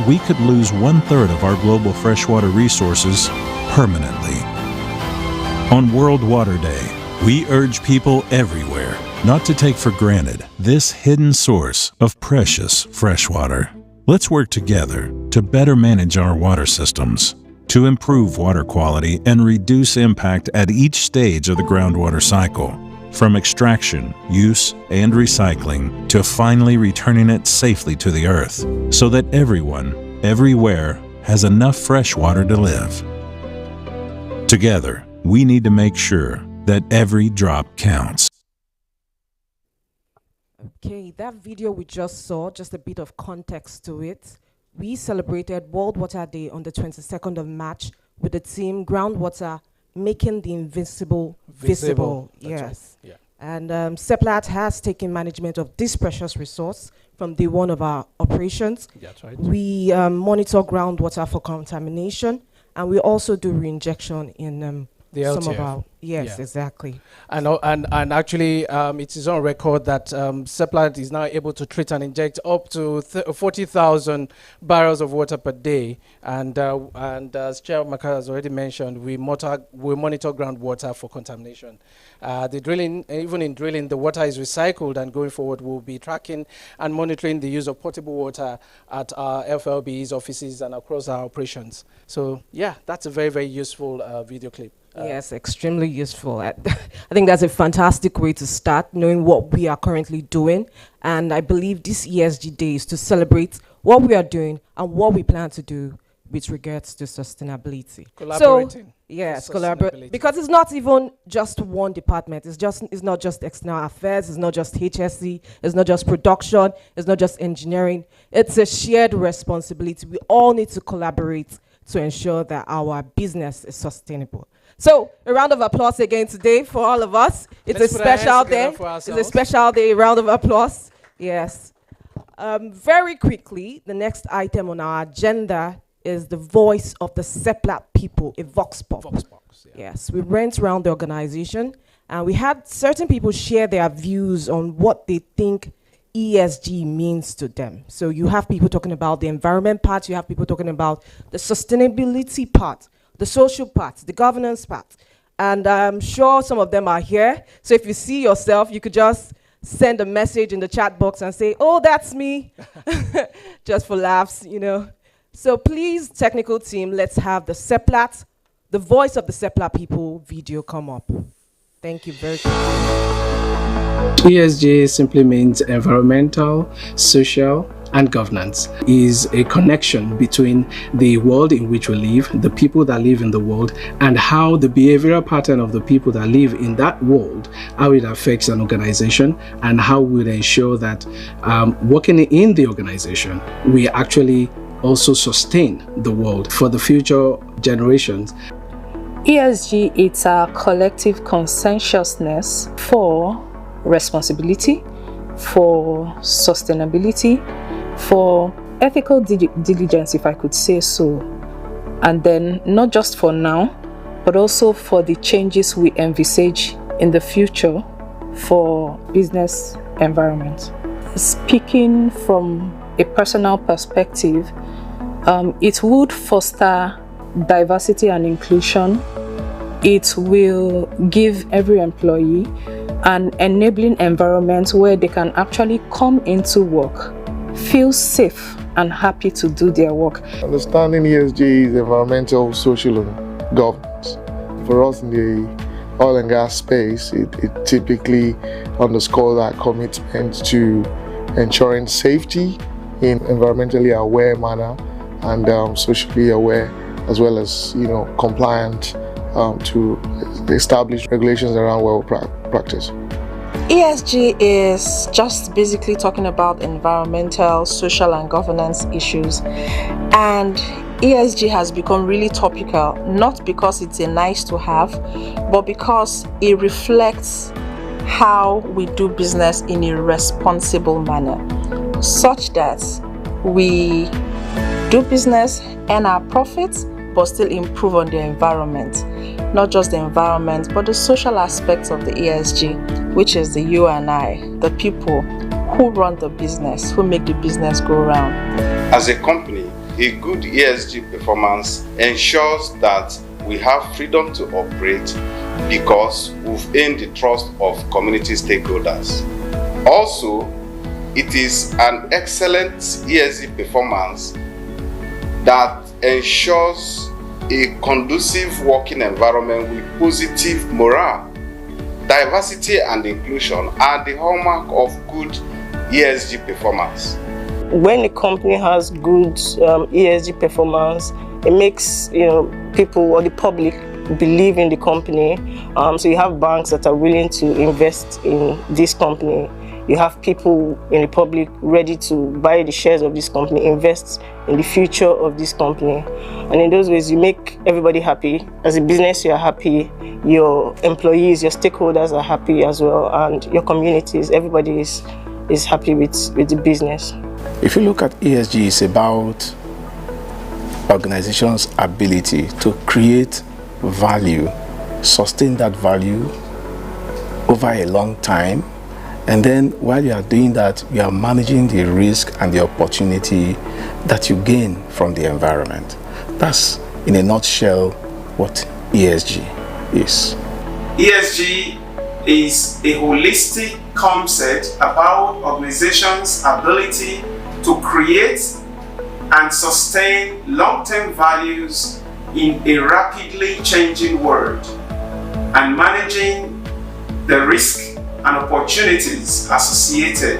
we could lose 1/3 of our global freshwater resources permanently. On World Water Day, we urge people everywhere not to take for granted this hidden source of precious freshwater. Let's work together to better manage our water systems, to improve water quality and reduce impact at each stage of the groundwater cycle, from extraction, use, and recycling to finally returning it safely to the earth, so that everyone, everywhere, has enough fresh water to live. Together, we need to make sure that every drop counts. Okay, that video we just saw, just a bit of context to it. We celebrated World Water Day on the 22nd of March with the theme Groundwater, Making the Invisible Visible. Yes. Right. Yeah. And Seplat has taken management of this precious resource from day one of our operations. That's right. We monitor groundwater for contamination, and we also do reinjection in the some LTF. of our, yes, Yeah. Exactly. And actually, it is on record that Seplat is now able to treat and inject up to 40,000 barrels of water per day. And as Chair Makar has already mentioned, we monitor groundwater for contamination. The drilling, even in drilling, the water is recycled, and going forward, we'll be tracking and monitoring the use of potable water at our FLB's offices and across our operations. So yeah, that's a very, very useful video clip. Yes, extremely useful. I think that's a fantastic way to start, knowing what we are currently doing. And I believe this ESG Day is to celebrate what we are doing and what we plan to do with regards to sustainability. Collaborating. So, yes, Sustainability. because it's not even just one department. It's not just external affairs. It's not just HSE. It's not just production. It's not just engineering. It's a shared responsibility. We all need to collaborate to ensure that our business is sustainable. So a round of applause again today for all of us. It's a special day. It's a special day. Round of applause. Yes. Very quickly, the next item on our agenda is the voice of the Seplat people, a vox pop. Vox Box, yeah. Yes, we went around the organization and we had certain people share their views on what they think ESG means to them. So you have people talking about the environment part, you have people talking about the sustainability part, the social part, the governance part. And I'm sure some of them are here. So if you see yourself, you could just send a message in the chat box and say, oh, that's me, just for laughs, you know. So please, technical team, let's have the Seplat, the voice of the Seplat people video come up. Thank you very much. ESG simply means environmental, social, and governance. Is a connection between the world in which we live, the people that live in the world, and how the behavioral pattern of the people that live in that world, how it affects an organization, and how we ensure that working in the organization, we actually also sustain the world for the future generations. ESG is a collective consensusness for responsibility, for sustainability, for ethical diligence, if I could say so. And then not just for now, but also for the changes we envisage in the future for business environment. Speaking from a personal perspective, it would foster diversity and inclusion. It will give every employee an enabling environment where they can actually come into work, feel safe and happy to do their work. Understanding ESG is environmental, social and governance. For us in the oil and gas space, it typically underscores that commitment to ensuring safety in environmentally aware manner and socially aware, as well as compliant to establish regulations around well practice. ESG is just basically talking about environmental, social and governance issues, and ESG has become really topical, not because it's a nice to have, but because it reflects how we do business in a responsible manner, such that we do business, earn our profits, but still improve on the environment. Not just the environment, but the social aspects of the ESG, which is the you and I, the people who run the business, who make the business go round. As a company, a good ESG performance ensures that we have freedom to operate because we've earned the trust of community stakeholders. Also, it is an excellent ESG performance that ensures a conducive working environment with positive morale. Diversity and inclusion are the hallmark of good ESG performance. When a company has good ESG performance, it makes people or the public believe in the company. So you have banks that are willing to invest in this company. You have people in the public ready to buy the shares of this company, invest in the future of this company. And in those ways, you make everybody happy. As a business, you are happy. Your employees, your stakeholders are happy as well. And your communities, everybody is happy with the business. If you look at ESG, it's about organizations' ability to create value, sustain that value over a long time. And then while you are doing that, you are managing the risk and the opportunity that you gain from the environment. That's, in a nutshell, what ESG is. ESG is a holistic concept about organizations' ability to create and sustain long-term values in a rapidly changing world and managing the risk and opportunities associated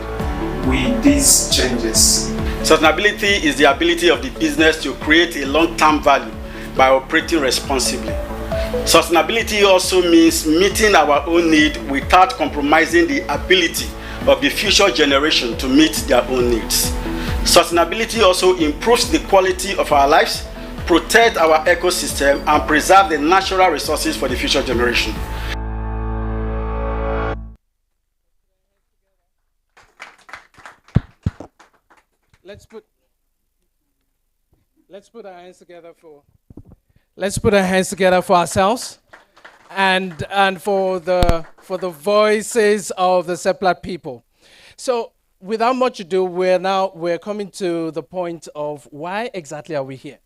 with these changes. Sustainability is the ability of the business to create a long-term value by operating responsibly. Sustainability also means meeting our own need without compromising the ability of the future generation to meet their own needs. Sustainability also improves the quality of our lives, protect our ecosystem, and preserve the natural resources for the future generation. Let's put our hands together for ourselves and for the voices of the Seplat people. So without much ado, we're coming to the point of why exactly are we here?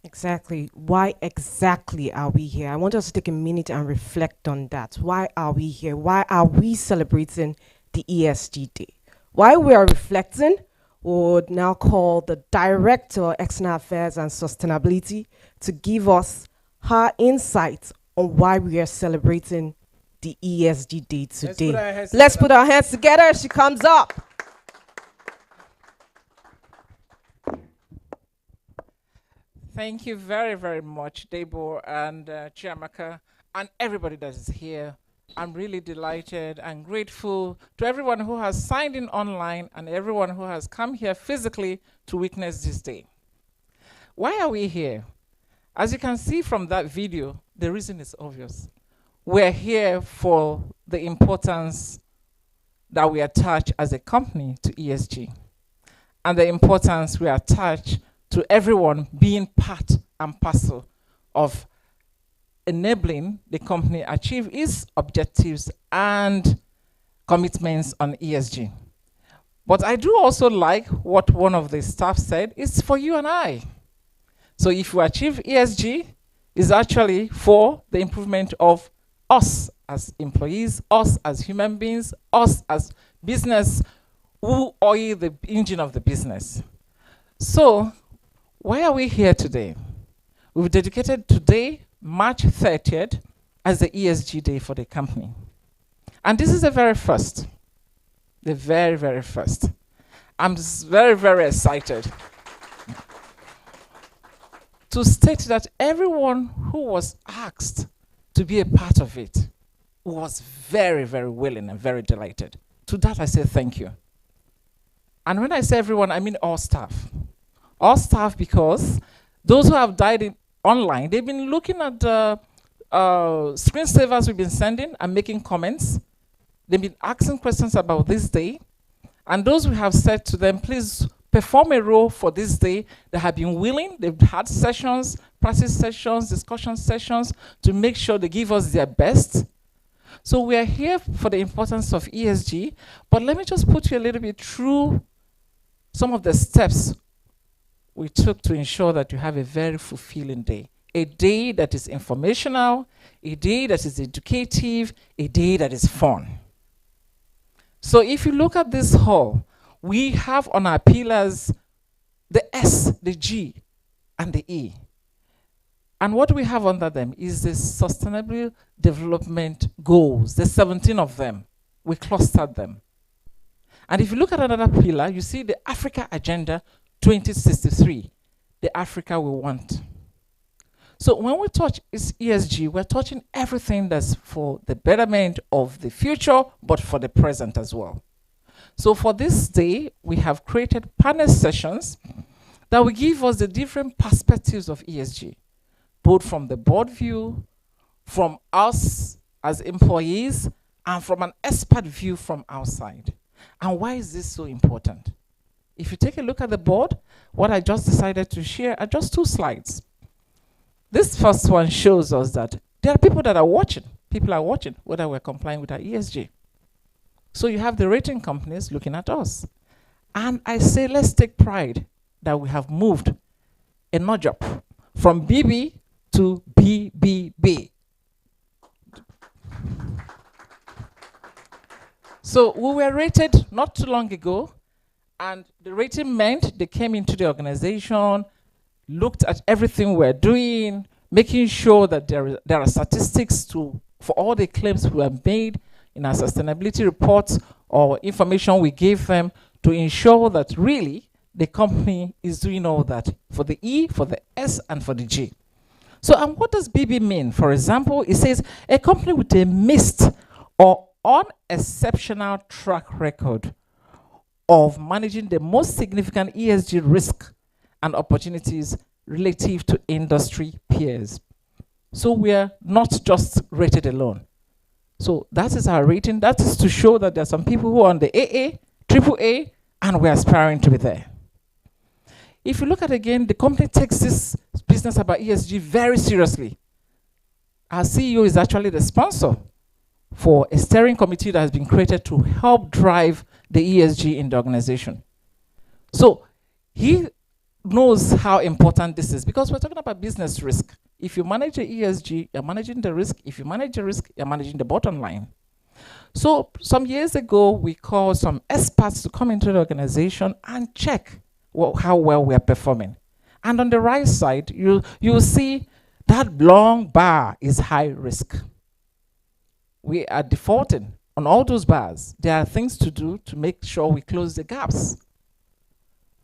Exactly. Why exactly are we here? I want us to take a minute and reflect on that. Why are we here? Why are we celebrating the ESG Day? While we are reflecting, we would now call the Director of External Affairs and Sustainability to give us her insights on why we are celebrating the ESG Day today. Let's put our hands together. She comes up. Thank you very, very much, Debo and Chiamaka, and everybody that is here. I'm really delighted and grateful to everyone who has signed in online and everyone who has come here physically to witness this day. Why are we here? As you can see from that video, the reason is obvious. We're here for the importance that we attach as a company to ESG and the importance we attach to everyone being part and parcel of enabling the company achieve its objectives and commitments on ESG. But I do also like what one of the staff said, it's for you and I. So if we achieve ESG, it's actually for the improvement of us as employees, us as human beings, us as business, who oil the engine of the business. So why are we here today? We've dedicated today, March 30th, as the ESG Day for the company. And this is the very first. The very, very first. I'm very, very excited to state that everyone who was asked to be a part of it was very, very willing and very delighted. To that I say thank you. And when I say everyone, I mean all staff. All staff, because those who have died online, they've been looking at the screensavers we've been sending and making comments. They've been asking questions about this day. And those we have said to them, please perform a role for this day. They have been willing. They've had sessions, practice sessions, discussion sessions to make sure they give us their best. So we are here for the importance of ESG. But let me just put you a little bit through some of the steps we took to ensure that you have a very fulfilling day. A day that is informational, a day that is educative, a day that is fun. So if you look at this hall, we have on our pillars the S, the G, and the E. And what we have under them is the Sustainable Development Goals, the 17 of them. We clustered them. And if you look at another pillar, you see the Africa Agenda 2063, the Africa we want. So when we touch ESG, we're touching everything that's for the betterment of the future, but for the present as well. So for this day, we have created panel sessions that will give us the different perspectives of ESG, both from the board view, from us as employees, and from an expert view from outside. And why is this so important? If you take a look at the board, what I just decided to share are just 2 slides. This first one shows us that there are people that are watching. People are watching whether we're complying with our ESG. So you have the rating companies looking at us. And I say, let's take pride that we have moved a nudge up from BB to BBB. So we were rated not too long ago, and the rating meant they came into the organization, looked at everything we're doing, making sure that there are statistics for all the claims we have made in our sustainability reports or information we gave them to ensure that really the company is doing all that for the E, for the S, and for the G. So, and what does BB mean? For example, it says a company with a missed or unexceptional track record of managing the most significant ESG risk and opportunities relative to industry peers. So we're not just rated alone. So that is our rating. That is to show that there are some people who are on the AA, AAA, and we're aspiring to be there. If you look at again, the company takes this business about ESG very seriously. Our CEO is actually the sponsor for a steering committee that has been created to help drive the ESG in the organization. So he knows how important this is because we're talking about business risk. If you manage the ESG, you're managing the risk. If you manage the risk, you're managing the bottom line. So some years ago, we called some experts to come into the organization and check how well we are performing. And on the right side, you'll see that long bar is high risk. We are defaulting on all those bars. There are things to do to make sure we close the gaps.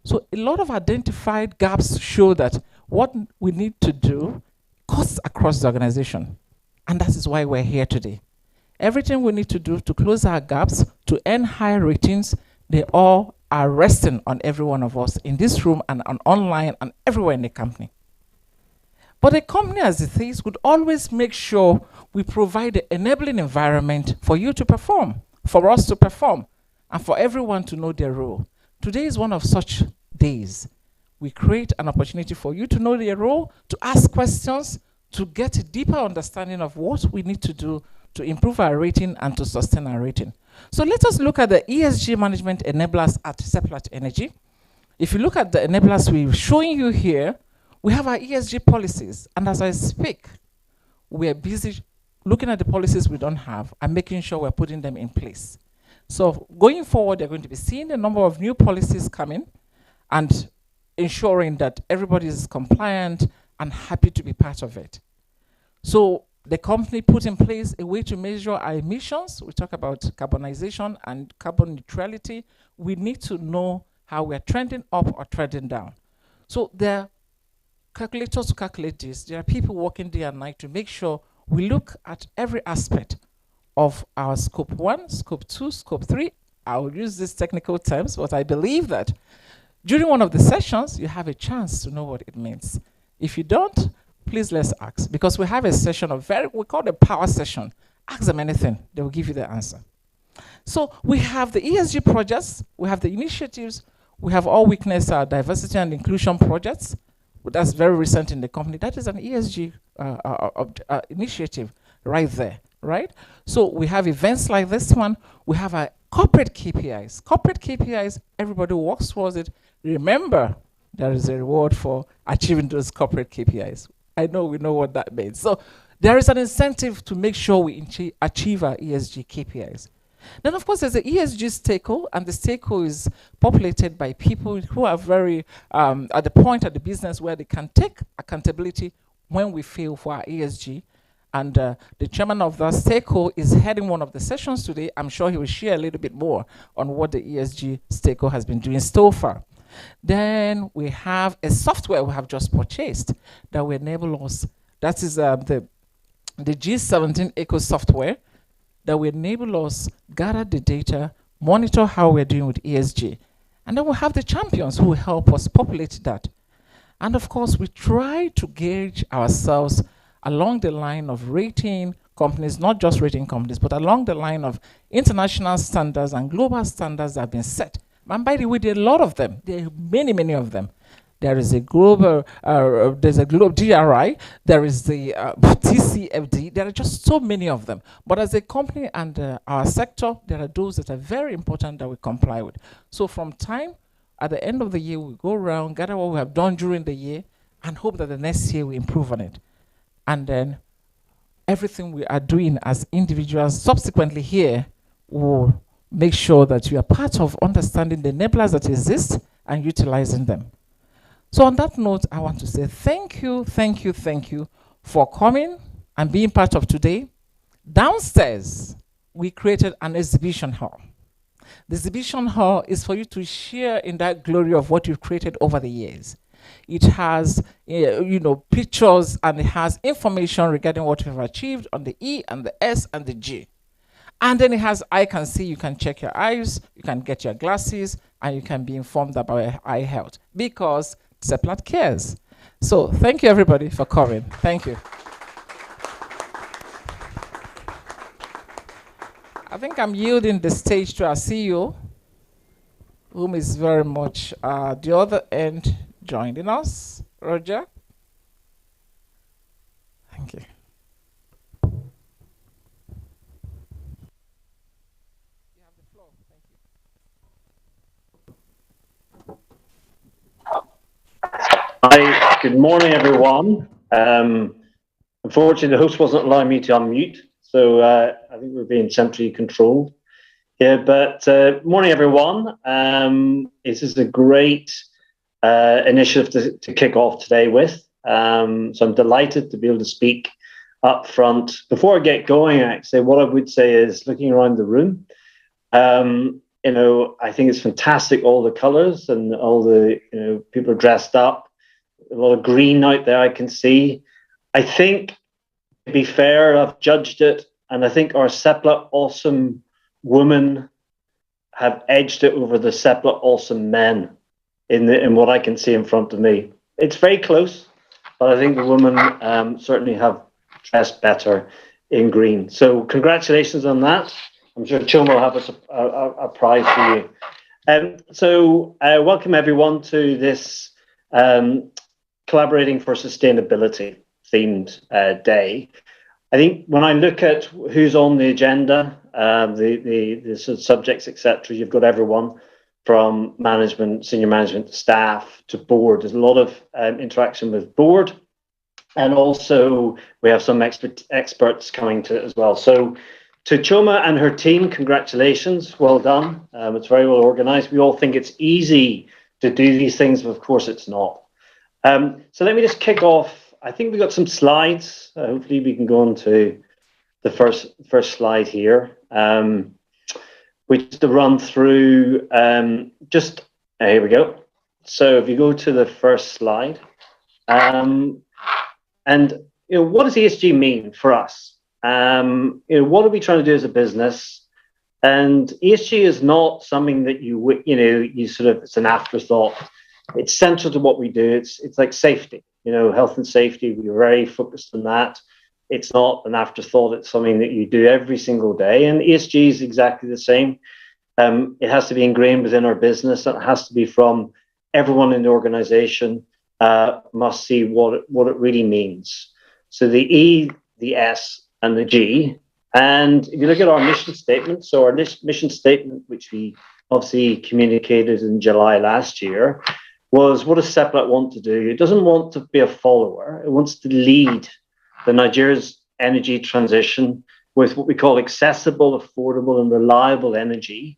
So a lot of identified gaps show that what we need to do cuts across the organization. And that is why we're here today. Everything we need to do to close our gaps, to earn high ratings, they all are resting on every one of us in this room and on online and everywhere in the company. But a company as it is would always make sure we provide the enabling environment for you to perform, for us to perform, and for everyone to know their role. Today is one of such days. We create an opportunity for you to know their role, to ask questions, to get a deeper understanding of what we need to do to improve our rating and to sustain our rating. So let us look at the ESG management enablers at Seplat Energy. If you look at the enablers we're showing you here, we have our ESG policies. And as I speak, we're busy looking at the policies we don't have and making sure we're putting them in place. So going forward, you're going to be seeing a number of new policies coming and ensuring that everybody is compliant and happy to be part of it. So the company put in place a way to measure our emissions. We talk about carbonization and carbon neutrality. We need to know how we're trending up or trending down. So there are calculators to calculate this. There are people working day and night to make sure we look at every aspect of our scope 1, scope 2, scope 3. I'll use these technical terms, but I believe that during one of the sessions, you have a chance to know what it means. If you don't, please let's ask, because we have a session of we call it a power session. Ask them anything, they will give you the answer. So we have the ESG projects, we have the initiatives, we have all witness diversity and inclusion projects. That's very recent in the company. That is an ESG initiative right there, right? So we have events like this one. We have our Corporate KPIs. Corporate KPIs, everybody works towards it. Remember, there is a reward for achieving those corporate KPIs. I know we know what that means. So there is an incentive to make sure we achieve our ESG KPIs. Then, of course, there's the ESG stakeholder, and the stakeholder is populated by people who are very at the point of the business where they can take accountability when we fail for our ESG. And the chairman of that stakeholder is heading one of the sessions today. I'm sure he will share a little bit more on what the ESG stakeholder has been doing so far. Then we have a software we have just purchased that will enable us, that is the G17 Eco software, that will enable us gather the data, monitor how we're doing with ESG. And then we'll have the champions who will help us populate that. And of course, we try to gauge ourselves along the line of rating companies, not just rating companies, but along the line of international standards and global standards that have been set. And by the way, there are a lot of them. There are many, many of them. There is a global, there's a global GRI, there is the TCFD, there are just so many of them. But as a company and our sector, there are those that are very important that we comply with. So from time, at the end of the year, we go around, gather what we have done during the year, and hope that the next year we improve on it. And then everything we are doing as individuals subsequently here will make sure that you are part of understanding the enablers that exist and utilizing them. So on that note, I want to say thank you for coming and being part of today. Downstairs, we created an exhibition hall. The exhibition hall is for you to share in that glory of what you've created over the years. It has, pictures, and it has information regarding what you've achieved on the E and the S and the G. And then it has I can see, you can check your eyes, you can get your glasses, and you can be informed about your eye health because Seplat cares. So thank you everybody for coming. Thank you. I think I'm yielding the stage to our CEO, whom is very much the other end joining us. Roger. Thank you. You have the floor. Thank you. Hi, good morning, everyone. Unfortunately, the host wasn't allowing me to unmute, so I think we're being centrally controlled here. But morning, everyone. This is a great initiative to kick off today with. So I'm delighted to be able to speak up front. Before I get going, actually, what I would say is looking around the room, I think it's fantastic, all the colors and all the, people are dressed up. A lot of green out there I can see. I think, to be fair, I've judged it, and I think our Seplat Awesome women have edged it over the Seplat Awesome men in what I can see in front of me. It's very close, but I think the women certainly have dressed better in green. So congratulations on that. I'm sure Choma will have a prize for you. Welcome everyone to this Collaborating for Sustainability themed day. I think when I look at who's on the agenda, the sort of subjects, etc., you've got everyone from management, senior management, staff to board. There's a lot of interaction with board, and also we have some experts coming to it as well. So to Choma and her team, congratulations, well done. It's very well organized. We all think it's easy to do these things, but of course it's not. So let me just kick off. I think we've got some slides. Hopefully we can go on to the first slide here, which is to run through here we go. So if you go to the first slide, and what does ESG mean for us? What are we trying to do as a business? And ESG is not something that you sort of, it's an afterthought. It's central to what we do. It's like safety, health and safety. We're very focused on that. It's not an afterthought. It's something that you do every single day. And ESG is exactly the same. It has to be ingrained within our business. It has to be from everyone in the organization must see what it really means. So the E, the S, and the G And if you look at our mission statement, so our mission statement, which we obviously communicated in July last year, was what does Seplat want to do? It doesn't want to be a follower. It wants to lead the Nigeria's energy transition with what we call accessible, affordable, and reliable energy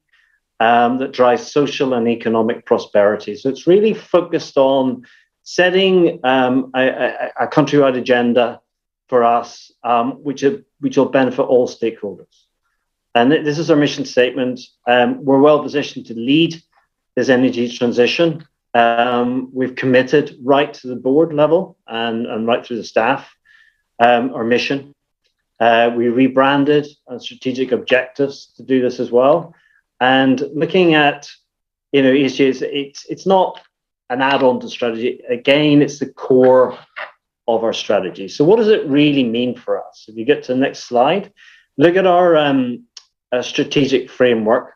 that drives social and economic prosperity. So it's really focused on setting a countrywide agenda for us, which will benefit all stakeholders. And this is our mission statement. We're well positioned to lead this energy transition. We've committed right to the board level and right through the staff our mission. We rebranded our strategic objectives to do this as well. And looking at, ESG, it's not an add-on to strategy. Again, it's the core of our strategy. So what does it really mean for us? If you get to the next slide, look at our strategic framework.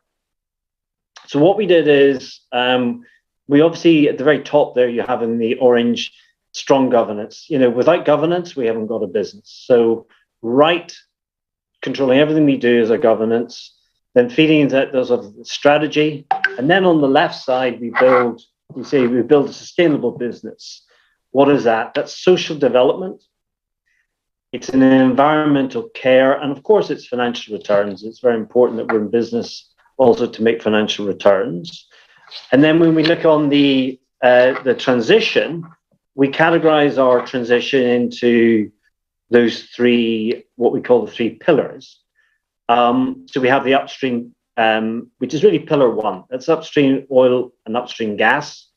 So what we did is we obviously, at the very top there, you have in the orange, strong governance. Without governance, we haven't got a business. So controlling everything we do is our governance, then feeding into that those of strategy. And then on the left side, we build a sustainable business. What is that? That's social development. It's an environmental care. And of course, it's financial returns. It's very important that we're in business also to make financial returns. And then when we look on the transition, we categorize our transition into those three, what we call the three pillars. So we have the upstream, which is really pillar one. That's upstream oil and upstream gas.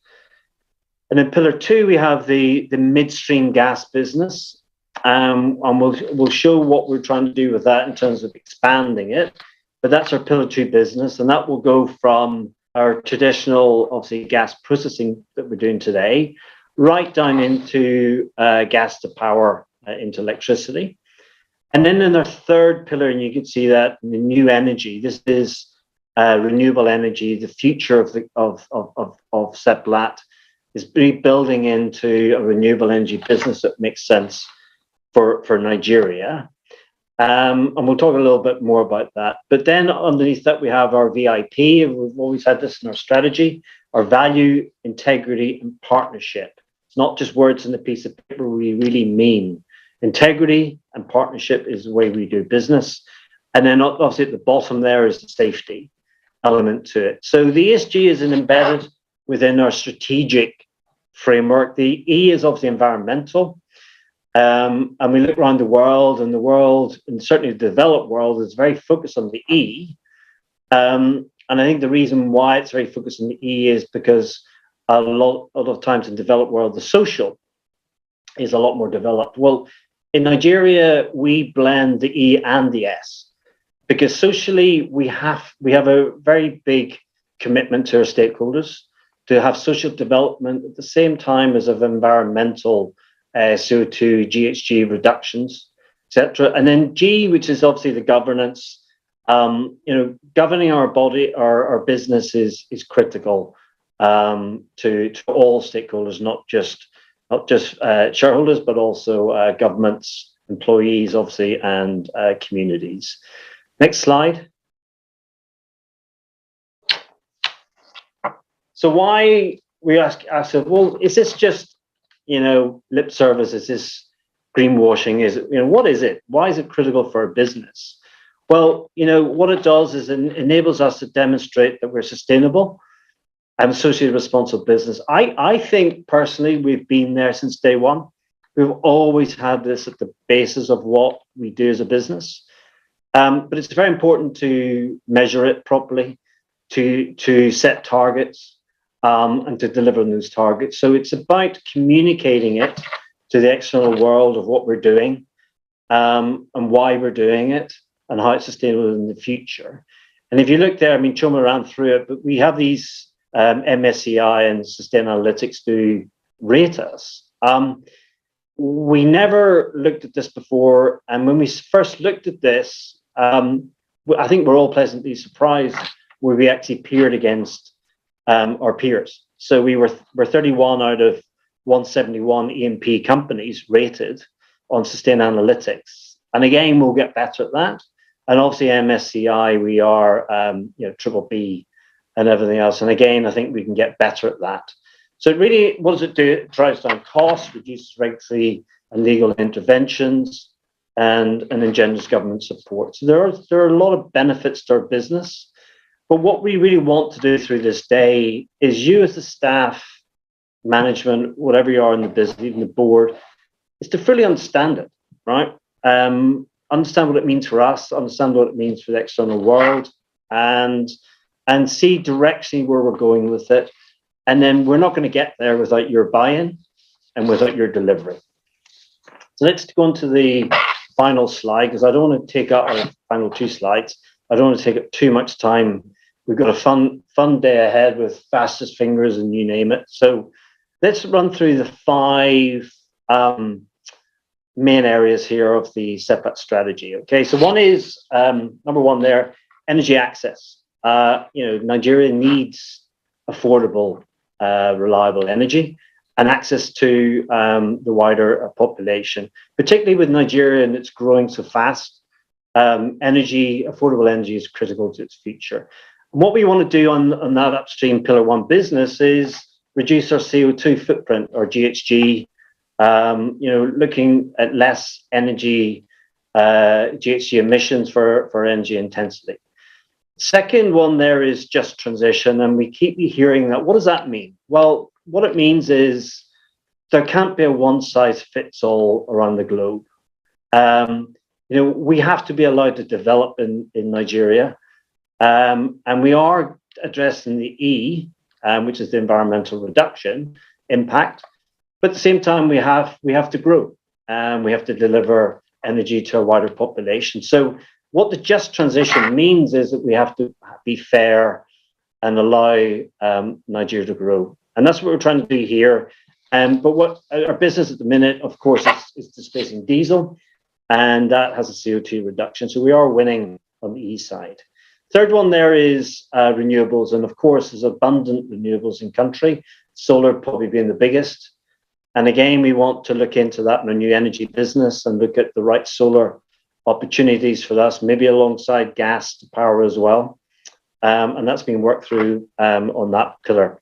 And in pillar two, we have the midstream gas business. And we'll show what we're trying to do with that in terms of expanding it. But that's our pillar two business. And that will go from our traditional, obviously, gas processing that we're doing today, right down into gas to power, into electricity. And then in our third pillar, and you can see that in the new energy, this is renewable energy. The future of Seplat is rebuilding into a renewable energy business that makes sense for Nigeria. And we'll talk a little bit more about that. But then underneath that, we have our VIP. We've always had this in our strategy, our value, integrity, and partnership. It's not just words in a piece of paper. We really mean integrity and partnership is the way we do business. And then obviously at the bottom there is the safety element to it. So the ESG is embedded within our strategic framework. The E is obviously environmental. And we look around the world, and certainly the developed world, is very focused on the E. And I think the reason why it's very focused on the E is because a lot of times in the developed world, the social is a lot more developed. Well, in Nigeria, we blend the E and the S because socially we have a very big commitment to our stakeholders to have social development at the same time as of environmental CO2, GHG reductions, etc. And then G, which is obviously the governance. Governing our body, our business is critical to all stakeholders, not just shareholders, but also governments, employees, obviously, and communities. Next slide. So why we ask ourselves, well, is this just lip service? Is this greenwashing? Is it, what is it? Why is it critical for a business? Well, what it does is it enables us to demonstrate that we're sustainable and socially responsible business. I think personally we've been there since day one. We've always had this at the basis of what we do as a business. But it's very important to measure it properly, to set targets, and to deliver on those targets. So it's about communicating it to the external world of what we're doing, and why we're doing it, and how it's sustainable in the future. And if you look there, Choma ran through it, but we have these MSCI and Sustainalytics do rate us. We never looked at this before, and when we first looked at this, I think we're all pleasantly surprised where we actually peered against our peers. So we're 31 out of 171 E&P companies rated on Sustainalytics. And again, we'll get better at that. And obviously MSCI, we are triple B and everything else. And again, I think we can get better at that. So it really, what does it do? It drives down costs, reduces regulatory and legal interventions, and engenders government support. So there are a lot of benefits to our business. But what we really want to do through this day is you as the staff, management, whatever you are in the business, even the board, is to fully understand it, right? Understand what it means for us, understand what it means for the external world, and see directionally where we're going with it. And then we're not going to get there without your buy-in and without your delivery. So let's go on to the final slide, because I don't want to take up our final 2 slides. I don't want to take up too much time. We've got a fun day ahead with fastest fingers and you name it. So let's run through the 5 main areas here of the Seplat strategy. Okay, so one is number 1 there, energy access. Nigeria needs affordable, reliable energy and access to the wider population, particularly with Nigeria and it's growing so fast. Affordable energy is critical to its future. And what we want to do on that upstream pillar 1 business is reduce our CO2 footprint, or GHG, looking at less energy, GHG emissions for energy intensity. Second one there is just transition, and we keep hearing that. What does that mean? Well, what it means is there can't be a one-size-fits-all around the globe. We have to be allowed to develop in Nigeria, and we are addressing the E, which is the environmental reduction impact. But at the same time, we have to grow, and we have to deliver energy to a wider population. So what the just transition means is that we have to be fair and allow Nigeria to grow. And that's what we're trying to do here. But what our business at the minute, of course, is displacing diesel, and that has a CO2 reduction. So we are winning on the E side. Third one there is renewables. And of course, there's abundant renewables in country, solar probably being the biggest. And again, we want to look into that in a new energy business and look at the right solar opportunities for us, maybe alongside gas to power as well. And that's being worked through on that pillar.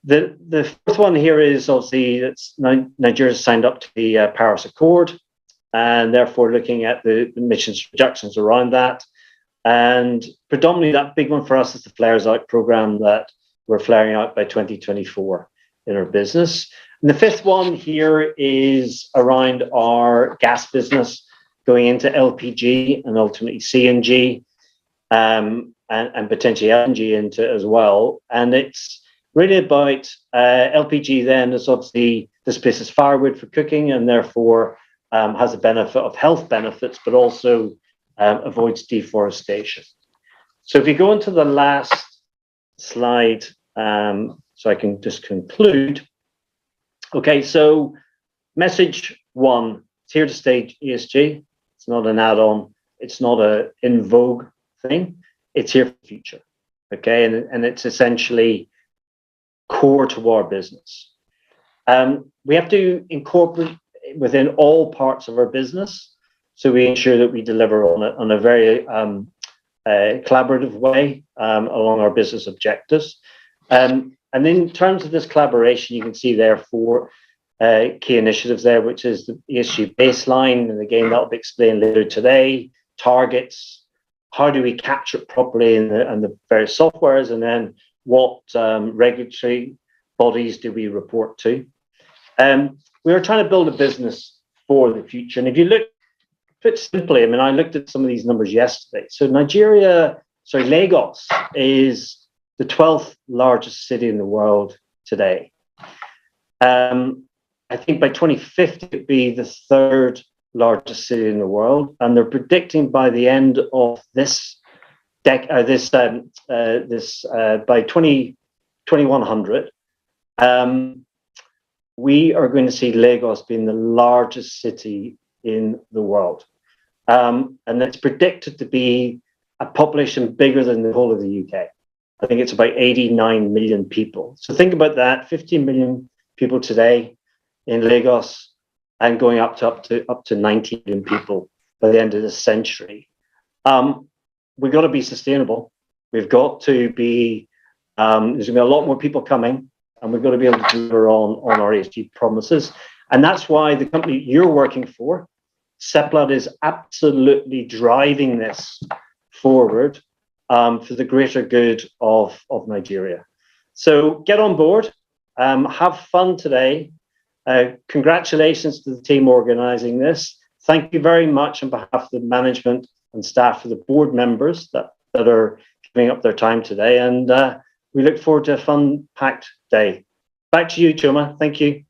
The fourth one here is obviously Nigeria's signed up to the Paris Accord, and therefore looking at the emissions reductions around that. And predominantly that big one for us is the Flares Out program that we're flaring out by 2024 in our business. And the fifth one here is around our gas business going into LPG and ultimately CNG, and potentially LNG into it as well. And it's really about LPG then is obviously displaces firewood for cooking, and therefore has a benefit of health benefits, but also avoids deforestation. So if you go into the last slide, so I can just conclude. Okay, so message 1, it's here to stay, ESG. It's not an add-on. It's not a in vogue thing. It's here for the future. Okay, and it's essentially core to our business. We have to incorporate within all parts of our business, so we ensure that we deliver on a very collaborative way along our business objectives. And in terms of this collaboration, you can see there 4 key initiatives there, which is the ESG baseline, and again that will be explained later today. Targets, how do we capture it properly in the various softwares, and then what regulatory bodies do we report to? We are trying to build a business for the future, and if you look put simply, I mean, I looked at some of these numbers yesterday. So Lagos is the 12th largest city in the world today. I think by 2050 it'd be the 3rd largest city in the world, and they're predicting by the end of by 2100, we are going to see Lagos being the largest city in the world, and it's predicted to be a population bigger than the whole of the UK. I think it's about 89 million people. So think about that: 15 million people today in Lagos, and going up to 90 million people by the end of this century. We've got to be sustainable. We've got to be, there's going to be a lot more people coming, and we've got to be able to deliver on our ESG promises. And that's why the company you're working for, Seplat, is absolutely driving this forward for the greater good of Nigeria. So get on board, have fun today. Congratulations to the team organizing this. Thank you very much on behalf of the management and staff of the board members that are giving up their time today. And we look forward to a fun-packed day. Back to you, Choma. Thank you.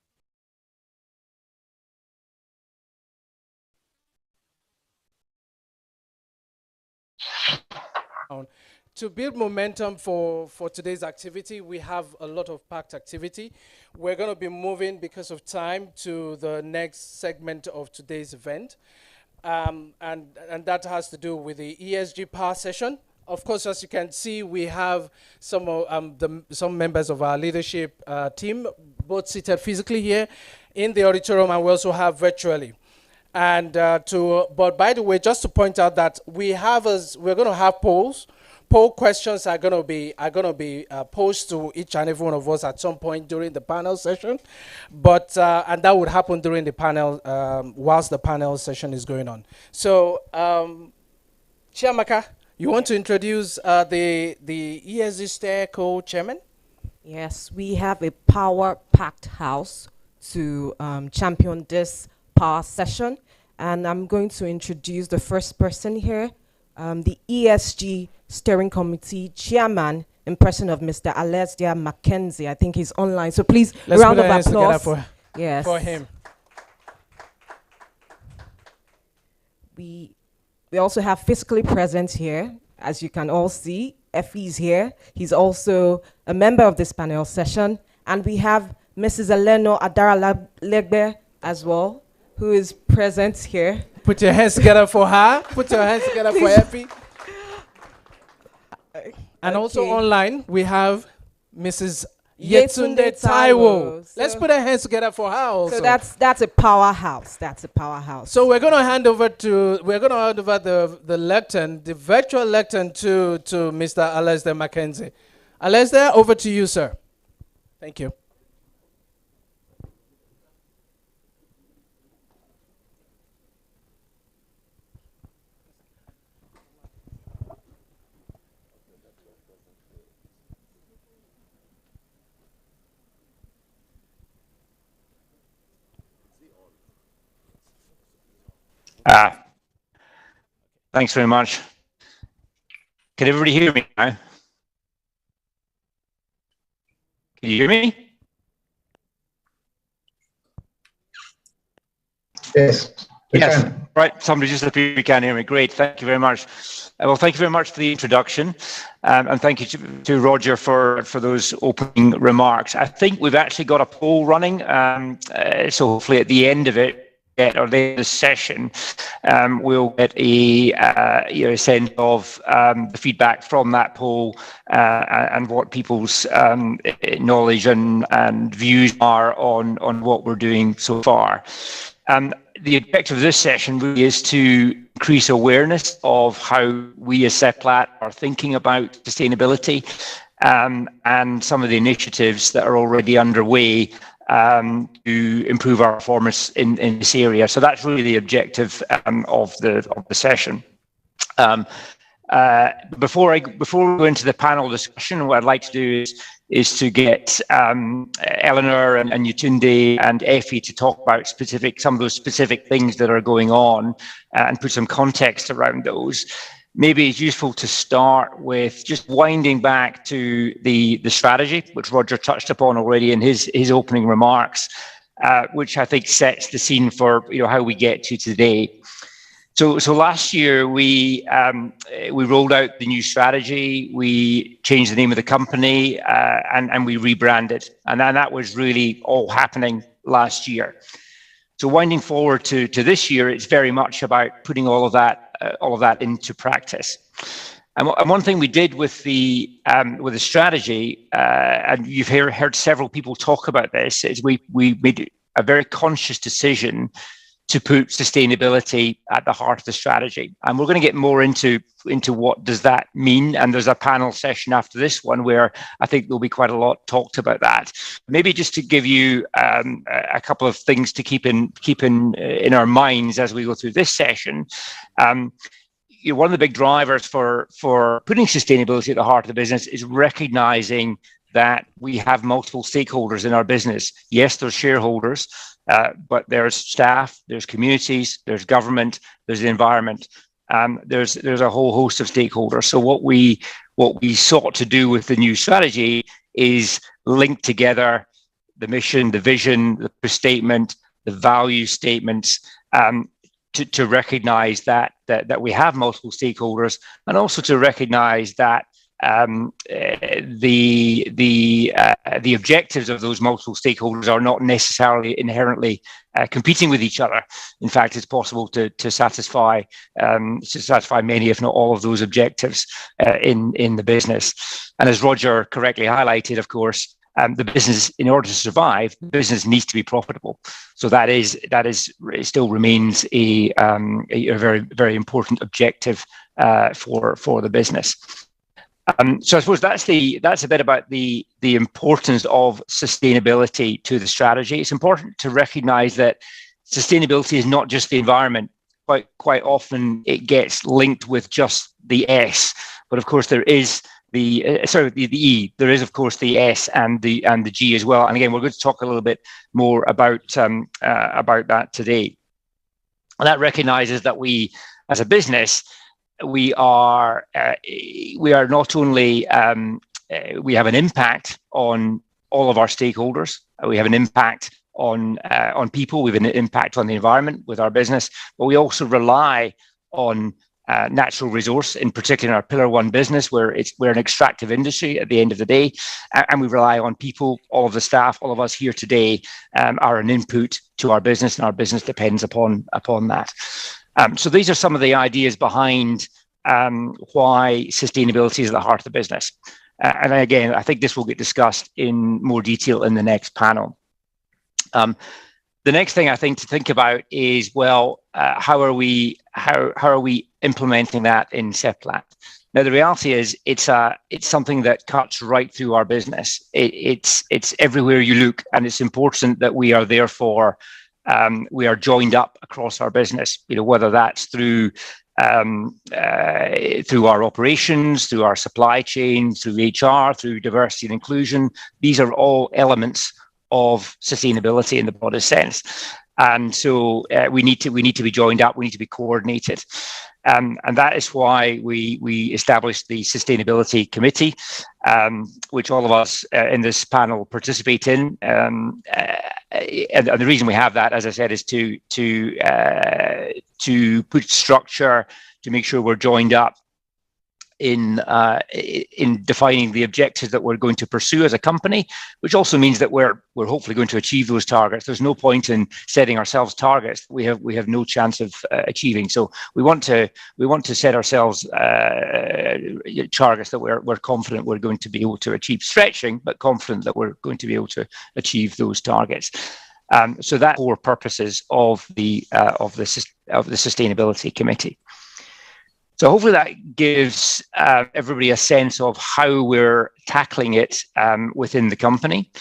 To build momentum for today's activity, we have a lot of packed activity. We're going to be moving, because of time, to the next segment of today's event. And that has to do with the ESG Power Session. Of course, as you can see, we have some members of our leadership team, both seated physically here in the auditorium, and we also have virtually. And but by the way, just to point out that we're going to have polls. Poll questions are going to be posed to each and every one of us at some point during the panel session, but and that would happen during the panel whilst the panel session is going on. So, Chiamaka, you want to introduce the ESG Steer co-chairman? Yes, we have a power-packed house to champion this power session, and I'm going to introduce the first person here, the ESG Steering Committee Chairman, in person of Mr. Alesdia Mackenzie. I think he's online, so please, let's round of applause for him. We also have physically present here, as you can all see. Effie is here. He's also a member of this panel session, and we have Mrs. Eleno Adara-Legbe as well, who is present here. Put your hands together for her. Put your hands together for Effie. And also online, we have Mrs. Yetunde Taiwo. So let's put our hands together for her also. So that's a powerhouse. That's a powerhouse. So we're going to hand over the lectern, the virtual lectern to Mr. Alesdia Mackenzie. Alesdia, over to you, sir. Thank you. Thanks very much. Can everybody hear me now? Can you hear me? Yes. Yes. Right. Somebody just appeared. We can hear me. Great. Thank you very much. Well, thank you very much for the introduction, and thank you to Roger for those opening remarks. I think we've actually got a poll running, so hopefully at the end of it, or the session, we'll get a sense of the feedback from that poll and what people's knowledge and views are on what we're doing so far. The objective of this session really is to increase awareness of how we as Seplat are thinking about sustainability and some of the initiatives that are already underway to improve our performance in this area. So that's really the objective of the session. Before we go into the panel discussion, what I'd like to do is to get Eleanor and Yetunde and Effie to talk about some of those specific things that are going on and put some context around those. Maybe it's useful to start with just winding back to the strategy, which Roger touched upon already in his opening remarks, which I think sets the scene for how we get to today. So last year we rolled out the new strategy, we changed the name of the company, and we rebranded, and then that was really all happening last year. So winding forward to this year, it's very much about putting all of that into practice. And one thing we did with the strategy, and you've heard several people talk about this, is we made a very conscious decision to put sustainability at the heart of the strategy. And we're going to get more into what does that mean. And there's a panel session after this one where I think there'll be quite a lot talked about that. Maybe just to give you a couple of things to keep in our minds as we go through this session. One of the big drivers for putting sustainability at the heart of the business is recognizing that we have multiple stakeholders in our business. Yes, there's shareholders, but there's staff, there's communities, there's government, there's the environment. There's a whole host of stakeholders. So what we sought to do with the new strategy is link together the mission, the vision, the statement, the value statements, to recognize that we have multiple stakeholders, and also to recognize that the objectives of those multiple stakeholders are not necessarily inherently competing with each other. In fact, it's possible to satisfy many, if not all, of those objectives in the business. And as Roger correctly highlighted, of course, the business, in order to survive, the business needs to be profitable. So that still remains a very, very important objective for the business. So I suppose that's a bit about the importance of sustainability to the strategy. It's important to recognize that sustainability is not just the environment. Quite often it gets linked with just the S, but of course there is the E. There is of course the S and the G as well. And again, we're going to talk a little bit more about that today. And that recognizes that we, as a business, we are not only we have an impact on all of our stakeholders. We have an impact on people. We have an impact on the environment with our business, but we also rely on natural resource, in particular in our Pillar 1 business, where we're an extractive industry at the end of the day, and we rely on people. All of the staff, all of us here today, are an input to our business, and our business depends upon that. So these are some of the ideas behind why sustainability is at the heart of the business. And again, I think this will get discussed in more detail in the next panel. The next thing I think to think about is, well, how are we implementing that in Seplat? Now, the reality is it's something that cuts right through our business. It's everywhere you look, and it's important that we are therefore we are joined up across our business. Whether that's through our operations, through our supply chain, through HR, through diversity and inclusion. These are all elements of sustainability in the broadest sense. And so we need to be joined up. We need to be coordinated. And that is why we established the Sustainability Committee, which all of us in this panel participate in. And the reason we have that, as I said, is to put structure, to make sure we're joined up in defining the objectives that we're going to pursue as a company, which also means that we're hopefully going to achieve those targets. There's no point in setting ourselves targets we have no chance of achieving. So we want to set ourselves targets that we're confident we're going to be able to achieve, stretching, but confident that we're going to be able to achieve those targets. So that's core purposes of the Sustainability Committee. So hopefully that gives everybody a sense of how we're tackling it within the company.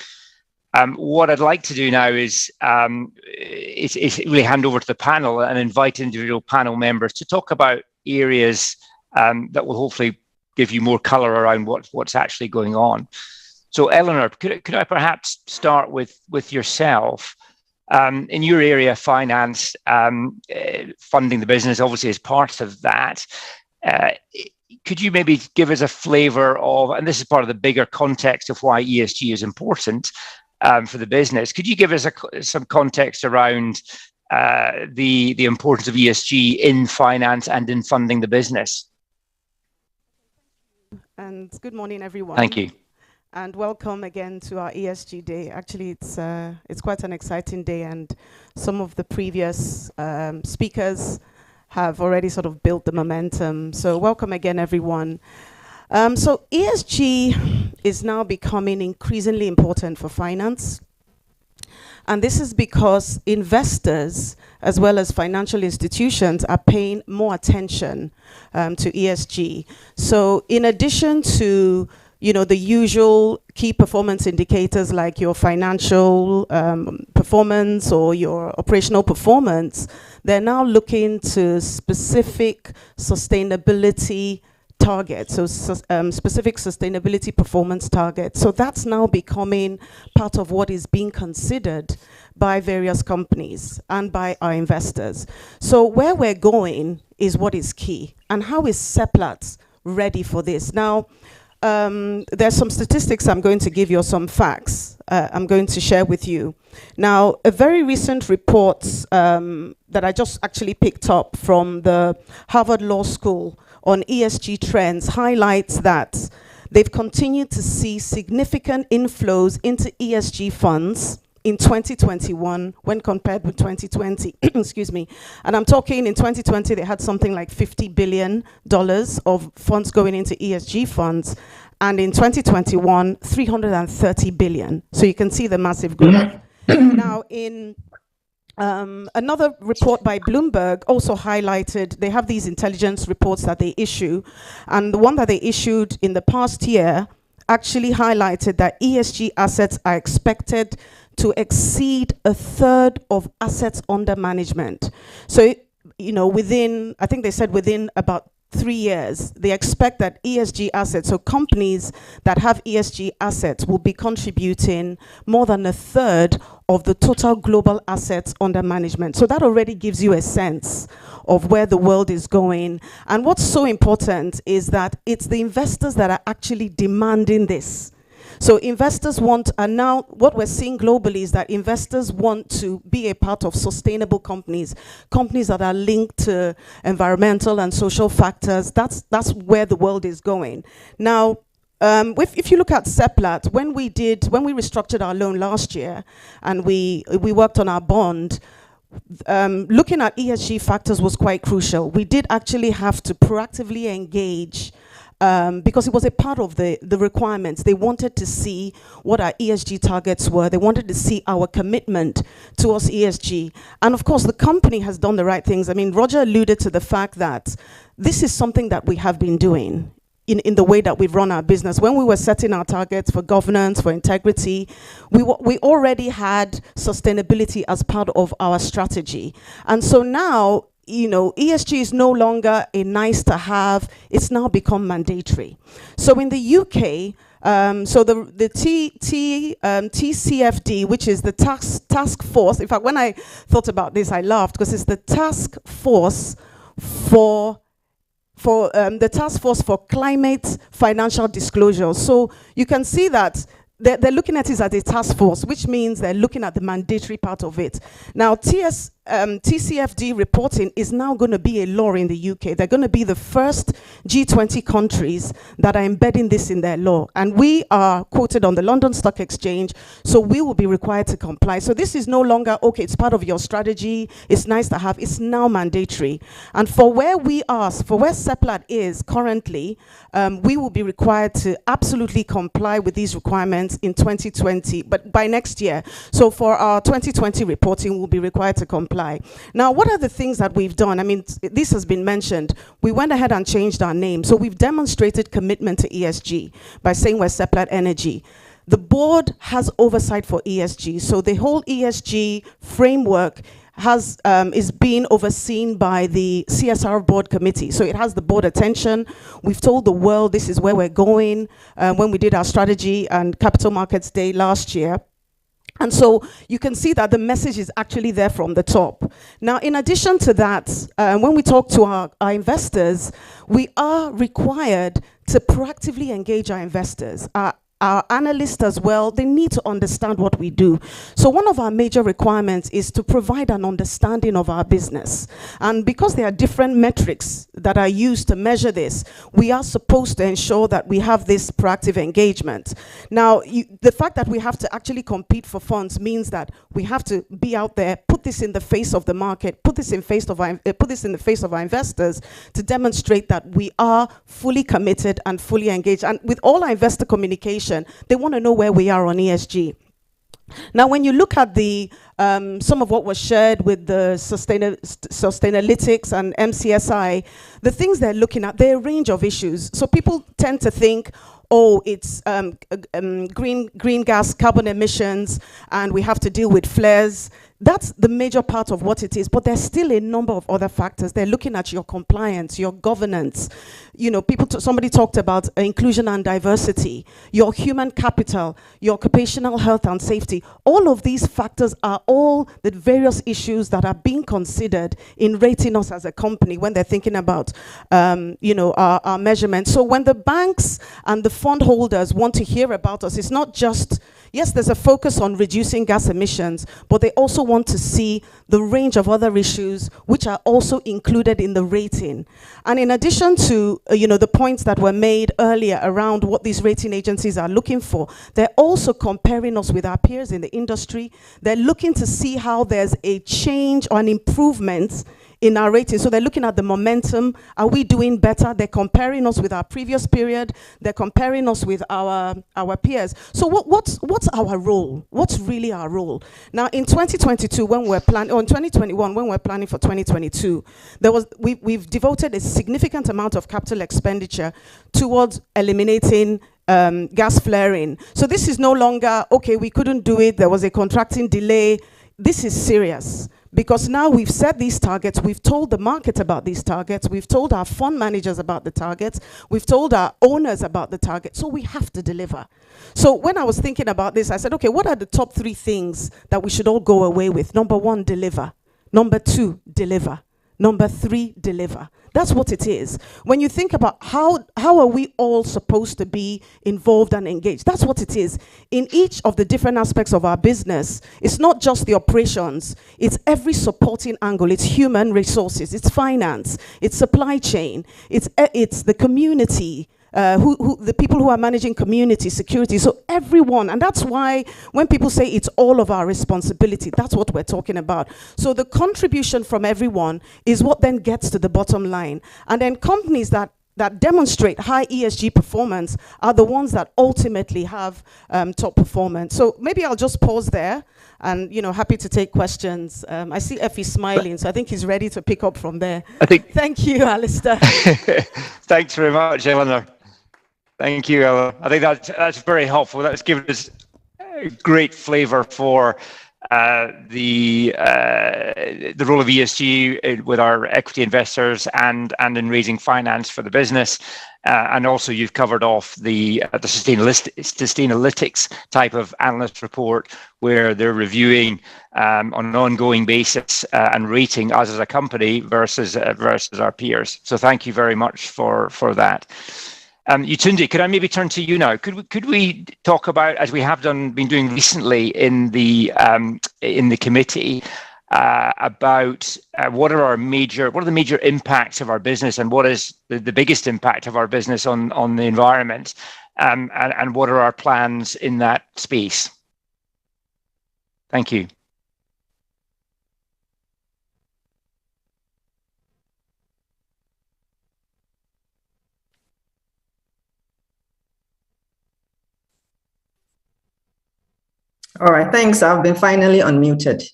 What I'd like to do now is really hand over to the panel and invite individual panel members to talk about areas that will hopefully give you more color around what's actually going on. So Eleanor, could I perhaps start with yourself? In your area, finance, funding the business obviously is part of that. Could you maybe give us a flavor of, and this is part of the bigger context of why ESG is important for the business, could you give us some context around the importance of ESG in finance and in funding the business? And good morning, everyone. Thank you. And welcome again to our ESG Day. Actually, it's quite an exciting day, and some of the previous speakers have already sort of built the momentum. So welcome again, everyone. So ESG is now becoming increasingly important for finance. And this is because investors, as well as financial institutions, are paying more attention to ESG. So in addition to the usual key performance indicators like your financial performance or your operational performance, they're now looking to specific sustainability targets, so specific sustainability performance targets. So that's now becoming part of what is being considered by various companies and by our investors. So where we're going is what is key. And how is Seplat ready for this? Now, there's some statistics I'm going to give you, some facts I'm going to share with you. Now, a very recent report that I just actually picked up from the Harvard Law School on ESG trends highlights that they've continued to see significant inflows into ESG funds in 2021 when compared with 2020, excuse me. And I'm talking in 2020, they had something like $50 billion of funds going into ESG funds. And in 2021, 330 billion. So you can see the massive growth. Now, in another report by Bloomberg also highlighted, they have these intelligence reports that they issue. And the one that they issued in the past year actually highlighted that ESG assets are expected to exceed a third of assets under management. So, within, I think they said within about 3 years, they expect that ESG assets, so companies that have ESG assets, will be contributing more than a third of the total global assets under management. So that already gives you a sense of where the world is going. And what's so important is that it's the investors that are actually demanding this. So investors want, and now what we're seeing globally is that investors want to be a part of sustainable companies, companies that are linked to environmental and social factors. That's where the world is going. Now, if you look at Seplat, when we restructured our loan last year and we worked on our bond, looking at ESG factors was quite crucial. We did actually have to proactively engage because it was a part of the requirements. They wanted to see what our ESG targets were. They wanted to see our commitment towards ESG. And of course, the company has done the right things. I mean, Roger alluded to the fact that this is something that we have been doing in the way that we've run our business. When we were setting our targets for governance, for integrity, we already had sustainability as part of our strategy. And so now, ESG is no longer a nice to have, it's now become mandatory. So in the UK, so the TCFD, which is the task force, in fact, when I thought about this, I laughed because it's the task force for climate financial disclosure. So you can see that they're looking at it as a task force, which means they're looking at the mandatory part of it. Now, TCFD reporting is now going to be a law in the UK. They're going to be the first G20 countries that are embedding this in their law. And we are quoted on the London Stock Exchange, so we will be required to comply. So this is no longer, okay, it's part of your strategy, it's nice to have, it's now mandatory. And for where we are, for where Seplat is currently, we will be required to absolutely comply with these requirements in 2020, but by next year. So for our 2020 reporting, we'll be required to comply. Now, what are the things that we've done? I mean, this has been mentioned. We went ahead and changed our name. So we've demonstrated commitment to ESG by saying we're Seplat Energy. The board has oversight for ESG. So the whole ESG framework is being overseen by the CSR board committee. So it has the board attention. We've told the world this is where we're going when we did our strategy and capital markets day last year. And so you can see that the message is actually there from the top. Now, in addition to that, when we talk to our investors, we are required to proactively engage our investors. Our analysts as well, they need to understand what we do. So one of our major requirements is to provide an understanding of our business. And because there are different metrics that are used to measure this, we are supposed to ensure that we have this proactive engagement. Now, the fact that we have to actually compete for funds means that we have to be out there, put this in the face of the market, put this in the face of our investors to demonstrate that we are fully committed and fully engaged. And with all our investor communication, they want to know where we are on ESG. Now, when you look at the some of what was shared with the Sustainalytics and MCSI, the things they're looking at, they're a range of issues. So people tend to think, oh, it's green gas, carbon emissions, and we have to deal with flares. That's the major part of what it is, but there's still a number of other factors. They're looking at your compliance, your governance. You know, somebody talked about inclusion and diversity, your human capital, your occupational health and safety. All of these factors are all the various issues that are being considered in rating us as a company when they're thinking about, you know, our measurements. So when the banks and the fund holders want to hear about us, it's not just, yes, there's a focus on reducing gas emissions, but they also want to see the range of other issues which are also included in the rating. And in addition to, you know, the points that were made earlier around what these rating agencies are looking for, they're also comparing us with our peers in the industry. They're looking to see how there's a change or an improvement in our rating. So they're looking at the momentum. Are we doing better? They're comparing us with our previous period. They're comparing us with our peers. So what's our role? What's really our role? Now in 2022, when we're planning, or in 2021, when we're planning for 2022, we've devoted a significant amount of capital expenditure towards eliminating gas flaring. So this is no longer, okay, we couldn't do it, there was a contracting delay. This is serious. Because now we've set these targets, we've told the market about these targets, we've told our fund managers about the targets, we've told our owners about the targets, so we have to deliver. So when I was thinking about this, I said, okay, what are the top 3 things that we should all go away with? Number 1, deliver. Number 2, deliver. Number 3, deliver. That's what it is. When you think about how are we all supposed to be involved and engaged, that's what it is. In each of the different aspects of our business, it's not just the operations, it's every supporting angle. It's human resources, it's finance, it's supply chain, it's the community, the people who are managing community security. So everyone, and that's why when people say it's all of our responsibility, that's what we're talking about. So the contribution from everyone is what then gets to the bottom line. And then companies that demonstrate high ESG performance are the ones that ultimately have top performance. So maybe I'll just pause there, and happy to take questions. I see Effie smiling, so I think he's ready to pick up from there. Thank you, Alistair. Thanks very much, Eleanor. Thank you, Ella. I think that's very helpful. That's given us a great flavour for the role of ESG with our equity investors and in raising finance for the business. And also you've covered off the Sustainalytics type of analyst report where they're reviewing on an ongoing basis and rating us as a company versus our peers. So thank you very much for that. Yetunde, could I maybe turn to you now? Could we talk about, as we have been doing recently in the committee, about what are the major impacts of our business, and what is the biggest impact of our business on the environment, and what are our plans in that space? Thank you. All right, thanks. I've been finally unmuted.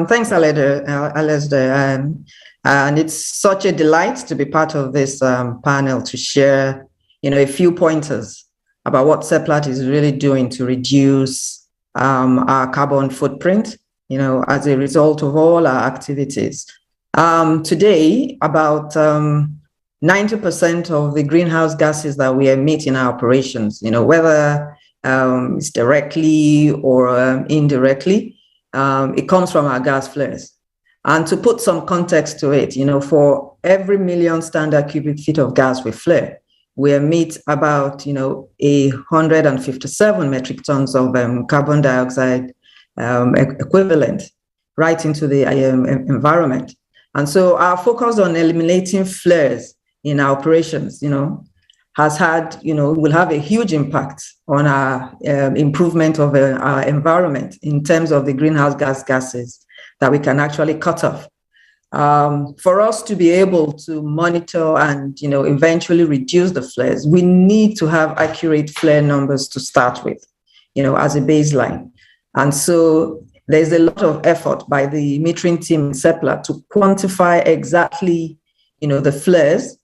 Thanks, Alistair. And it's such a delight to be part of this panel to share, a few pointers about what Seplat is really doing to reduce our carbon footprint, as a result of all our activities. Today, about 90% of the greenhouse gases that we emit in our operations, whether it's directly or indirectly, it comes from our gas flares. And to put some context to it, for every million standard cubic feet of gas we flare, we emit about, 157 metric tons of carbon dioxide equivalent right into the environment. And so our focus on eliminating flares in our operations, has had, will have a huge impact on our improvement of our environment in terms of the greenhouse gases that we can actually cut off. For us to be able to monitor and, eventually reduce the flares, we need to have accurate flare numbers to start with, as a baseline. And so there's a lot of effort by the metering team in Seplat to quantify exactly, the flares,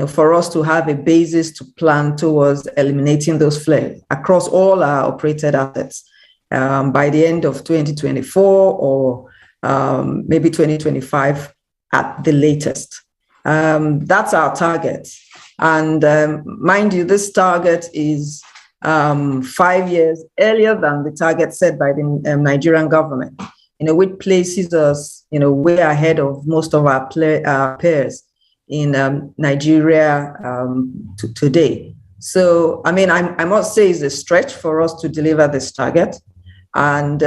for us to have a basis to plan towards eliminating those flares across all our operated assets by the end of 2024 or maybe 2025 at the latest. That's our target. And mind you, this target is 5 years earlier than the target set by the Nigerian government, which places us, way ahead of most of our peers in Nigeria today. So, I mean, I must say it's a stretch for us to deliver this target. And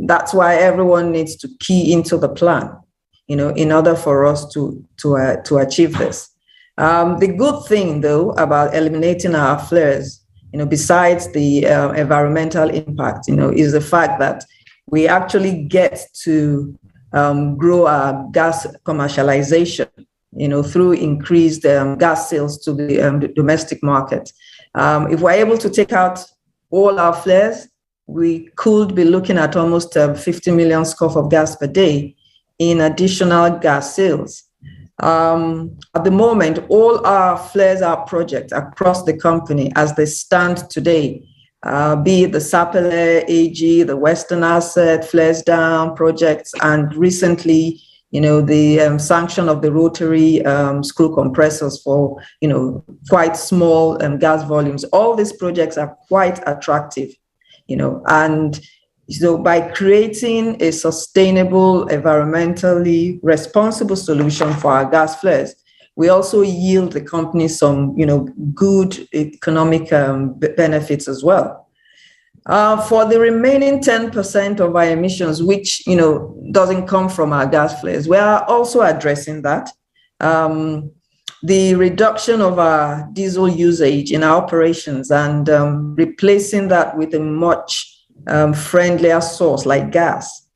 that's why everyone needs to key into the plan, in order for us to achieve this. The good thing, though, about eliminating our flares, besides the environmental impact, is the fact that we actually get to grow our gas commercialization, through increased gas sales to the domestic market. If we're able to take out all our flares, we could be looking at almost 50 million scf of gas per day in additional gas sales. At the moment, all our flares out projects across the company as they stand today, be it the Seplat Esg, the Western Asset, flares down projects, and recently, the sanction of the rotary screw compressors for, quite small gas volumes. All these projects are quite attractive, and so by creating a sustainable, environmentally responsible solution for our gas flares, we also yield the company some, good economic benefits as well. For the remaining 10% of our emissions, which, doesn't come from our gas flares, we are also addressing that. The reduction of our diesel usage in our operations and replacing that with a much friendlier source like gas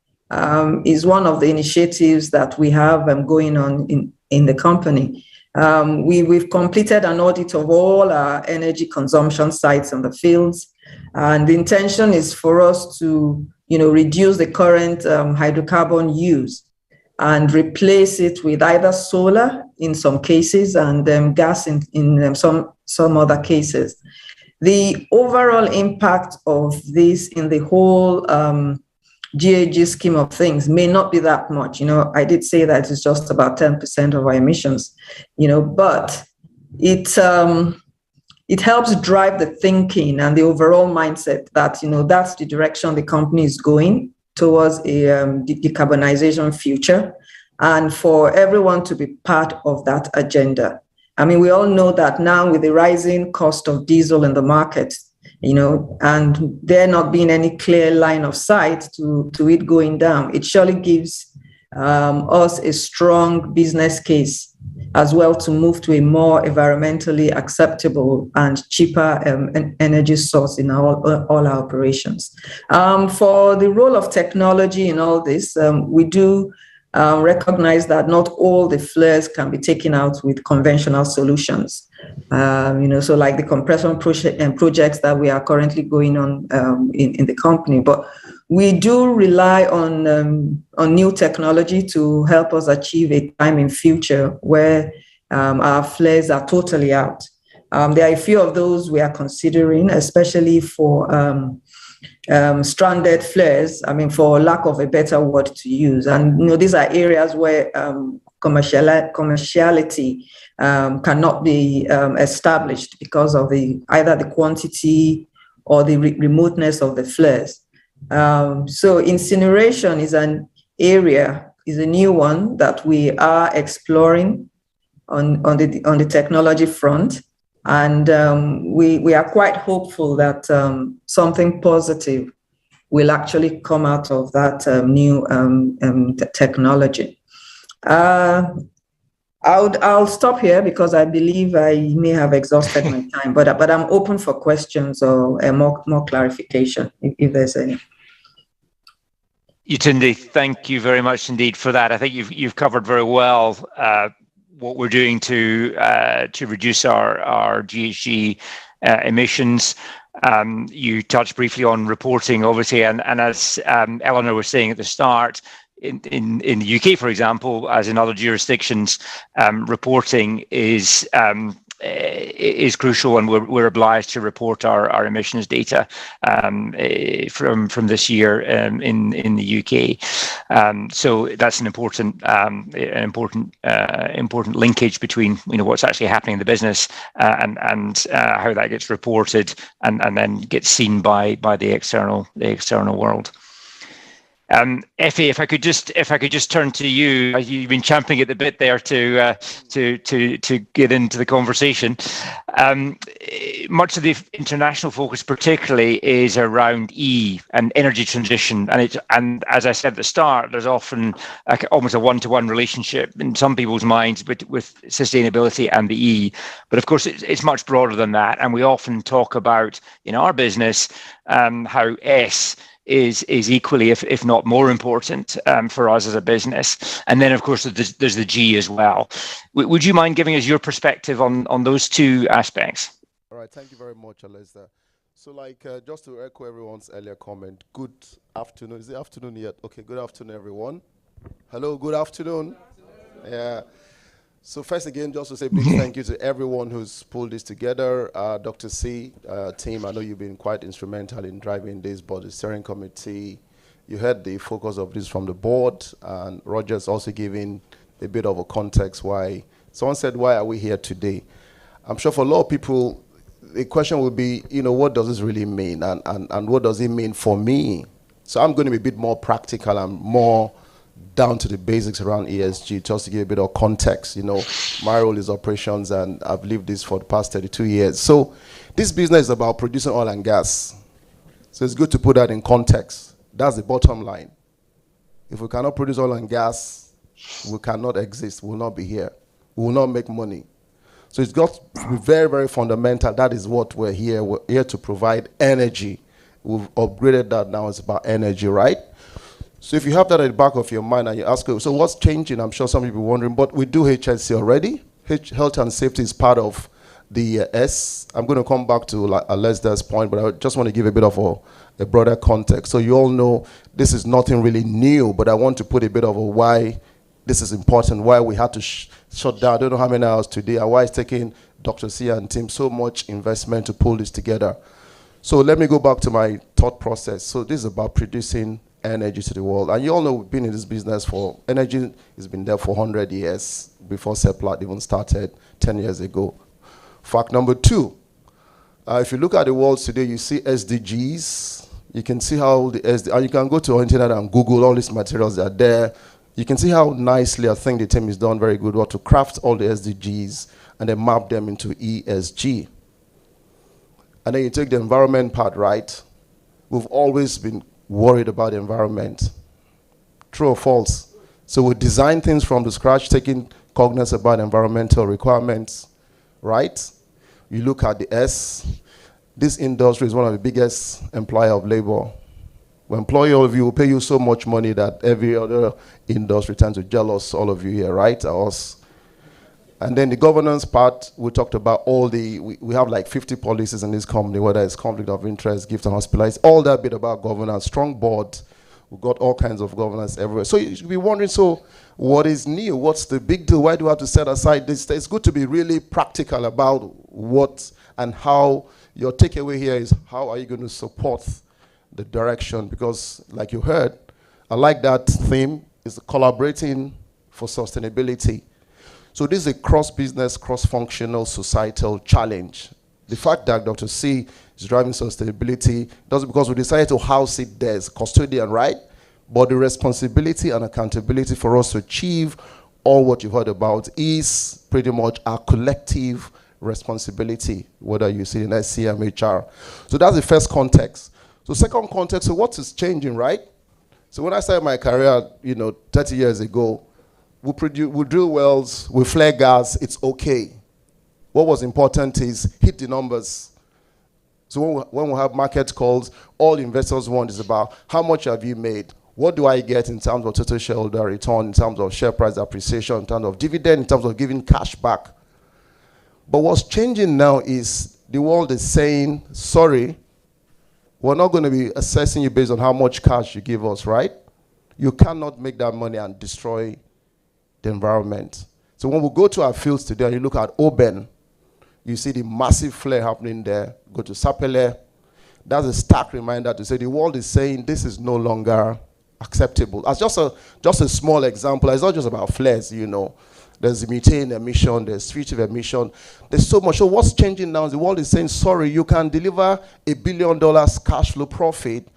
is one of the initiatives that we have going on in the company. We've completed an audit of all our energy consumption sites in the fields, and the intention is for us to, reduce the current hydrocarbon use and replace it with either solar in some cases and gas in some other cases. The overall impact of this in the whole GHG scheme of things may not be that much. I did say that it's just about 10% of our emissions, but it helps drive the thinking and the overall mindset that, that's the direction the company is going towards a decarbonization future, and for everyone to be part of that agenda. I mean, we all know that now with the rising cost of diesel in the market, and there not being any clear line of sight to it going down, it surely gives us a strong business case as well to move to a more environmentally acceptable and cheaper energy source in all our operations. For the role of technology in all this, we do recognize that not all the flares can be taken out with conventional solutions. So like the compression projects that we are currently going on in the company, but we do rely on new technology to help us achieve a time in future where our flares are totally out. There are a few of those we are considering, especially for stranded flares, for lack of a better word to use. And these are areas where commerciality cannot be established because of either the quantity or the remoteness of the flares. So incineration is a new one that we are exploring on the technology front. And we are quite hopeful that something positive will actually come out of that new technology. I'll stop here because I believe I may have exhausted my time, but I'm open for questions or more clarification if there's any. Yetunde, thank you very much indeed for that. I think you've covered very well what we're doing to reduce our GHG emissions. You touched briefly on reporting, obviously, and as Eleanor was saying at the start, in the UK, for example, as in other jurisdictions, reporting is crucial, and we're obliged to report our emissions data from this year in the UK. So that's an important linkage between what's actually happening in the business and how that gets reported and then gets seen by the external world. Effie, if I could just turn to you. You've been champing at the bit there to get into the conversation. Much of the international focus, particularly, is around E and energy transition, and as I said at the start, there's often almost a one-to-one relationship in some people's minds with sustainability and the E. But of course, it's much broader than that, and we often talk about in our business how S is equally, if not more important for us as a business. And then, of course, there's the G as well. Would you mind giving us your perspective on those two aspects? All right, thank you very much, Alistair. So just to echo everyone's earlier comment, good afternoon. Is it afternoon yet? Okay, good afternoon, everyone. Hello, good afternoon. Yeah. So first again, just to say a big thank you to everyone who's pulled this together. Dr. C, team, I know you've been quite instrumental in driving this, but the steering committee, you heard the focus of this from the board, and Roger's also giving a bit of a context why. Someone said, why are we here today? I'm sure for a lot of people, the question will be, what does this really mean? And what does it mean for me? So I'm going to be a bit more practical and more down to the basics around ESG, just to give a bit of context. My role is operations, and I've lived this for the past 32 years. So this business is about producing oil and gas. So it's good to put that in context. That's the bottom line. If we cannot produce oil and gas, we cannot exist. We will not be here. We will not make money. So it's got to be very, very fundamental. That is what we're here. We're here to provide energy. We've upgraded that now. It's about energy, right? So if you have that at the back of your mind and you ask, so what's changing? I'm sure some people are wondering, but we do HSC already. Health and safety is part of the S. I'm going to come back to Leslie's point, but I just want to give a bit of a broader context. So you all know this is nothing really new, but I want to put a bit of a why this is important, why we had to shut down. I don't know how many hours today, and why it's taking Dr. C and team so much investment to pull this together. So let me go back to my thought process. So this is about producing energy to the world. And you all know we've been in this business for, energy has been there for 100 years before Seplat even started 10 years ago. Fact number 2, if you look at the world today, you see SDGs. You can see how the and you can go to our internet and Google all these materials that are there. You can see how nicely I think the team has done very good work to craft all the SDGs and then map them into ESG. And then you take the environment part, right? We've always been worried about the environment. True or false? So we design things from the scratch, taking cognizance about environmental requirements, right? You look at the S. This industry is one of the biggest employer of labor. We employ all of you, we pay you so much money that every other industry tends to jealous all of you here, right? Us. And then the governance part, we talked about all the, we have like 50 policies in this company, whether it's conflict of interest, gift and hospitality, all that bit about governance, strong board. We've got all kinds of governance everywhere. So you should be wondering, so what is new? What's the big deal? Why do we have to set aside this? It's good to be really practical about what and how. Your takeaway here is how are you going to support the direction? Because like you heard, I like that theme, is collaborating for sustainability. So this is a cross-business, cross-functional, societal challenge. The fact that Dr. C is driving sustainability doesn't because we decided to house it there as custodian, right? But the responsibility and accountability for us to achieve all what you've heard about is pretty much our collective responsibility, whether you see in SCM, HR. So that's the first context. So second context, so what is changing, right? So when I started my career, 30 years ago, we drill wells, we flare gas, it's okay. What was important is hit the numbers. So when we have market calls, all investors want is about how much have you made? What do I get in terms of total shareholder return, in terms of share price appreciation, in terms of dividend, in terms of giving cash back? But what's changing now is the world is saying, sorry, We're not going to be assessing you based on how much cash you give us, right? You cannot make that money and destroy the environment. So when we go to our fields today and you look at Oben, you see the massive flare happening there. Go to Sapele. That's a stark reminder to say the world is saying this is no longer acceptable. As just a small example, it's not just about flares, you know. There's the methane emission, there's fugitive emission. There's so much. So what's changing now is the world is saying, sorry, you can deliver $1 billion cash flow profit,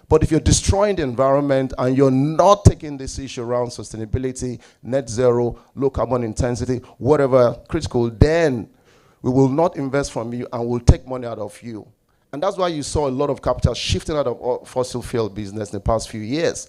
but if you're destroying the environment and you're not taking this issue around sustainability, net zero, low carbon intensity, whatever critical, then we will not invest from you and we'll take money out of you. And that's why you saw a lot of capital shifting out of fossil fuel business in the past few years.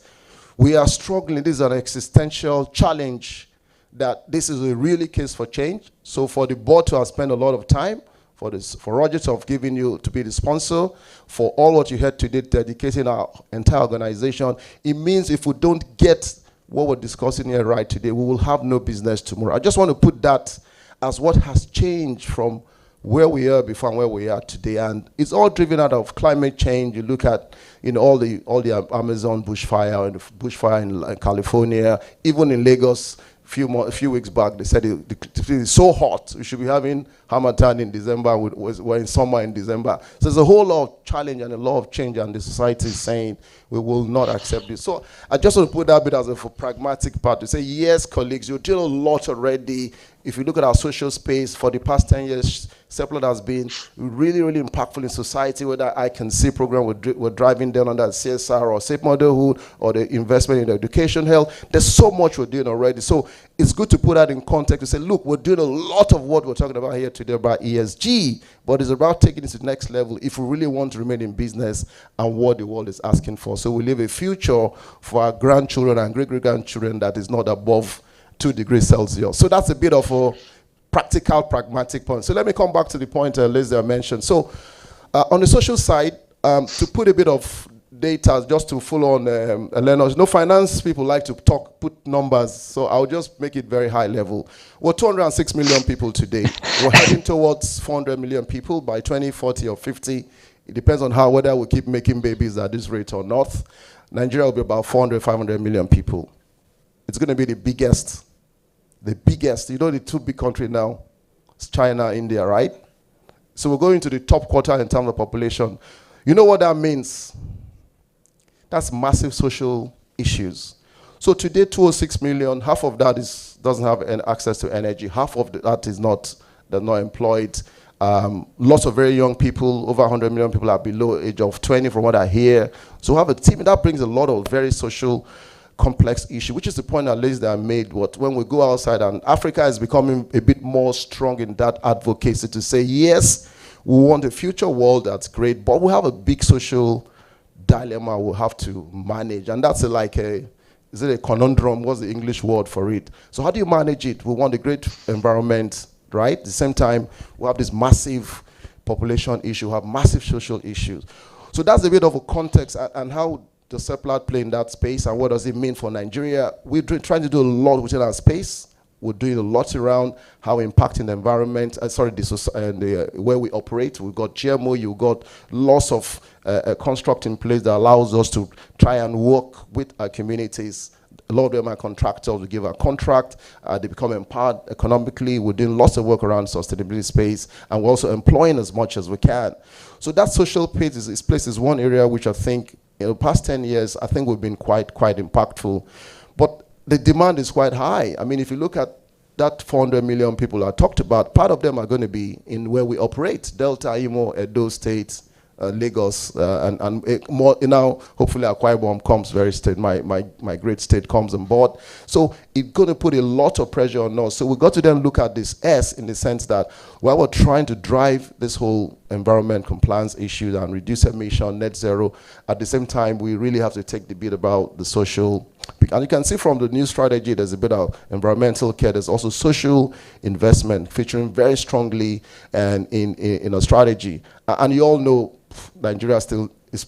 We are struggling. This is an existential challenge that this is a really case for change. So for the board to have spent a lot of time, for Roger to have given you to be the sponsor, for all what you heard today, dedicating our entire organization, it means if we don't get what we're discussing here right today, we will have no business tomorrow. I just want to put that as what has changed from where we are before and where we are today. And it's all driven out of climate change. You look at, you know, all the Amazon bushfire and the bushfire in California, even in Lagos. A few weeks back, they said it's so hot. We should be having Harmattan in December. We're in summer in December. So there's a whole lot of challenge and a lot of change, and the society is saying we will not accept this. So I just want to put that bit as a pragmatic part to say, yes, colleagues, you're doing a lot already. If you look at our social space, for the past 10 years, Seplat has been really, really impactful in society, whether I can see program we're driving down under CSR or safe motherhood or the investment in education, health. There's so much we're doing already. So it's good to put that in context to say, look, we're doing a lot of what we're talking about here today about ESG, but it's about taking it to the next level if we really want to remain in business and what the world is asking for. So we leave a future for our grandchildren and great-great-grandchildren that is not above 2 degrees Celsius. So that's a bit of a practical, pragmatic point. So let me come back to the point Leslie mentioned. So on the social side, to put a bit of data, just to follow on Eleanor's, finance people like to put numbers, so I'll just make it very high level. We're 206 million people today. We're heading towards 400 million people by 2040 or 50. It depends on whether we keep making babies at this rate or not. Nigeria will be about 400, 500 million people. It's going to be the biggest, you know, the 2 big countries now, it's China, India, right? So we're going to the top quartile in terms of population. You know what that means? That's massive social issues. So today, 206 million, half of that doesn't have access to energy. Half of that they're not employed. Lots of very young people, over 100 million people are below age of 20 from what I hear. So we have a team that brings a lot of very social complex issue, which is the point at least that I made. When we go outside, and Africa is becoming a bit more strong in that advocacy to say, yes, we want a future world that's great, but we have a big social dilemma we'll have to manage. And that's is it a conundrum? What's the English word for it? So how do you manage it? We want a great environment, right? At the same time, we have this massive population issue, we have massive social issues. So that's a bit of a context and how does Seplat play in that space, and what does it mean for Nigeria? We're trying to do a lot within our space. We're doing a lot around how we're impacting the environment, where we operate. We've got GMO, you've got lots of construct in place that allows us to try and work with our communities. A lot of them are contractors. We give a contract. They become empowered economically. We're doing lots of work around sustainability space, and we're also employing as much as we can. So that social space is one area which I think in the past 10 years, I think we've been quite impactful. But the demand is quite high. I mean, if you look at that 400 million people I talked about, part of them are going to be in where we operate, Delta, Imo, Edo State, Lagos, and more now. Hopefully, Akwa Ibom comes very state. My great state comes on board. So it's going to put a lot of pressure on us. So we got to then look at this S in the sense that while we're trying to drive this whole environment compliance issues and reduce emission, net zero, at the same time we really have to take the bit about the social. And you can see from the new strategy, there's a bit of environmental care. There's also social investment featuring very strongly and in a strategy. And you all know Nigeria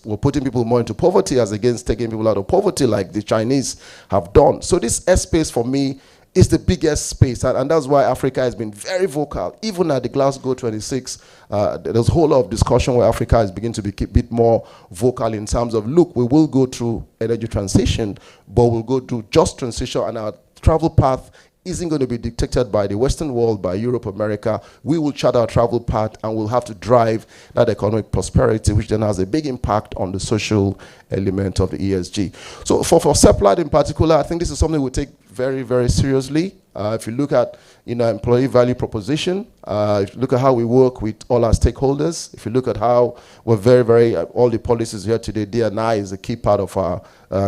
we're putting people more into poverty as against taking people out of poverty like the Chinese have done. So this S space for me is the biggest space, and that's why Africa has been very vocal. Even at the Glasgow 26, there's a whole lot of discussion where Africa is beginning to be a bit more vocal in terms of, look, we will go through energy transition, but we'll go through just transition, and our travel path isn't going to be dictated by the Western world, by Europe, America. We will chart our travel path, and we'll have to drive that economic prosperity, which then has a big impact on the social element of the ESG. So for Seplat in particular, I think this is something we take very, very seriously. If you look at employee value proposition, if you look at how we work with all our stakeholders, if you look at how we're very, all the policies here today, D&I is a key part of our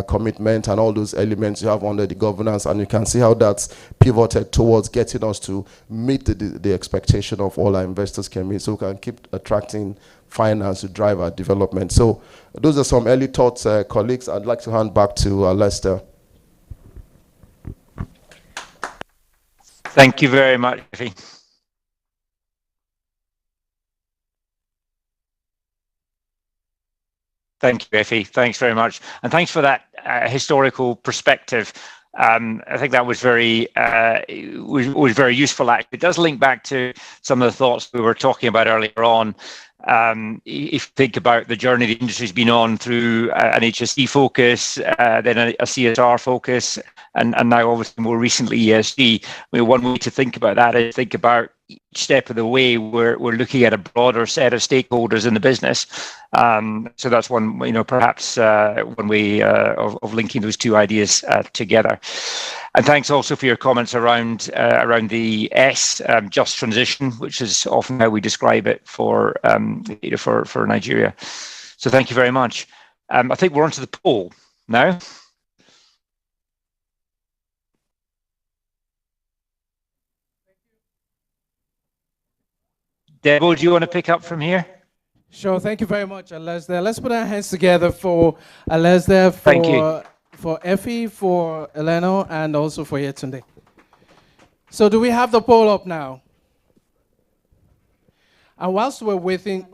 commitment, and all those elements you have under the governance, and you can see how that's pivoted towards getting us to meet the expectation of all our investors can meet, so we can keep attracting finance to drive our development. So those are some early thoughts, colleagues. I'd like to hand back to Lester. Thank you very much, Effie. Thank you, Effie. Thanks very much. And thanks for that historical perspective. I think that was very useful. Actually, it does link back to some of the thoughts we were talking about earlier on. If you think about the journey the industry's been on through an HSE focus, then a CSR focus, and now obviously more recently ESG. One way to think about that is think about each step of the way we're looking at a broader set of stakeholders in the business. So that's one, perhaps one way of linking those two ideas together. And thanks also for your comments around the S, just transition, which is often how we describe it for Nigeria. So thank you very much. I think we're on to the poll now. Debo, do you want to pick up from here? Sure. Thank you very much, Alasdair. Let's put our hands together for Alasdair, for Effie, for Eleno, and also for Yetunde. So do we have the poll up now? And whilst we're waiting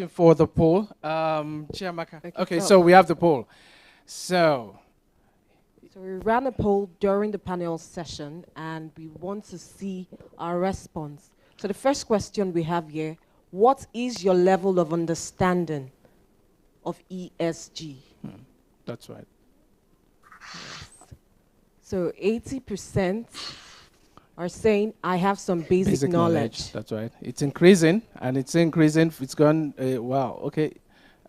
for the poll, Chiamaka. Okay, so we have the poll. So we ran a poll during the panel session, and we want to see our response. So the first question we have here: what is your level of understanding of ESG? That's right. Yes. So 80% are saying, I have some basic knowledge. That's right. It's increasing, and it's increasing. It's gone, wow, okay.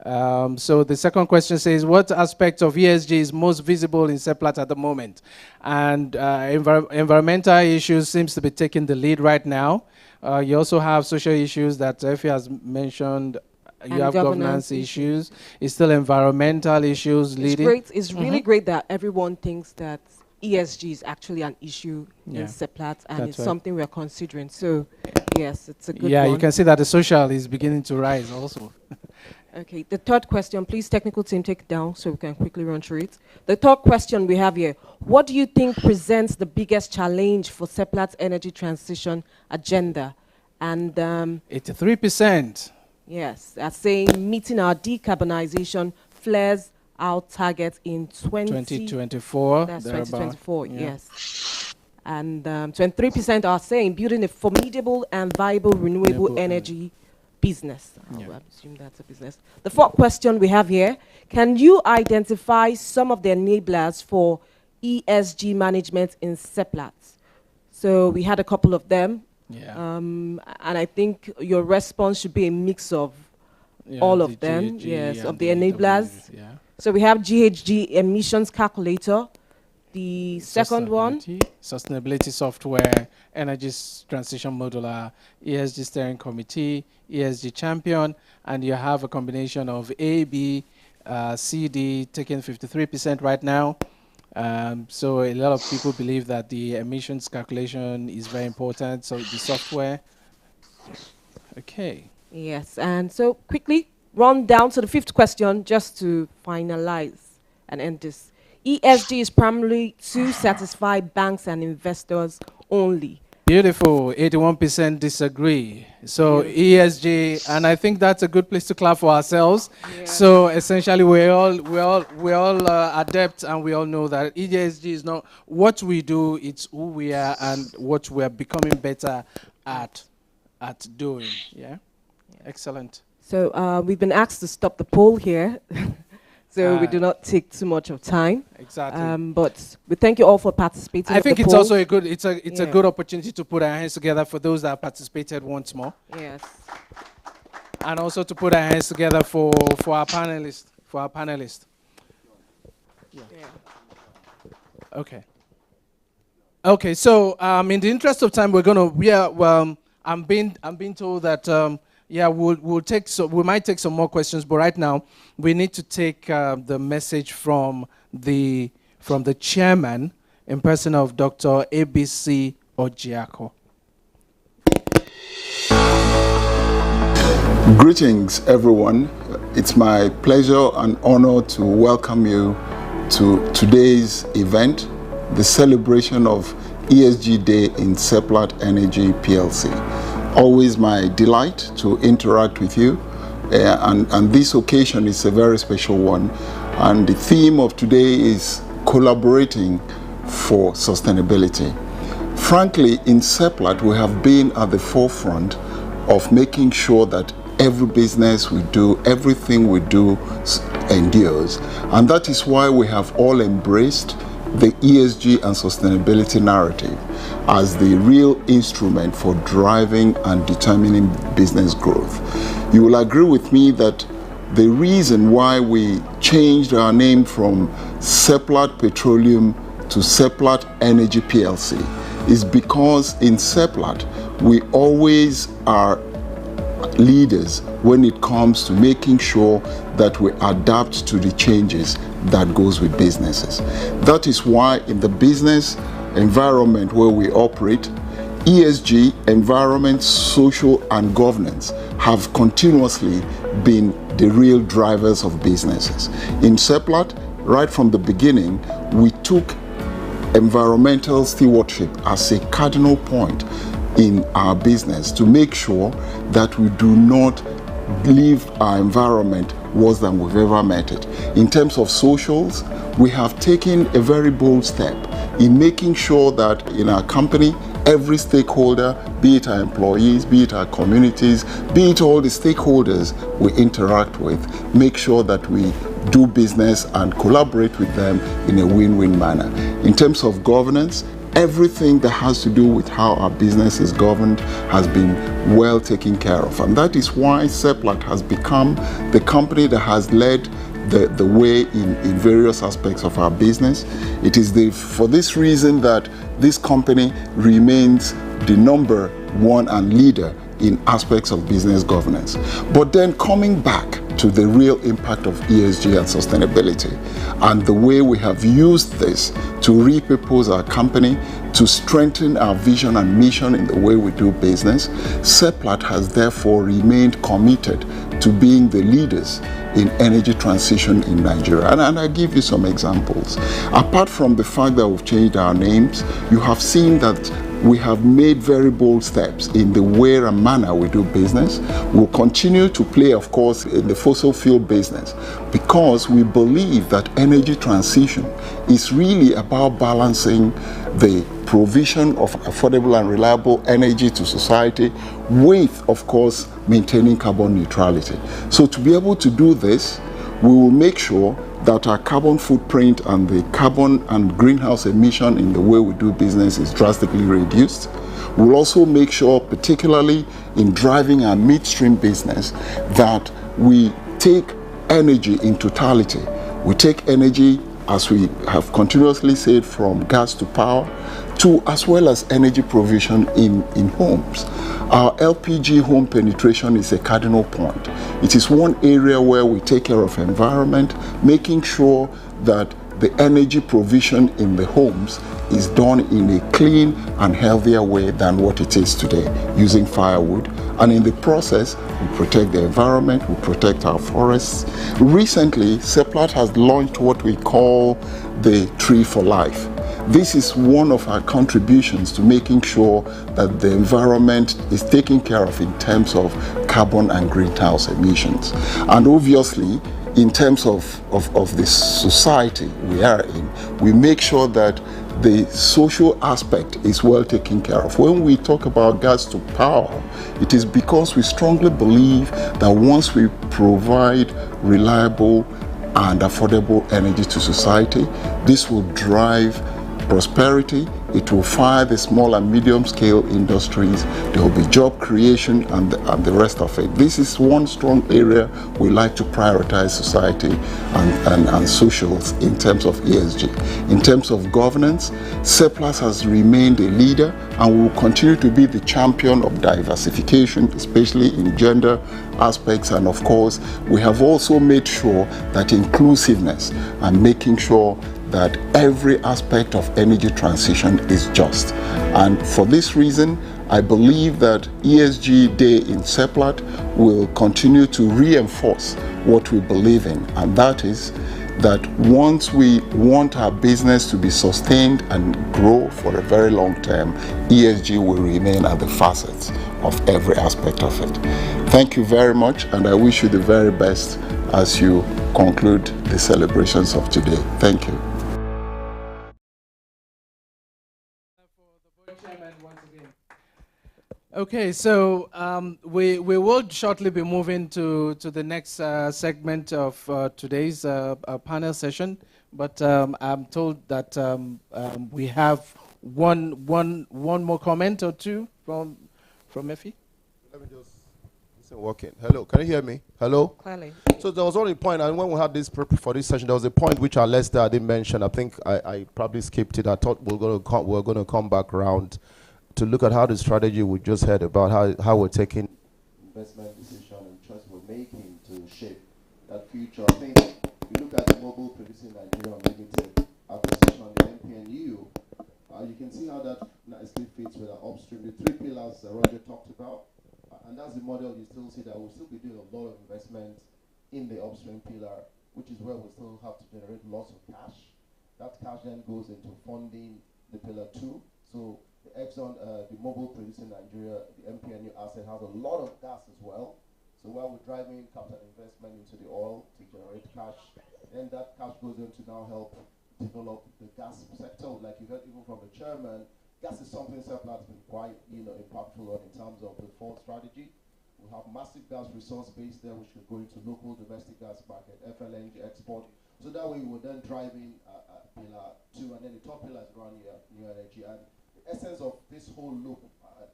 So the second question says, what aspect of ESG is most visible in Seplat at the moment? And environmental issues seems to be taking the lead right now. You also have social issues that Effie has mentioned. You have governance issues. It's still environmental issues leading. It's really great that everyone thinks that ESG is actually an issue in Seplat, and it's something we're considering. So, yes, it's a good one. Yeah, you can see that the social is beginning to rise also. Okay, the third question, please, technical team, take it down so we can quickly run through it. The third question we have here: what do you think presents the biggest challenge for Seplat's energy transition agenda? And 83%. Yes, are saying meeting our decarbonization flares our target in 2024. That's 2024, yes. And 23% are saying building a formidable and viable renewable energy business. I assume that's a business. The fourth question we have here: can you identify some of the enablers for ESG management in Seplat? So we had a couple of them. And I think your response should be a mix of all of them, of the enablers. So we have GHG emissions calculator. The second one, sustainability software, energy transition modular, ESG Steering Committee, ESG Champion, and you have a combination of A, B, C, D, taking 53% right now. So a lot of people believe that the emissions calculation is very important. So the software. Okay. Yes, and so quickly run down to the fifth question just to finalize and end this. ESG is primarily to satisfy banks and investors only. Beautiful. 81% disagree. So ESG, and I think that's a good place to clap for ourselves. Yeah. So essentially, we all adept, and we all know that ESG is not what we do; it's who we are and what we are becoming better at doing. Yeah. Excellent. So we've been asked to stop the poll here. So we do not take too much of time. Exactly. But we thank you all for participating. I think it's also a good a good opportunity to put our hands together for those that participated once more. Yes. And also to put our hands together for our panelists. Yeah. Okay. Okay. So in the interest of time, we're gonna I'm being told that we might take some more questions, but right now we need to take the message from the chairman in person of Dr. ABC Ojiako. Greetings, everyone. It's my pleasure and honor to welcome you to today's event, the celebration of ESG Day in Seplat Energy PLC. Always my delight to interact with you, and this occasion is a very special one. And the theme of today is collaborating for sustainability. Frankly, in Seplat, we have been at the forefront of making sure that every business we do, everything we do endures. And that is why we have all embraced the ESG and sustainability narrative as the real instrument for driving and determining business growth. You will agree with me that the reason why we changed our name from Seplat Petroleum to Seplat Energy PLC is because in Seplat we always are leaders when it comes to making sure that we adapt to the changes that goes with businesses. That is why in the business environment where we operate, ESG, environment, social and governance have continuously been the real drivers of businesses. In Seplat, right from the beginning, we took environmental stewardship as a cardinal point in our business to make sure that we do not leave our environment worse than we've ever met it. In terms of socials, we have taken a very bold step in making sure that in our company, every stakeholder, be it our employees, be it our communities, be it all the stakeholders we interact with, make sure that we do business and collaborate with them in a win-win manner. In terms of governance, everything that has to do with how our business is governed has been well taken care of. And that is why Seplat has become the company that has led the way in various aspects of our business. It is for this reason that this company remains the #1 and leader in aspects of business governance. But then coming back to the real impact of ESG and sustainability and the way we have used this to repurpose our company, to strengthen our vision and mission in the way we do business, Seplat has therefore remained committed to being the leaders in energy transition in Nigeria. And I'll give you some examples. Apart from the fact that we've changed our names, you have seen that we have made very bold steps in the way and manner we do business. We'll continue to play, of course, in the fossil fuel business because we believe that energy transition is really about balancing the provision of affordable and reliable energy to society with, of course, maintaining carbon neutrality. So to be able to do this, we will make sure that our carbon footprint and the carbon and greenhouse emission in the way we do business is drastically reduced. We'll also make sure, particularly in driving our midstream business, that we take energy in totality. We take energy, as we have continuously said, from gas to power, to as well as energy provision in homes. Our LPG home penetration is a cardinal point. It is one area where we take care of environment, making sure that the energy provision in the homes is done in a clean and healthier way than what it is today, using firewood. And in the process, we protect the environment, we protect our forests. Recently, Seplat has launched what we call the Tree for Life. This is one of our contributions to making sure that the environment is taken care of in terms of carbon and greenhouse emissions. And obviously, in terms of the society we are in, we make sure that the social aspect is well taken care of. When we talk about gas to power, it is because we strongly believe that once we provide reliable and affordable energy to society, this will drive prosperity, it will fire the small and medium scale industries, there will be job creation and the rest of it. This is one strong area we like to prioritize society and socials in terms of ESG. In terms of governance, Seplat has remained a leader and will continue to be the champion of diversification, especially in gender aspects, and of course, we have also made sure that inclusiveness and making sure that every aspect of energy transition is just. And for this reason, I believe that ESG Day in Seplat will continue to reinforce what we believe in, and that is that once we want our business to be sustained and grow for a very long term, ESG will remain at the facets of every aspect of it. Thank you very much, and I wish you the very best as you conclude the celebrations of today. Thank you. Okay, so we will shortly be moving to the next segment of today's panel session, but I'm told that we have one more comment or two from Effie. Let me just listen. Working. Hello, can you hear me? Hello. Clearly. So there was only a point, and when we had this for this session, there was a point which Lester didn't mention. I think I probably skipped it. I thought we're going to come back around to look at how the strategy we just heard about how we're taking investment decision and choice we're making to shape that future. I think if you look at the mobile producing Nigeria limited acquisition, the MPNU, you can see how that nicely fits with our upstream, the three pillars that Roger talked about, and that's the model you still see that we'll still be doing a lot of investment in the upstream pillar, which is where we still have to generate lots of cash. That cash then goes into funding the pillar 2. So the Exxon, the mobile producing Nigeria, the MPNU asset has a lot of gas as well. So while we're driving capital investment into the oil to generate cash, then that cash goes in to now help develop the gas sector. Like you heard even from the chairman, gas is something Seplat has been quite impactful on in terms of the forward strategy. We have massive gas resource base there, which could go into local domestic gas market, FLNG export. So that way we're then driving pillar 2, and then the top pillar is around new energy. And the essence of this whole loop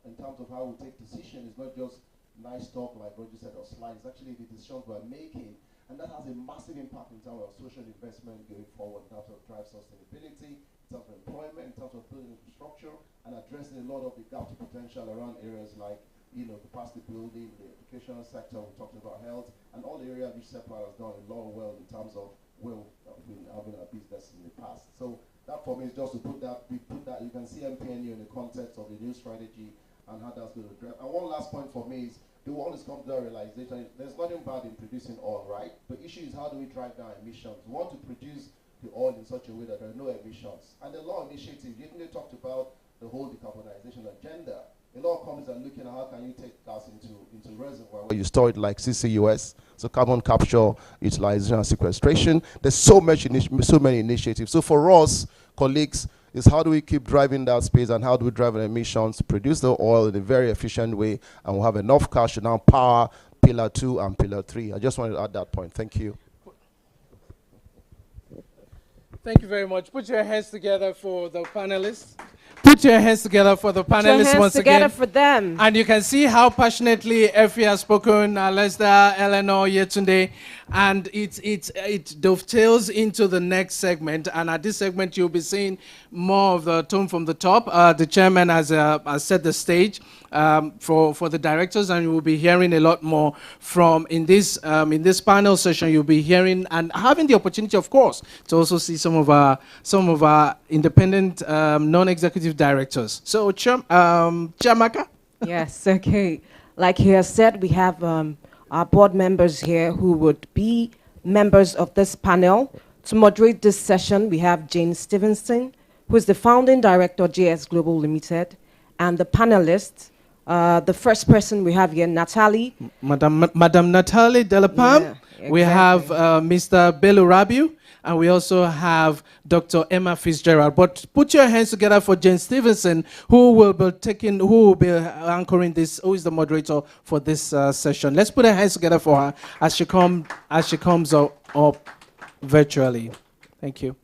in terms of how we take decision is not just nice talk like Roger said or slides, it's actually the decisions we're making, and that has a massive impact in terms of social investment going forward, in terms of drive sustainability, in terms of employment, in terms of building infrastructure, and addressing a lot of the gap to potential around areas like capacity building, the educational sector, we talked about health, and all the areas which Seplat has done a lot well in terms of where we've been having our business in the past. So that for me is just to put that, you can see MPNU in the context of the new strategy and how that's going to drive. And one last point for me is, the world has come to that realization, there's nothing bad in producing oil, right? The issue is how do we drive down emissions? We want to produce the oil in such a way that there are no emissions. And the law initiative, they talked about the whole decarbonization agenda. A lot of companies are looking at how can you take gas into reservoir where you store it like CCUS, so carbon capture, utilization and sequestration. There's so many initiatives. So for us, colleagues, is how do we keep driving that space, and how do we drive emissions to produce the oil in a very efficient way, and we'll have enough cash to now power pillar 2 and pillar 3. I just wanted to add that point. Thank you. Thank you very much. Put your hands together for the panelists. Put your hands together for the panelists once again. Together for them. And you can see how passionately Effie has spoken, Lester, Eleanor, Yetunde, and it dovetails into the next segment. And at this segment, you'll be seeing more of the tone from the top. The chairman has set the stage for the directors, and you will be hearing a lot more from in this panel session. You'll be hearing and having the opportunity, of course, to also see some of our independent non-executive directors. So, Chiamaka? Yes, okay. Like he has said, we have our board members here who would be members of this panel. To moderate this session, we have Jane Stevenson, who is the founding director, JS Global Limited, and the panelists. The first person we have here, Natalie. Madam Natalie Delapalm. Yeah, exactly. We have Mr. Bello Rabiu, and we also have Dr. Emma Fitzgerald. But put your hands together for Jane Stevenson, who will be anchoring this, who is the moderator for this session. Let's put our hands together for her as she comes up virtually. Thank you.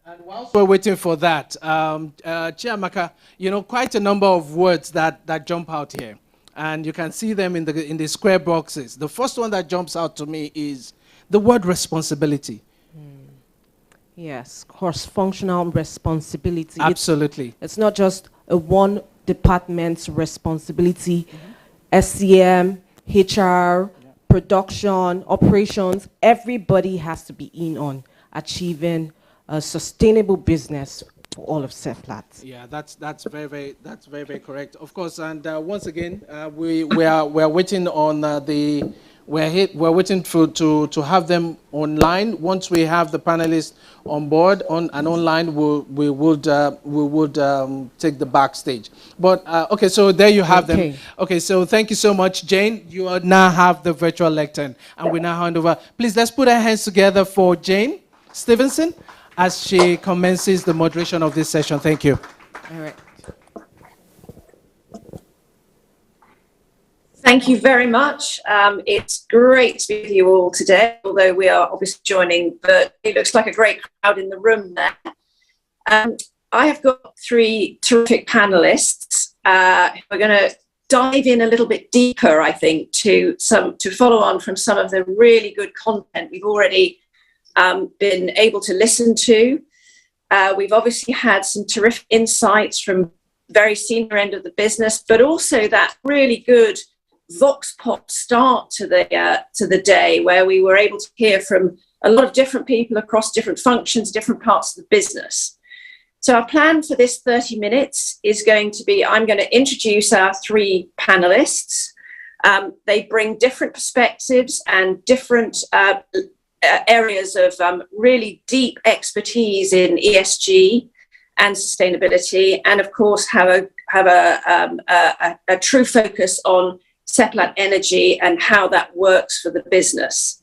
And whilst we're waiting for that, Chiamaka, quite a number of words that jump out here, and you can see them in the square boxes. The first one that jumps out to me is the word responsibility. Yes, cross-functional responsibility. Absolutely. It's not just a one department's responsibility. SCM, HR, production, operations, everybody has to be in on achieving a sustainable business for all of Seplat. Yeah, that's very correct. Of course, and once again, we're waiting on we're waiting to have them online. Once we have the panelists on board and online, we would take the backstage. But okay, so there you have them. Okay, so thank you so much, Jane. You now have the virtual lectern, and we now hand over. Please, let's put our hands together for Jane Stevenson as she commences the moderation of this session. Thank you. All right. Thank you very much. It's great to be with you all today, although we are obviously joining, but it looks like a great crowd in the room there. I have got three terrific panelists who are going to dive in a little bit deeper, I think, to follow on from some of the really good content we've already been able to listen to. We've obviously had some terrific insights from very senior end of the business, but also that really good vox pop start to the day, where we were able to hear from a lot of different people across different functions, different parts of the business. So our plan for this 30 minutes is going to be, I'm going to introduce our three panelists. They bring different perspectives and different areas of really deep expertise in ESG and sustainability, and of course have a true focus on Seplat Energy and how that works for the business.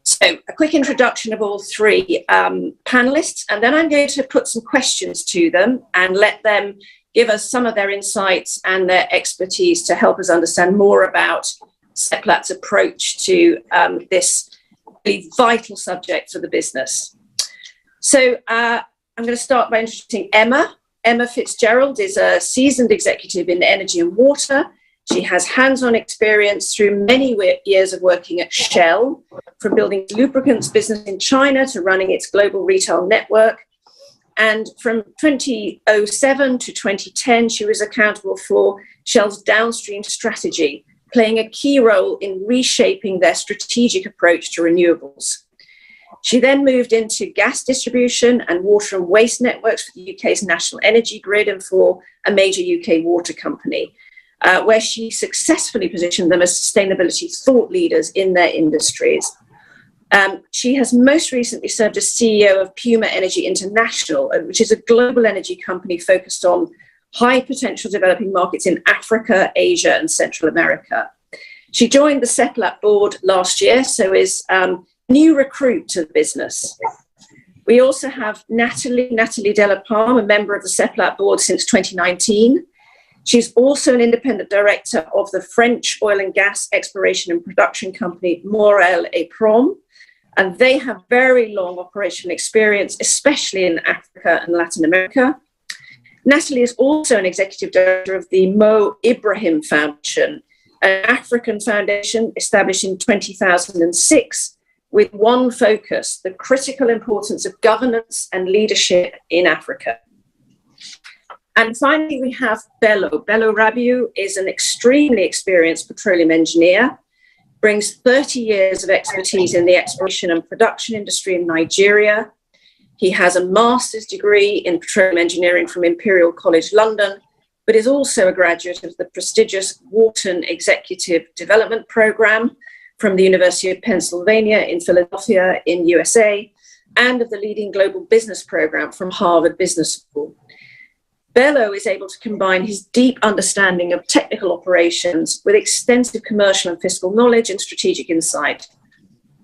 So a quick introduction of all three panelists, and then I'm going to put some questions to them and let them give us some of their insights and their expertise to help us understand more about Seplat's approach to this really vital subject for the business. So I'm going to start by introducing Emma. Emma Fitzgerald is a seasoned executive in energy and water. She has hands-on experience through many years of working at Shell, from building lubricants business in China to running its global retail network. And from 2007 to 2010, she was accountable for Shell's downstream strategy, playing a key role in reshaping their strategic approach to renewables. She then moved into gas distribution and water and waste networks for the UK's national energy grid and for a major UK water company, where she successfully positioned them as sustainability thought leaders in their industries. She has most recently served as CEO of Puma Energy International, which is a global energy company focused on high potential developing markets in Africa, Asia, and Central America. She joined the Seplat board last year, so is a new recruit to the business. We also have Natalie Delapalm, a member of the Seplat board since 2019. She's also an independent director of the French oil and gas exploration and production company Morel et Prom, and they have very long operational experience, especially in Africa and Latin America. Natalie is also an executive director of the Mo Ibrahim Foundation, an African foundation established in 2006 with one focus: the critical importance of governance and leadership in Africa. And finally, we have Bello. Bello Rabiu is an extremely experienced petroleum engineer, brings 30 years of expertise in the exploration and production industry in Nigeria. He has a master's degree in petroleum engineering from Imperial College London, but is also a graduate of the prestigious Wharton Executive Development Programme, from the University of Pennsylvania in Philadelphia in USA, and of the leading global business program from Harvard Business School. Bello is able to combine his deep understanding of technical operations with extensive commercial and fiscal knowledge and strategic insight.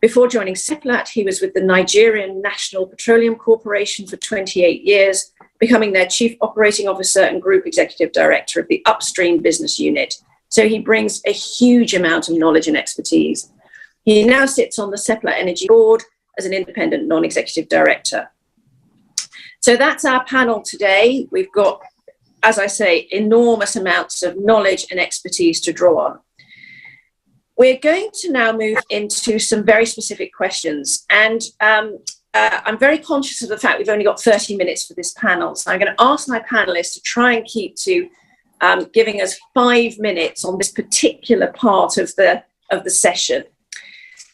Before joining Seplat, he was with the Nigerian National Petroleum Corporation for 28 years, becoming their Chief Operating Officer and Group Executive Director of the Upstream Business Unit. So he brings a huge amount of knowledge and expertise. He now sits on the Seplat Energy board as an independent non-executive director. So that's our panel today. We've got, as I say, enormous amounts of knowledge and expertise to draw on. We're going to now move into some very specific questions. And I'm very conscious of the fact we've only got 30 minutes for this panel. So I'm going to ask my panelists to try and keep to giving us 5 minutes on this particular part of the session.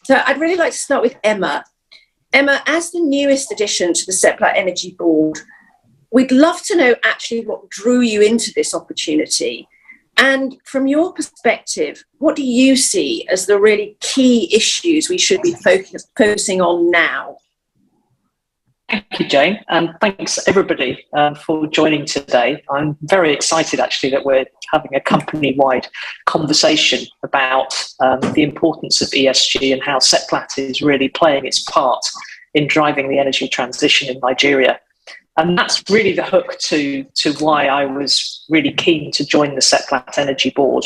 So I'd really like to start with Emma. Emma, as the newest addition to the Seplat Energy board, we'd love to know actually what drew you into this opportunity. And from your perspective, what do you see as the really key issues we should be focusing on now? Thank you, Jane, and thanks everybody for joining today. I'm very excited actually that we're having a company-wide conversation about the importance of ESG and how Seplat is really playing its part in driving the energy transition in Nigeria. And that's really the hook to why I was really keen to join the Seplat Energy board.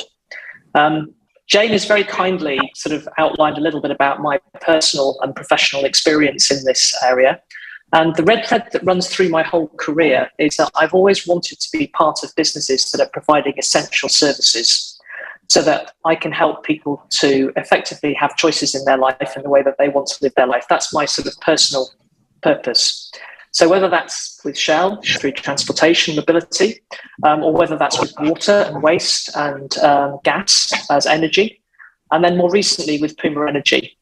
Jane has very kindly sort of outlined a little bit about my personal and professional experience in this area. And the red thread that runs through my whole career is that I've always wanted to be part of businesses that are providing essential services so that I can help people to effectively have choices in their life and the way that they want to live their life. That's my sort of personal purpose. So whether that's with Shell through transportation mobility, or whether that's with water and waste and gas as energy, and then more recently with Puma Energy.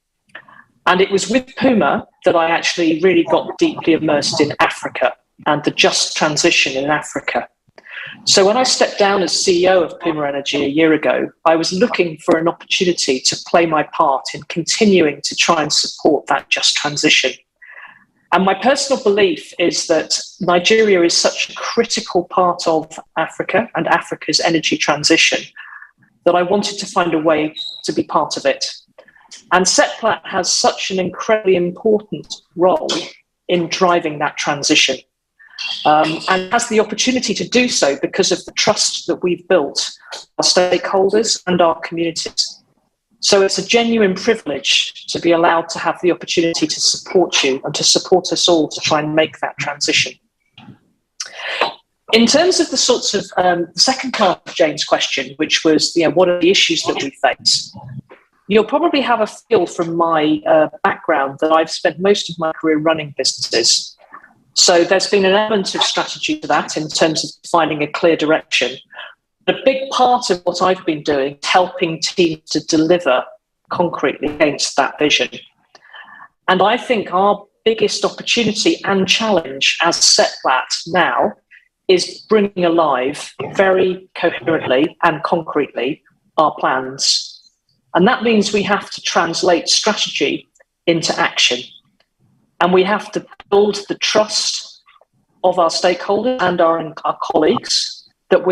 And it was with Puma that I actually really got deeply immersed in Africa and the just transition in Africa. So when I stepped down as CEO of Puma Energy a year ago, I was looking for an opportunity to play my part in continuing to try and support that just transition. And my personal belief is that Nigeria is such a critical part of Africa and Africa's energy transition that I wanted to find a way to be part of it. And Seplat has such an incredibly important role in driving that transition, and has the opportunity to do so because of the trust that we've built, our stakeholders and our communities. So it's a genuine privilege to be allowed to have the opportunity to support you and to support us all to try and make that transition. In terms of the sorts of the second part of Jane's question, which was, what are the issues that we face? You'll probably have a feel from my background that I've spent most of my career running businesses. So there's been an element of strategy to that in terms of finding a clear direction. A big part of what I've been doing is helping teams to deliver concretely against that vision. And I think our biggest opportunity and challenge as Seplat now is bringing alive very coherently and concretely our plans. And that means we have to translate strategy into action. And we have to build the trust of our stakeholders and our colleagues that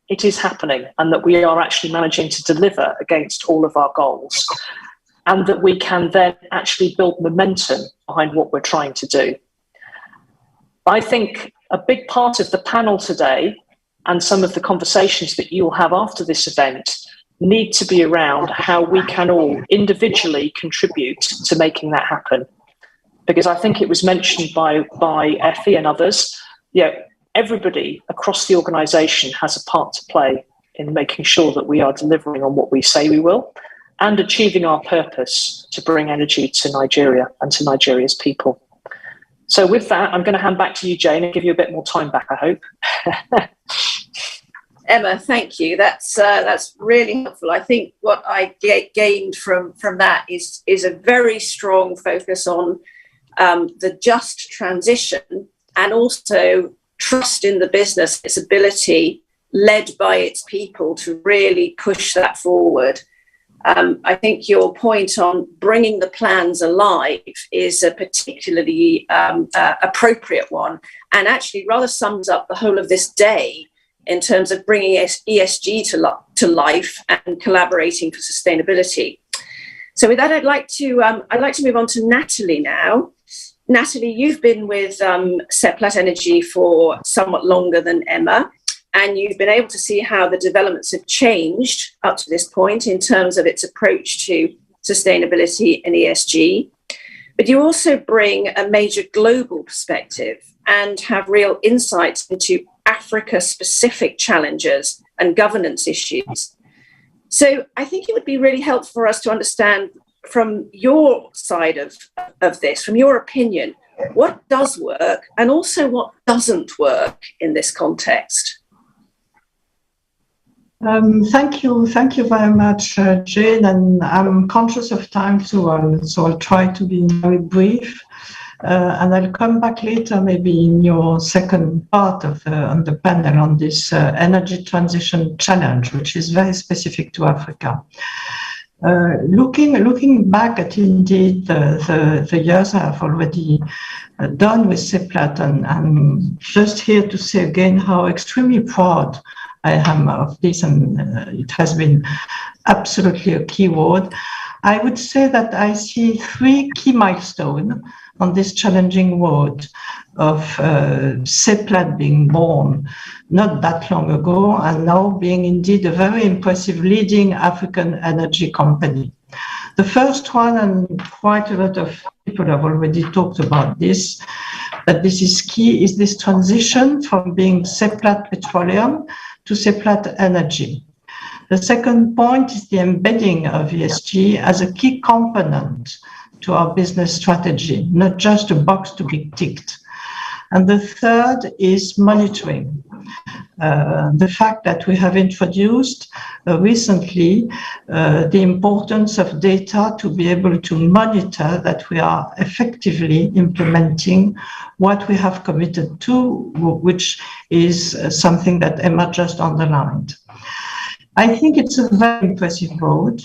it is happening and that we are actually managing to deliver against all of our goals. And that we can then actually build momentum behind what we're trying to do. I think a big part of the panel today and some of the conversations that you'll have after this event need to be around how we can all individually contribute to making that happen. Because I think it was mentioned by Effie and others, everybody across the organisation has a part to play in making sure that we are delivering on what we say we will and achieving our purpose to bring energy to Nigeria and to Nigeria's people. So with that, I'm going to hand back to you, Jane, and give you a bit more time back, I hope. Emma, thank you. That's really helpful. I think what I gained from that is a very strong focus on the just transition and also trust in the business, its ability, led by its people, to really push that forward. I think your point on bringing the plans alive is a particularly appropriate one, and actually rather sums up the whole of this day in terms of bringing ESG to life and collaborating for sustainability. So with that, I'd like to move on to Natalie now. Natalie, you've been with Seplat Energy for somewhat longer than Emma, and you've been able to see how the developments have changed up to this point in terms of its approach to sustainability and ESG. But you also bring a major global perspective and have real insights into Africa-specific challenges and governance issues. So I think it would be really helpful for us to understand from your side of this, from your opinion, what does work and also what doesn't work in this context. Thank you very much, Jane, and I'm conscious of time, so I'll try to be very brief, and I'll come back later, maybe in your second part of on the panel on this energy transition challenge, which is very specific to Africa. Looking back at indeed the years I have already done with Seplat, and I'm just here to say again how extremely proud I am of this, and it has been absolutely a key word. I would say that I see three key milestones on this challenging road of Seplat being born not that long ago, and now being indeed a very impressive leading African energy company. The first one, and quite a lot of people have already talked about this, that this is key, is this transition from being Seplat Petroleum to Seplat Energy. The second point is the embedding of ESG as a key component to our business strategy, not just a box to be ticked. And the third is monitoring. The fact that we have introduced recently the importance of data to be able to monitor that we are effectively implementing what we have committed to, which is something that Emma just underlined. I think it's a very impressive road,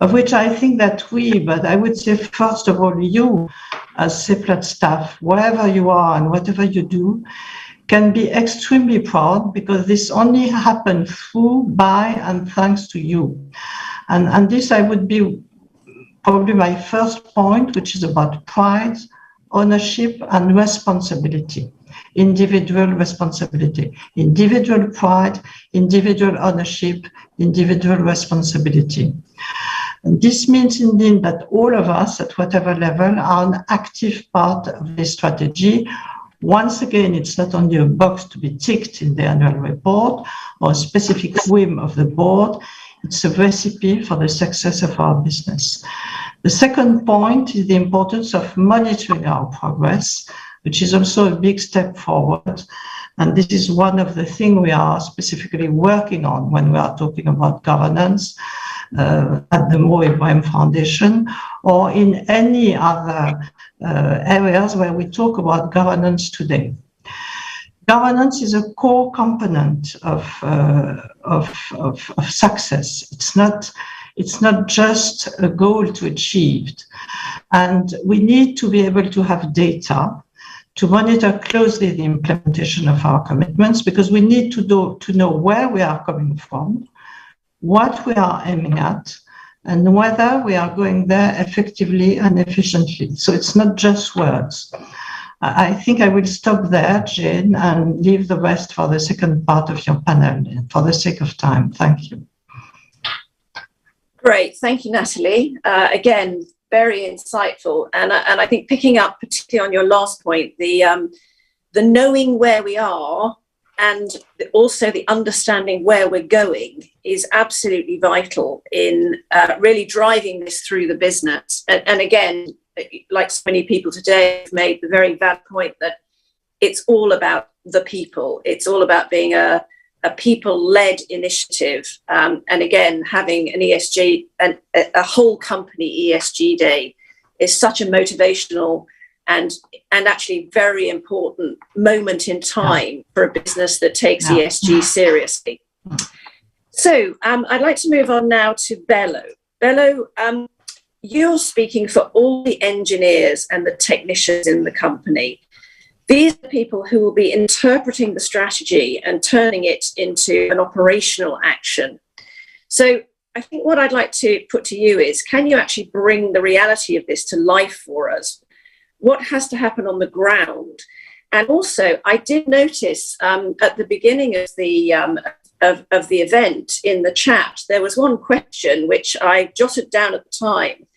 of which I think that we, but I would say first of all you as Seplat staff, wherever you are and whatever you do, can be extremely proud, because this only happened through, by, and thanks to you. And this I would be probably my first point, which is about pride, ownership, and responsibility. Individual responsibility, individual pride, individual ownership, individual responsibility. And this means indeed that all of us at whatever level are an active part of this strategy. Once again, it's not only a box to be ticked in the annual report or a specific whim of the board, it's a recipe for the success of our business. The second point is the importance of monitoring our progress, which is also a big step forward. And this is one of the things we are specifically working on when we are talking about governance at the Mo Ibrahim Foundation, or in any other areas where we talk about governance today. Governance is a core component of success. It's not just a goal to achieve. And we need to be able to have data to monitor closely the implementation of our commitments, because we need to know where we are coming from, what we are aiming at, and whether we are going there effectively and efficiently. So it's not just words. I think I will stop there, Jane, and leave the rest for the second part of your panel, for the sake of time. Thank you. Great, thank you, Natalie. Again, very insightful, and I think picking up particularly on your last point, the knowing where we are and also the understanding where we're going is absolutely vital in really driving this through the business. And again, like so many people today have made the very valid point that it's all about the people. It's all about being a people-led initiative, and again, having an ESG and a whole company ESG day is such a motivational and actually very important moment in time for a business that takes ESG seriously. So I'd like to move on now to Bello. Bello, you're speaking for all the engineers and the technicians in the company. These are people who will be interpreting the strategy and turning it into an operational action. So I think what I'd like to put to you is, can you actually bring the reality of this to life for us? What has to happen on the ground? And also, I did notice at the beginning of the event in the chat, there was one question which I jotted down at the time.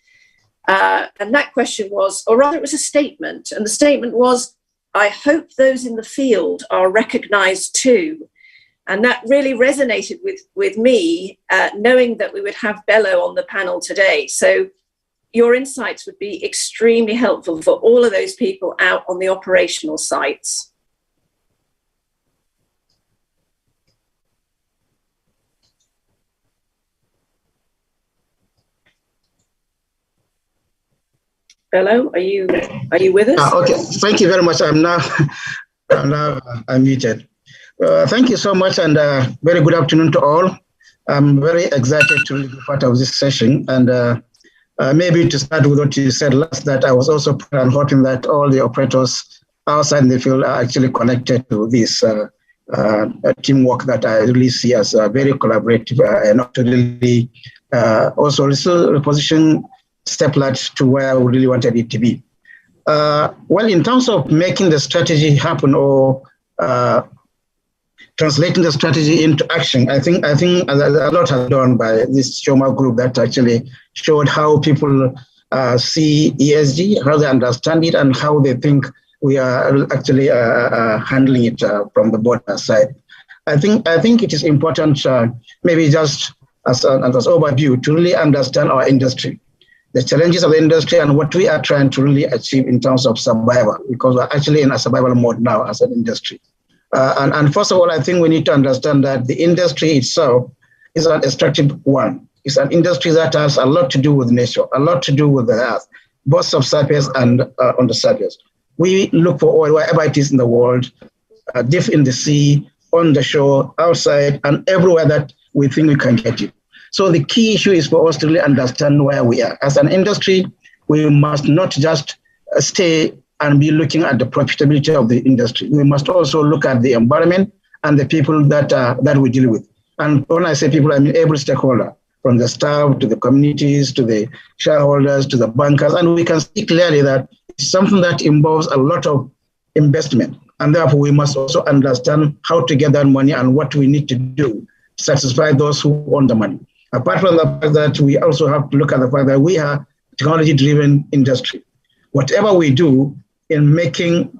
And that question was, or rather it was a statement, and the statement was, I hope those in the field are recognized too. And that really resonated with me, knowing that we would have Bello on the panel today. So your insights would be extremely helpful for all of those people out on the operational sites. Bello, are you with us? Okay, thank you very much. I'm now unmuted. Thank you so much, and very good afternoon to all. I'm very excited to be part of this session, and maybe to start with what you said last, that I was also hoping that all the operators outside in the field are actually connected to this teamwork that I really see as very collaborative and to really also reposition Seplat to where I really wanted it to be. Well, in terms of making the strategy happen or translating the strategy into action, I think a lot has done by this Shoma group that actually showed how people see ESG, how they understand it, and how they think we are actually handling it from the board side. I think it is important, maybe just as an overview, to really understand our industry, the challenges of the industry, and what we are trying to really achieve in terms of survival, because we're actually in a survival mode now as an industry. And first of all, I think we need to understand that the industry itself is an extractive one. It's an industry that has a lot to do with nature, a lot to do with the earth, both subsurface and on the surface. We look for oil wherever it is in the world, deep in the sea, on the shore, outside, and everywhere that we think we can get it. So the key issue is for us to really understand where we are. As an industry, we must not just stay and be looking at the profitability of the industry. We must also look at the environment and the people that we deal with. And when I say people, I mean every stakeholder, from the staff to the communities to the shareholders to the bankers. And we can see clearly that it's something that involves a lot of investment. And therefore, we must also understand how to get that money and what we need to do to satisfy those who want the money. Apart from the fact that we also have to look at the fact that we are a technology-driven industry. Whatever we do in making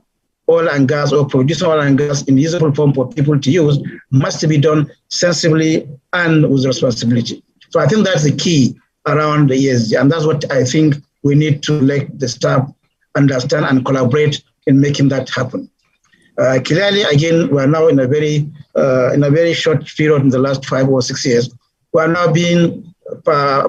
oil and gas or producing oil and gas in usable form for people to use must be done sensibly and with responsibility. So I think that's the key around the ESG, and that's what I think we need to let the staff understand and collaborate in making that happen. Clearly, again, we're now in a very short period in the last 5 or 6 years. We are now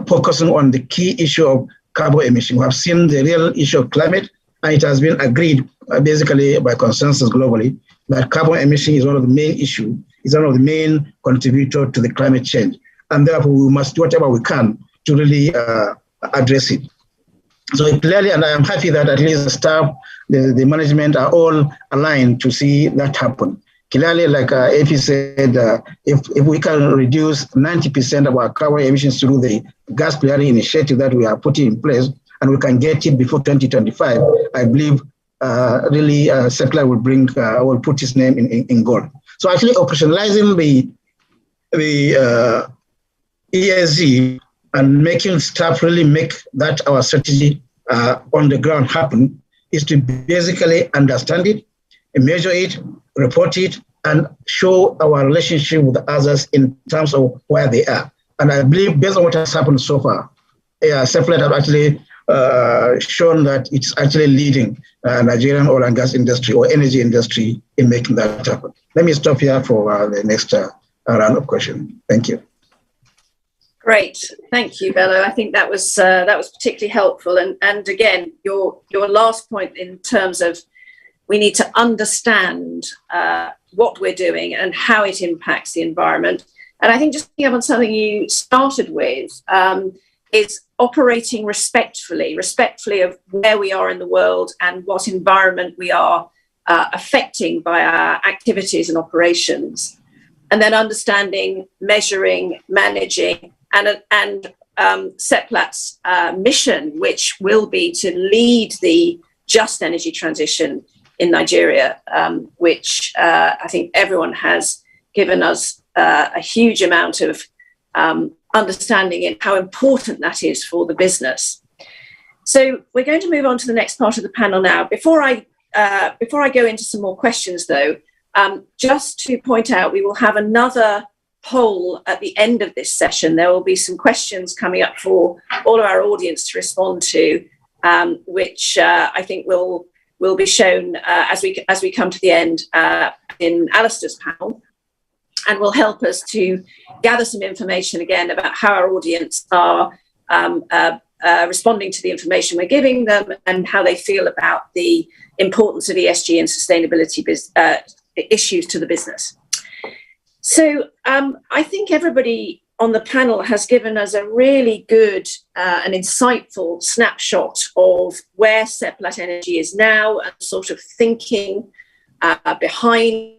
focusing on the key issue of carbon emission. We have seen the real issue of climate, and it has been agreed basically by consensus globally that carbon emission is one of the main issues, is one of the main contributors to the climate change. And therefore, we must do whatever we can to really address it. So clearly, and I am happy that at least the staff, the management are all aligned to see that happen. Clearly, like AP said, if we can reduce 90% of our carbon emissions through the gas clearing initiative that we are putting in place, and we can get it before 2025, I believe really Seplat will put his name in gold. So actually operationalizing the ESG and making staff really make that our strategy on the ground happen is to basically understand it, measure it, report it, and show our relationship with others in terms of where they are. And I believe based on what has happened so far, Seplat have actually shown that it's actually leading Nigerian oil and gas industry or energy industry in making that happen. Let me stop here for the next round of questions. Thank you. Great, thank you, Bello. I think that was particularly helpful. And again, your last point in terms of we need to understand what we're doing and how it impacts the environment. And I think just picking up on something you started with, is operating respectfully of where we are in the world and what environment we are affecting by our activities and operations, and then understanding, measuring, managing, and Seplat's mission, which will be to lead the just energy transition in Nigeria, which I think everyone has given us a huge amount of understanding in how important that is for the business. So we're going to move on to the next part of the panel now. Before I go into some more questions, though, just to point out, we will have another poll at the end of this session. There will be some questions coming up for all of our audience to respond to, which I think will be shown as we come to the end in Alistair's panel, and will help us to gather some information again about how our audience are responding to the information we're giving them and how they feel about the importance of ESG and sustainability issues to the business. So I think everybody on the panel has given us a really good and insightful snapshot of where Seplat Energy is now and sort of thinking behind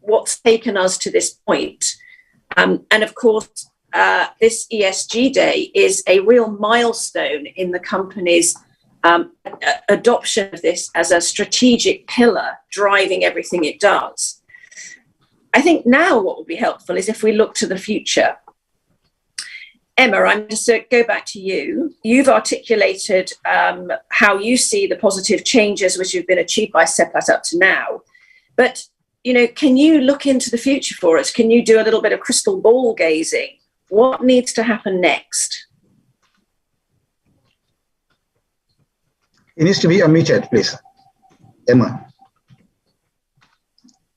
what's taken us to this point. And of course, this ESG Day is a real milestone in the company's adoption of this as a strategic pillar driving everything it does. I think now what will be helpful is if we look to the future. Emma, I'm just to go back to you. You've articulated how you see the positive changes which have been achieved by Seplat up to now. But, you know, can you look into the future for us? Can you do a little bit of crystal ball gazing? What needs to happen next? It needs to be unmuted, please. Emma.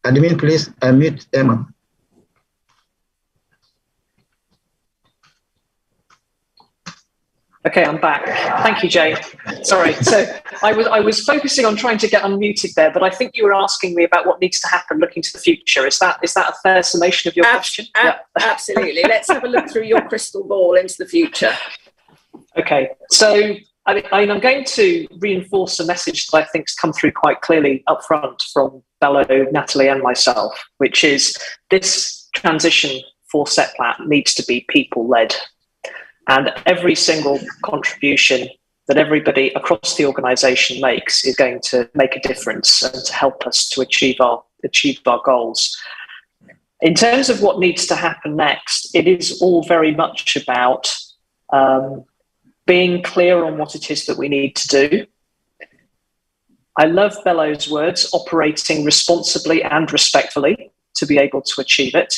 Admin, please unmute Emma. Okay, I'm back. Thank you, Jay. Sorry. So I was focusing on trying to get unmuted there, but I think you were asking me about what needs to happen looking to the future. Is that a fair summation of your question? Yeah. Absolutely. Let's have a look through your crystal ball into the future. Okay. So I'm going to reinforce a message that I think has come through quite clearly up front from Bello, Natalie, and myself, which is this transition for Seplat needs to be people-led. And every single contribution that everybody across the organisation makes is going to make a difference and to help us to achieve our goals. In terms of what needs to happen next, it is all very much about being clear on what it is that we need to do. I love Bello's words, operating responsibly and respectfully to be able to achieve it.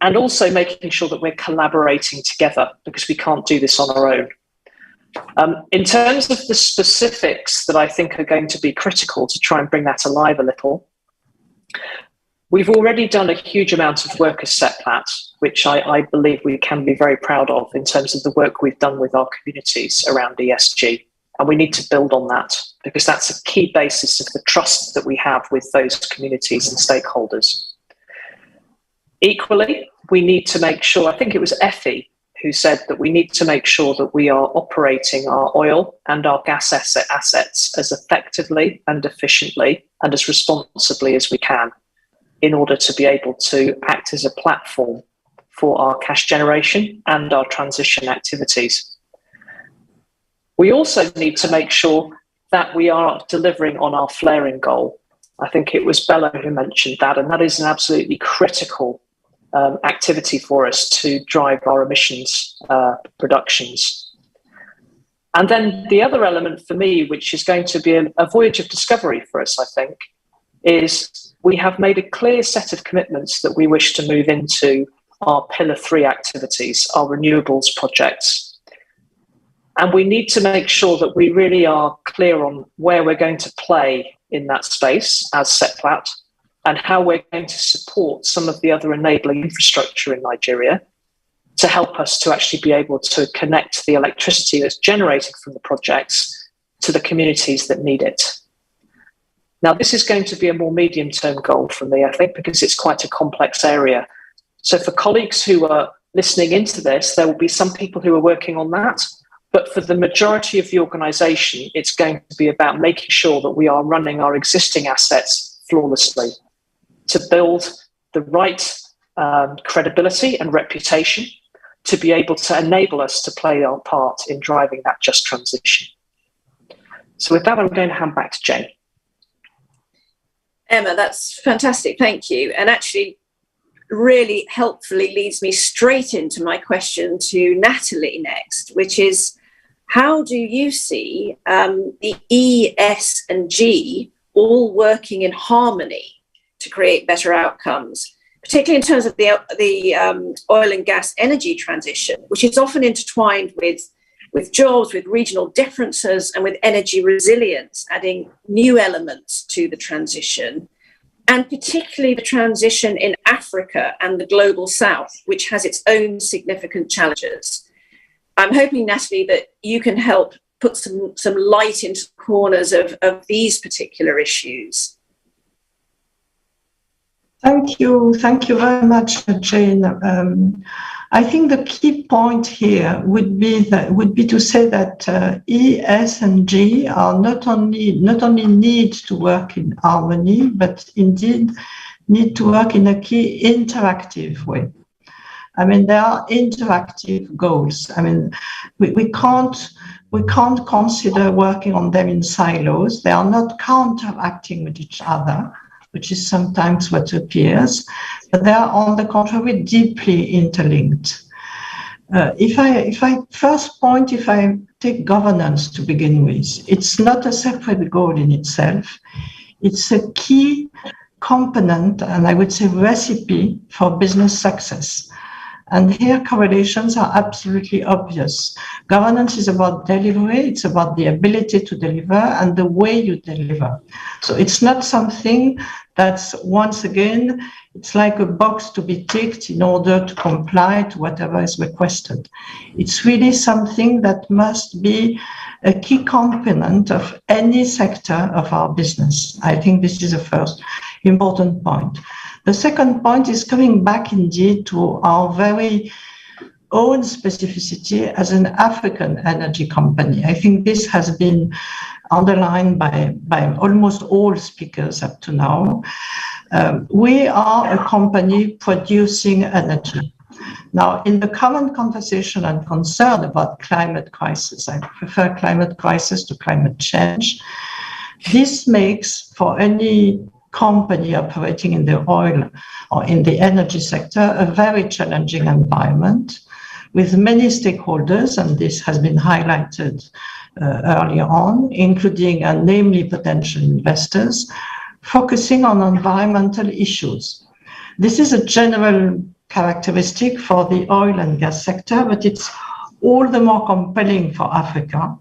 And also making sure that we're collaborating together because we can't do this on our own. In terms of the specifics that I think are going to be critical to try and bring that alive a little, we've already done a huge amount of work as Seplat, which I believe we can be very proud of in terms of the work we've done with our communities around ESG. And we need to build on that because that's a key basis of the trust that we have with those communities and stakeholders. Equally, we need to make sure, I think it was Effie who said that we need to make sure that we are operating our oil and our gas assets as effectively and efficiently and as responsibly as we can in order to be able to act as a platform for our cash generation and our transition activities. We also need to make sure that we are delivering on our flaring goal. I think it was Bella who mentioned that, and that is an absolutely critical activity for us to drive our emissions reductions. And then the other element for me, which is going to be a voyage of discovery for us, I think, is we have made a clear set of commitments that we wish to move into our Pillar 3 activities, our renewables projects. And we need to make sure that we really are clear on where we're going to play in that space as Seplat, and how we're going to support some of the other enabling infrastructure in Nigeria to help us to actually be able to connect the electricity that's generated from the projects to the communities that need it. Now, this is going to be a more medium-term goal for me, I think, because it's quite a complex area. So for colleagues who are listening into this, there will be some people who are working on that. But for the majority of the organization, it's going to be about making sure that we are running our existing assets flawlessly to build the right credibility and reputation to be able to enable us to play our part in driving that just transition. So with that, I'm going to hand back to Jane. Emma, that's fantastic. Thank you. And actually, really helpfully leads me straight into my question to Natalie next, which is, how do you see the E, S, and G all working in harmony to create better outcomes, particularly in terms of the oil and gas energy transition, which is often intertwined with jobs, with regional differences, and with energy resilience, adding new elements to the transition, and particularly the transition in Africa and the global south, which has its own significant challenges. I'm hoping, Natalie, that you can help put some light into the corners of these particular issues. Thank you very much, Jane. I think the key point here would be to say that E, S, and G are not only need to work in harmony, but indeed need to work in a key interactive way. I mean, there are interactive goals. I mean, we can't consider working on them in silos. They are not counteracting with each other, which is sometimes what appears, but they are, on the contrary, deeply interlinked. If I take governance to begin with, it's not a separate goal in itself. It's a key component, and I would say recipe for business success. And here correlations are absolutely obvious. Governance is about delivery, it's about the ability to deliver and the way you deliver. So it's not something that's, once again, it's like a box to be ticked in order to comply to whatever is requested. It's really something that must be a key component of any sector of our business. I think this is the first important point. The second point is coming back indeed to our very own specificity as an African energy company. I think this has been underlined by almost all speakers up to now. We are a company producing energy. Now, in the current conversation and concern about climate crisis, I prefer climate crisis to climate change. This makes for any company operating in the oil or in the energy sector a very challenging environment with many stakeholders, and this has been highlighted earlier on, including and namely potential investors, focusing on environmental issues. This is a general characteristic for the oil and gas sector, but it's all the more compelling for Africa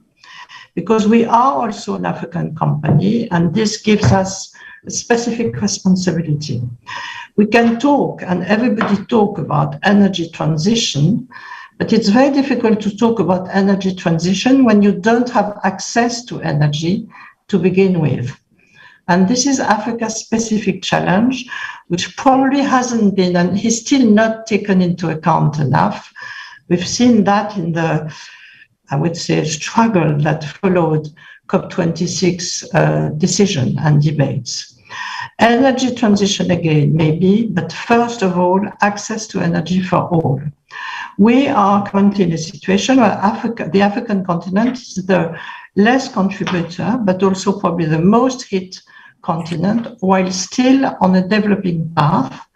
because we are also an African company, and this gives us a specific responsibility. We can talk, and everybody talk about energy transition, but it's very difficult to talk about energy transition when you don't have access to energy to begin with. And this is Africa's specific challenge, which probably hasn't been and is still not taken into account enough. We've seen that in the, I would say, struggle that followed COP26 decision and debates. Energy transition again, maybe, but first of all, access to energy for all. We are currently in a situation where the African continent is the less contributor, but also probably the most hit continent, while still on a developing path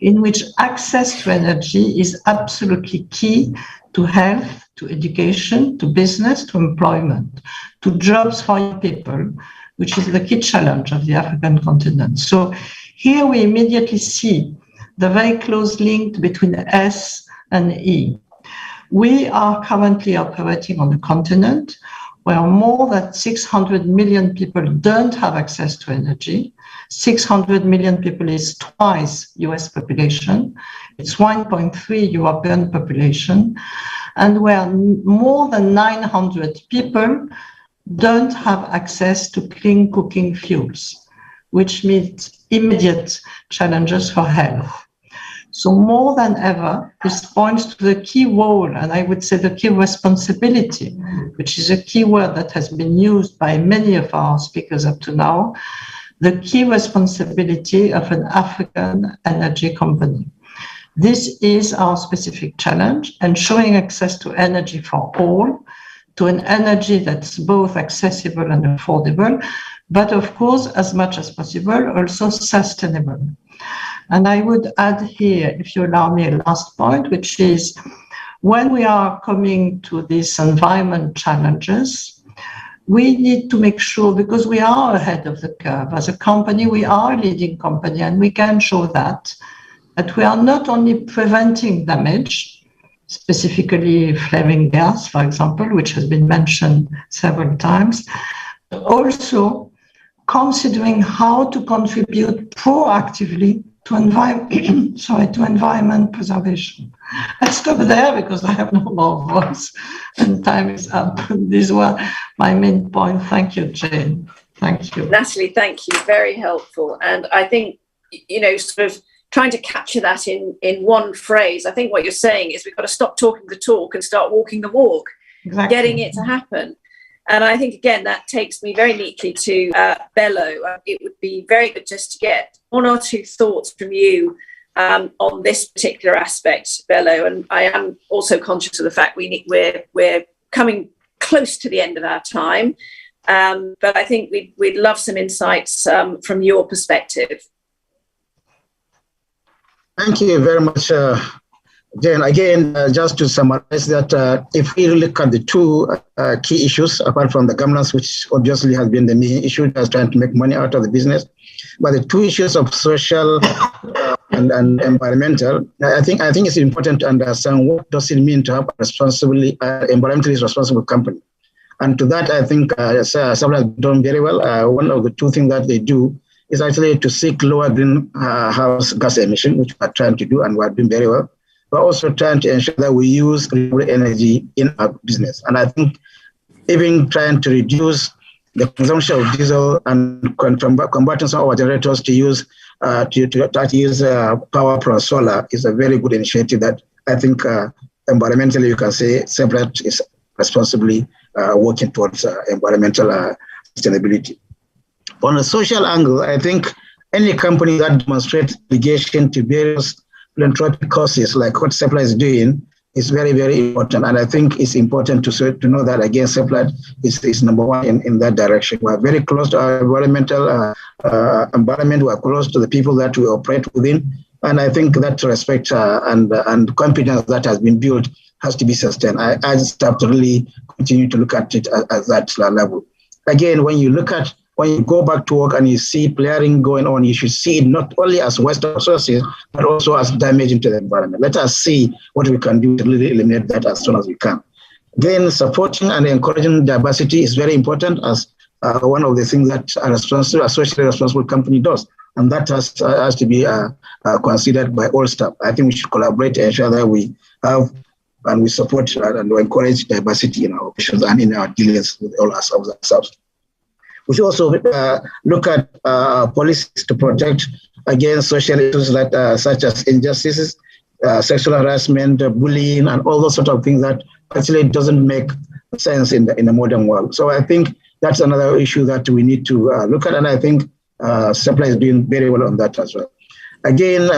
in which access to energy is absolutely key to health, to education, to business, to employment, to jobs for young people, which is the key challenge of the African continent. So here we immediately see the very close link between S and E. We are currently operating on a continent where more than 600 million people don't have access to energy. 600 million people is twice US population. It's 1.3 European population. And where more than 900 people don't have access to clean cooking fuels, which means immediate challenges for health. So more than ever, this points to the key role, and I would say the key responsibility, which is a key word that has been used by many of our speakers up to now, the key responsibility of an African energy company. This is our specific challenge, ensuring access to energy for all, to an energy that's both accessible and affordable, but of course, as much as possible, also sustainable. And I would add here, if you allow me, a last point, which is when we are coming to these environment challenges, we need to make sure, because we are ahead of the curve. As a company, we are a leading company, and we can show that we are not only preventing damage, specifically flaring gas, for example, which has been mentioned several times, but also considering how to contribute proactively to environment preservation. I stop there because I have no more voice and time is up. These were my main point. Thank you, Jane. Thank you. Natalie, thank you. Very helpful. And I think, you know, sort of trying to capture that in one phrase, I think what you're saying is we've got to stop talking the talk and start walking the walk, exactly. Getting it to happen. And I think, again, that takes me very neatly to Bello. It would be very good just to get one or two thoughts from you on this particular aspect, Bello. And I am also conscious of the fact we're coming close to the end of our time. But I think we'd love some insights from your perspective. Thank you very much, Jane. Again, just to summarize that, if we look at the two key issues, apart from the governance, which obviously has been the main issue, just trying to make money out of the business, but the two issues of social and environmental, I think it's important to understand what does it mean to have a environmentally responsible company. And to that, I think Seplat has done very well. One of the two things that they do is actually to seek lower greenhouse gas emission, which we are trying to do, and we are doing very well. We're also trying to ensure that we use renewable energy in our business. And I think even trying to reduce the consumption of diesel and converting some of our generators to use power from solar is a very good initiative that I think environmentally you can say Seplat is responsibly working towards environmental sustainability. On a social angle, I think any company that demonstrates dedication to various philanthropic causes, like what Seplat is doing, is very, very important. And I think it's important to know that, again, Seplat is number one in that direction. We're very close to our environmental environment. We're close to the people that we operate within. And I think that respect and confidence that has been built has to be sustained. I just have to really continue to look at it at that level. Again, when you go back to work and you see flaring going on, you should see it not only as waste resources, but also as damage to the environment. Let us see what we can do to really eliminate that as soon as we can. Then supporting and encouraging diversity is very important as one of the things that a socially responsible company does. And that has to be considered by all staff. I think we should collaborate to ensure that we have and we support and we encourage diversity in our operations and in our dealings with all ourselves. We should also look at policies to protect against social issues that, such as injustices, sexual harassment, bullying, and all those sort of things that actually doesn't make sense in the modern world. So I think that's another issue that we need to look at, and I think Seplat is doing very well on that as well. Again,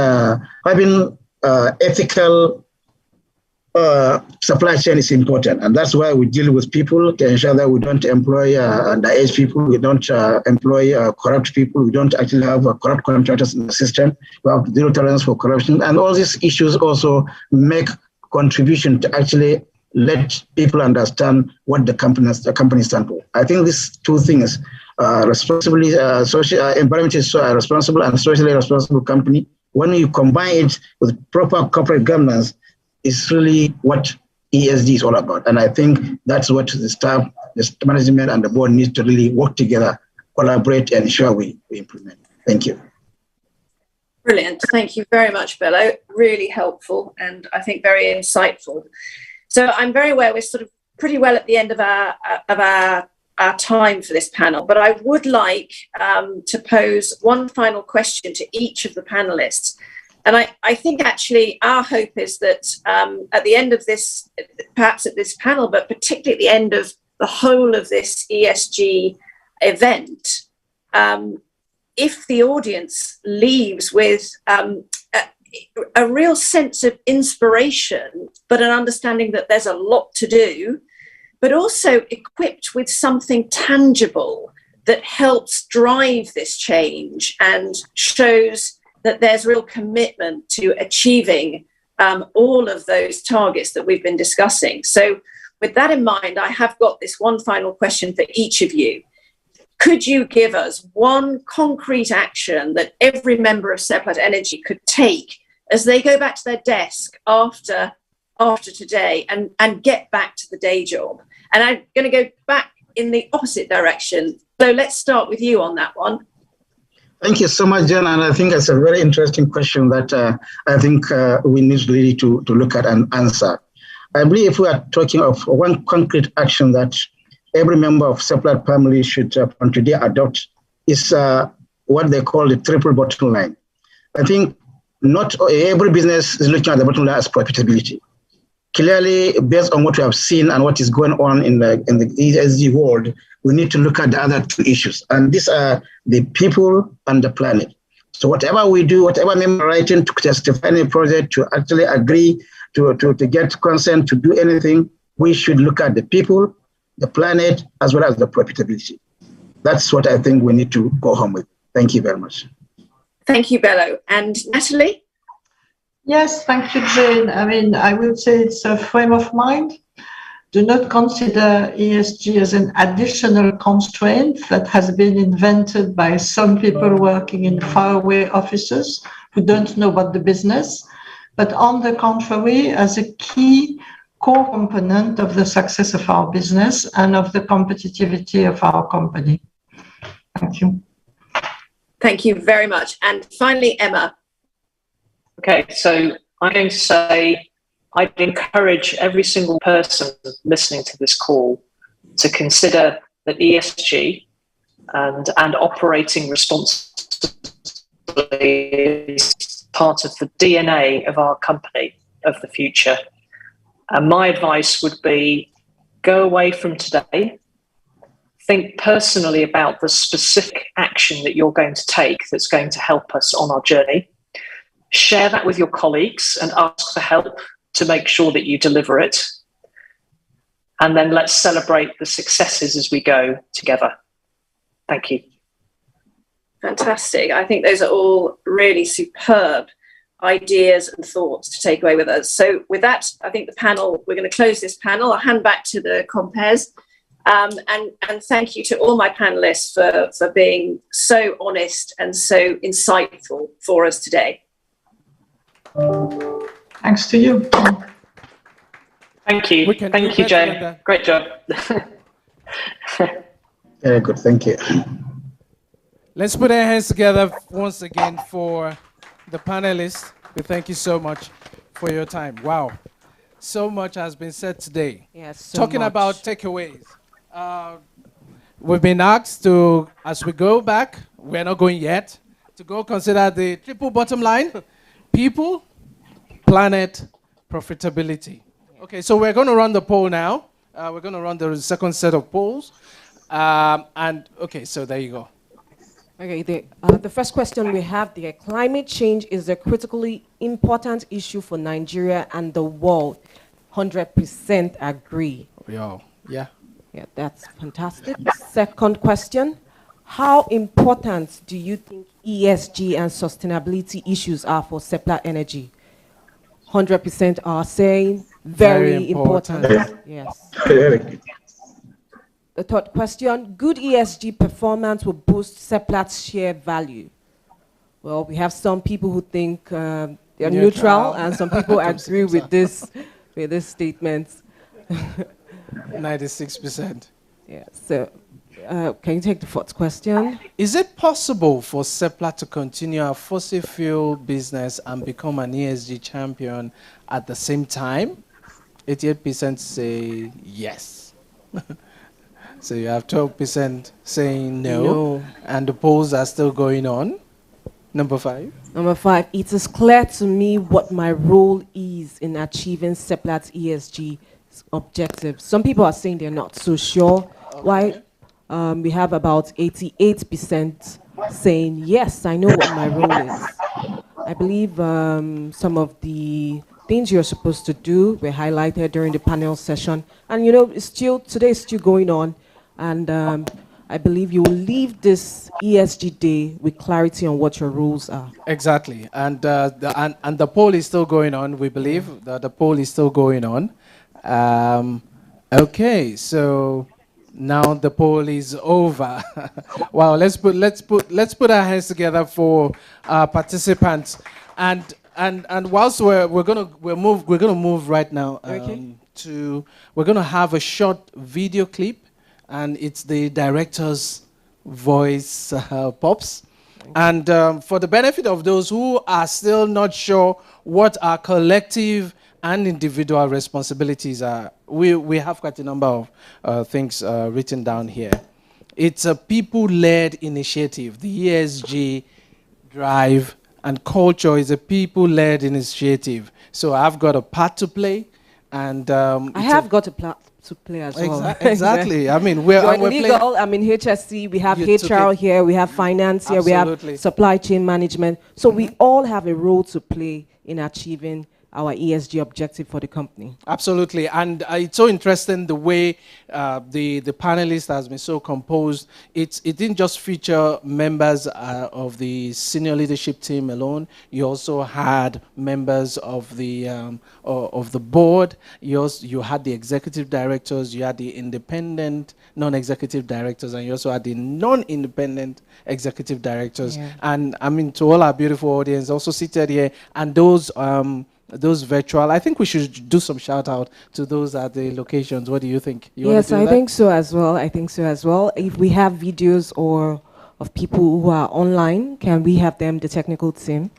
having ethical supply chain is important, and that's why we deal with people to ensure that we don't employ underage people, we don't employ corrupt people, we don't actually have corrupt contractors in the system. We have zero tolerance for corruption, and all these issues also make contribution to actually let people understand what the company stands for. I think these two things, responsibly, environmentally responsible and socially responsible company, when you combine it with proper corporate governance, is really what ESG is all about. And I think that's what the staff, the management, and the board needs to really work together, collaborate, and ensure we implement. Thank you. Brilliant. Thank you very much, Bello. Really helpful and I think very insightful. So I'm very aware we're sort of pretty well at the end of our time for this panel, but I would like to pose one final question to each of the panelists. And I think actually our hope is that at the end of this, perhaps at this panel, but particularly at the end of the whole of this ESG event, if the audience leaves with a real sense of inspiration, but an understanding that there's a lot to do, but also equipped with something tangible that helps drive this change and shows that there's real commitment to achieving all of those targets that we've been discussing. So with that in mind, I have got this one final question for each of you. Could you give us one concrete action that every member of Seplat Energy could take as they go back to their desk after today and get back to the day job? And I'm going to go back in the opposite direction. So let's start with you on that one. Thank you so much, Jen. And I think it's a very interesting question that I think we need really to look at and answer. I believe if we are talking of one concrete action that every member of Seplat family should from today adopt is what they call the triple bottom line. I think not every business is looking at the bottom line as profitability. Clearly, based on what we have seen and what is going on in the ESG world, we need to look at the other two issues. And these are the people and the planet. So whatever we do, whatever member writing to justify any project, to actually agree, to get consent, to do anything, we should look at the people, the planet, as well as the profitability. That's what I think we need to go home with. Thank you very much. Thank you, Bello. And Natalie? Yes, thank you, Jane. I mean, I would say it's a frame of mind. Do not consider ESG as an additional constraint that has been invented by some people working in faraway offices who don't know about the business, but on the contrary, as a key core component of the success of our business and of the competitivity of our company. Thank you. Thank you very much. And finally, Emma. Okay, so I'm going to say I'd encourage every single person listening to this call to consider that ESG and operating responsibly is part of the DNA of our company of the future. And my advice would be go away from today, think personally about the specific action that you're going to take that's going to help us on our journey. Share that with your colleagues and ask for help to make sure that you deliver it. And then let's celebrate the successes as we go together. Thank you. Fantastic. I think those are all really superb ideas and thoughts to take away with us. So with that, I think the panel, we're going to close this panel. I'll hand back to the compares. And thank you to all my panelists for being so honest and so insightful for us today. Thanks to you. Thank you. Thank you, Jane. Great job. Very good. Thank you. Let's put our hands together once again for the panelists. We thank you so much for your time. Wow. So much has been said today. Yes, so Talking much. about takeaways. We've been asked to, as we go back, we're not going yet, to go consider the triple bottom line, people, planet, profitability. Okay, so we're going to run the poll now. We're going to run the second set of polls. Okay, so there you go. Okay, the first question we have there, climate change is a critically important issue for Nigeria and the world. 100% agree. Yeah. Yeah, that's fantastic. Second question, how important do you think ESG and sustainability issues are for Seplat Energy? 100% are saying very important. Yes. The third question, good ESG performance will boost Seplat's share value. Well, we have some people who think they're neutral and some people agree with this statement. 96%. Yeah, so can you take the fourth question? Is it possible for Seplat to continue a fossil fuel business and become an ESG champion at the same time? 88% say yes. So you have 12% saying no, and the polls are still going on. Number 5. Number 5, it is clear to me what my role is in achieving Seplat's ESG objectives. Some people are saying they're not so sure. Okay. Why? We have about 88% saying, yes, I know what my role is. I believe some of the things you're supposed to do were highlighted during the panel session. And today is still going on. And I believe you will leave this ESG day with clarity on what your roles are. Exactly. And the poll is still going on, we believe. The poll is still going on. Okay, so now the poll is over. Wow, let's put our hands together for our participants. And whilst we're gonna move right now we're gonna have a short video clip, and it's the director's voice pops. And for the benefit of those who are still not sure what our collective and individual responsibilities are, we have quite a number of things written down here. It's a people-led initiative. The ESG drive and culture is a people-led initiative. So I've got a part to play, and I have got a part to play as well. Exactly. I mean, we're legal. I mean, HSC. We have HR here. We have finance here. Absolutely. We have supply chain management. So we all have a role to play in achieving our ESG objective for the company. Absolutely. And it's so interesting the way the panelist has been so composed. It didn't just feature members of the senior leadership team alone. You also had members of the board. You had the executive directors. You had the independent non-executive directors, and you also had the non-independent executive directors. Yeah. And I mean, to all our beautiful audience also seated here, and those virtual, I think we should do some shout out to those at the locations. What do you think? Yes, I think so as well. If we have videos or of people who are online, can we have them, the technical team?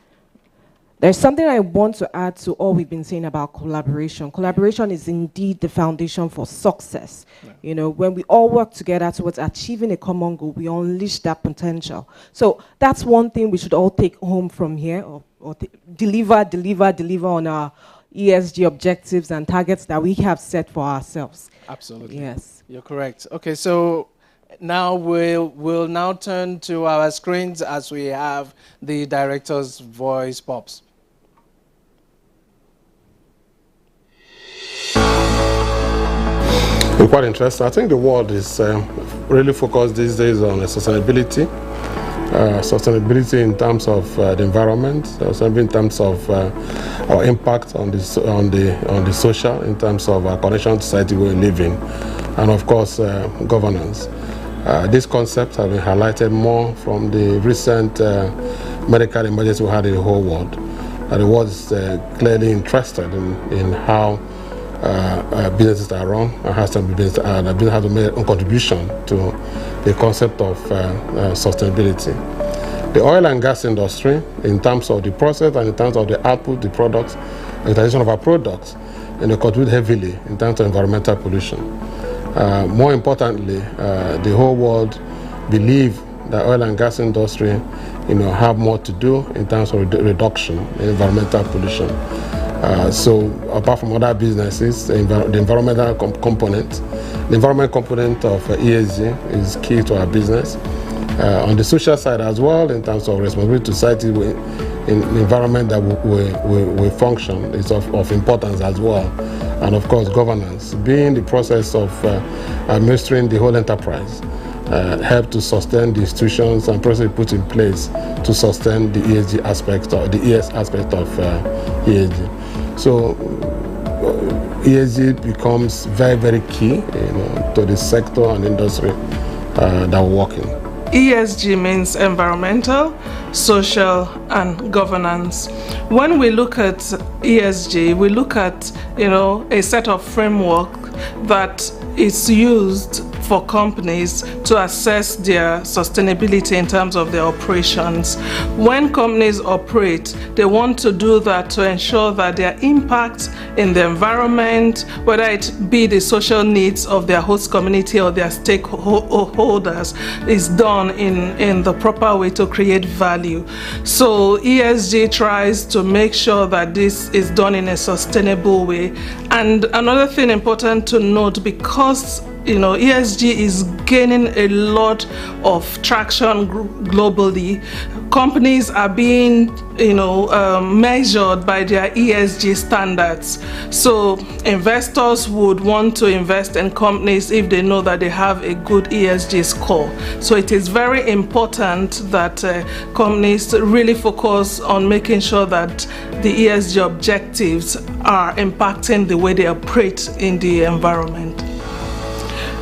There's something I want to add to all we've been saying about collaboration. Collaboration is indeed the foundation for success. Yeah. When we all work together towards achieving a common goal, we unleash that potential. So that's one thing we should all take home from here, or deliver on our ESG objectives and targets that we have set for ourselves. Absolutely. Yes. You're correct. Okay, so now we'll now turn to our screens as we have the director's voice pops. Quite interesting. I think the world is really focused these days on sustainability. Sustainability in terms of the environment, sustainability in terms of our impact on the social, in terms of our connection to society we live in, and of course governance. These concepts have been highlighted more from the recent medical emergency we had in the whole world. The world is clearly interested in how businesses are run, and has to business has to make a contribution to the concept of sustainability. The oil and gas industry, in terms of the process and in terms of the output, the products, the utilization of our products, and they contribute heavily in terms of environmental pollution. More importantly, the whole world believe that oil and gas industry, have more to do in terms of reduction in environmental pollution. So apart from other businesses, the environmental component, the environment component of ESG is key to our business. On the social side as well, in terms of responsibility to society, in the environment that we function is of importance as well. And of course, governance, being the process of administering the whole enterprise, help to sustain the institutions and processes put in place to sustain the ESG aspect or the ES aspect of ESG. So ESG becomes very, very key to the sector and industry that we work in. ESG means environmental, social, and governance. When we look at ESG, we look at a set of framework that is used for companies to assess their sustainability in terms of their operations. When companies operate, they want to do that to ensure that their impact in the environment, whether it be the social needs of their host community or their stakeholders, is done in the proper way to create value. So ESG tries to make sure that this is done in a sustainable way. And another thing important to note, because ESG is gaining a lot of traction globally. Companies are being, measured by their ESG standards. So investors would want to invest in companies if they know that they have a good ESG score. So it is very important that companies really focus on making sure that the ESG objectives are impacting the way they operate in the environment.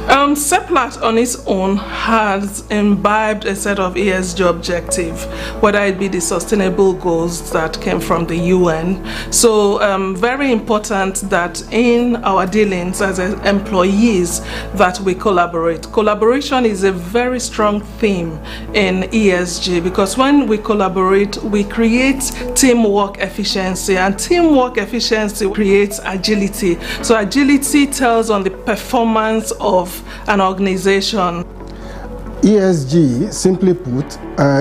Seplat on its own has imbibed a set of ESG objectives, whether it be the sustainable goals that came from the UN. So very important that in our dealings as employees that we collaborate. Collaboration is a very strong theme in ESG, because when we collaborate, we create teamwork efficiency, and teamwork efficiency creates agility. So agility tells on the performance of an organization. ESG, simply put,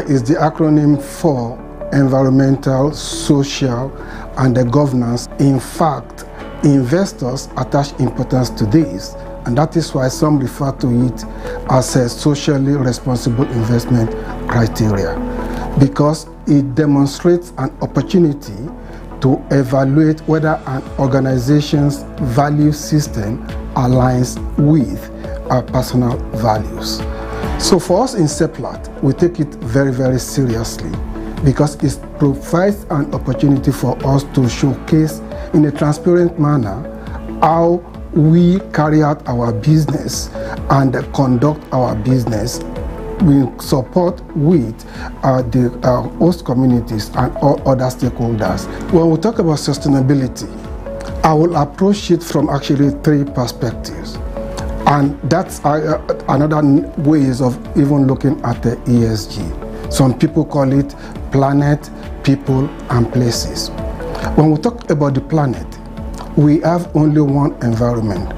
is the acronym for environmental, social, and governance. In fact, investors attach importance to this, and that is why some refer to it as a socially responsible investment criteria, because it demonstrates an opportunity to evaluate whether an organization's value system aligns with our personal values. So for us in Seplat, we take it very, very seriously, because it provides an opportunity for us to showcase in a transparent manner how we carry out our business and conduct our business. We support with the host communities and all other stakeholders. When we talk about sustainability, I will approach it from actually 3 perspectives. And that's another ways of even looking at the ESG. Some people call it planet, people, and places. When we talk about the planet, we have only one environment,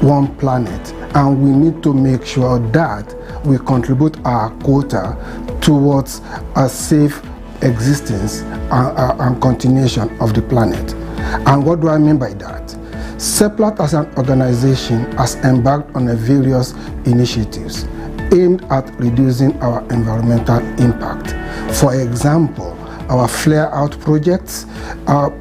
one planet, and we need to make sure that we contribute our quota towards a safe existence and continuation of the planet. And what do I mean by that? Seplat as an organization has embarked on various initiatives aimed at reducing our environmental impact. For example, our flare-out projects, our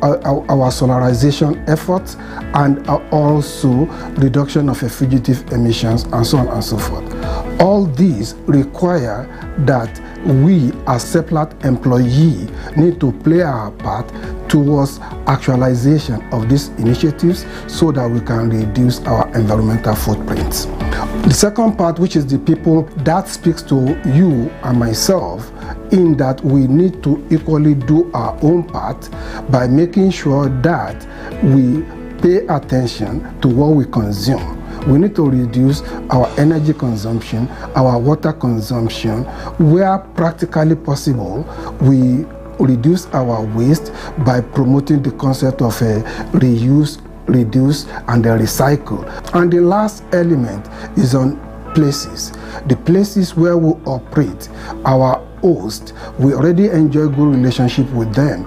solarization efforts, and also reduction of fugitive emissions, and so on and so forth. All these require that we as Seplat employee need to play our part towards actualization of these initiatives so that we can reduce our environmental footprints. The second part, which is the people, that speaks to you and myself, in that we need to equally do our own part by making sure that we pay attention to what we consume. We need to reduce our energy consumption, our water consumption. Where practically possible, we reduce our waste by promoting the concept of reuse, reduce, and recycle. And the last element is on places. The places where we operate, our host, we already enjoy good relationship with them.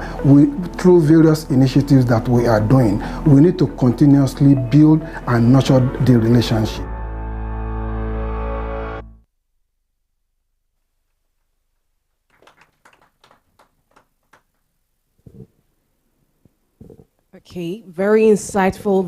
Through various initiatives that we are doing, we need to continuously build and nurture the relationship. Okay, very insightful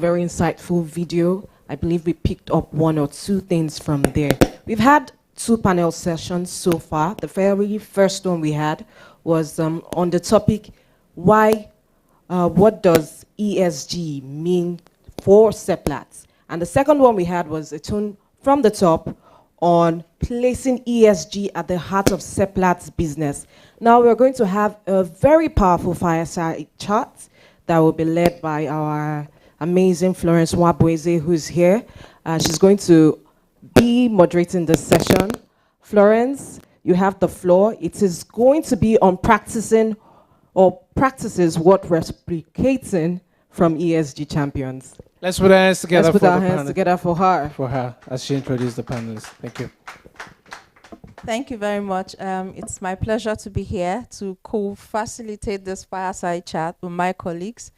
video. I believe we picked up 1 or 2 things from there. We've had 2 panel sessions so far. The very first one we had was on the topic, what does ESG mean for Seplat? And the second one we had was a tune from the top on placing ESG at the heart of Seplat's business. Now we're going to have a very powerful fireside chat that will be led by our amazing Florence Wabweze, who's here. She's going to be moderating this session. Florence, you have the floor. It is going to be on practicing or practices what replicating from ESG champions. Let's put our hands together. Let's put for our the hands panel. together for her. For her, as she introduced the panelists. Thank you. Thank you very much. It's my pleasure to be here to co-facilitate this fireside chat with my colleagues.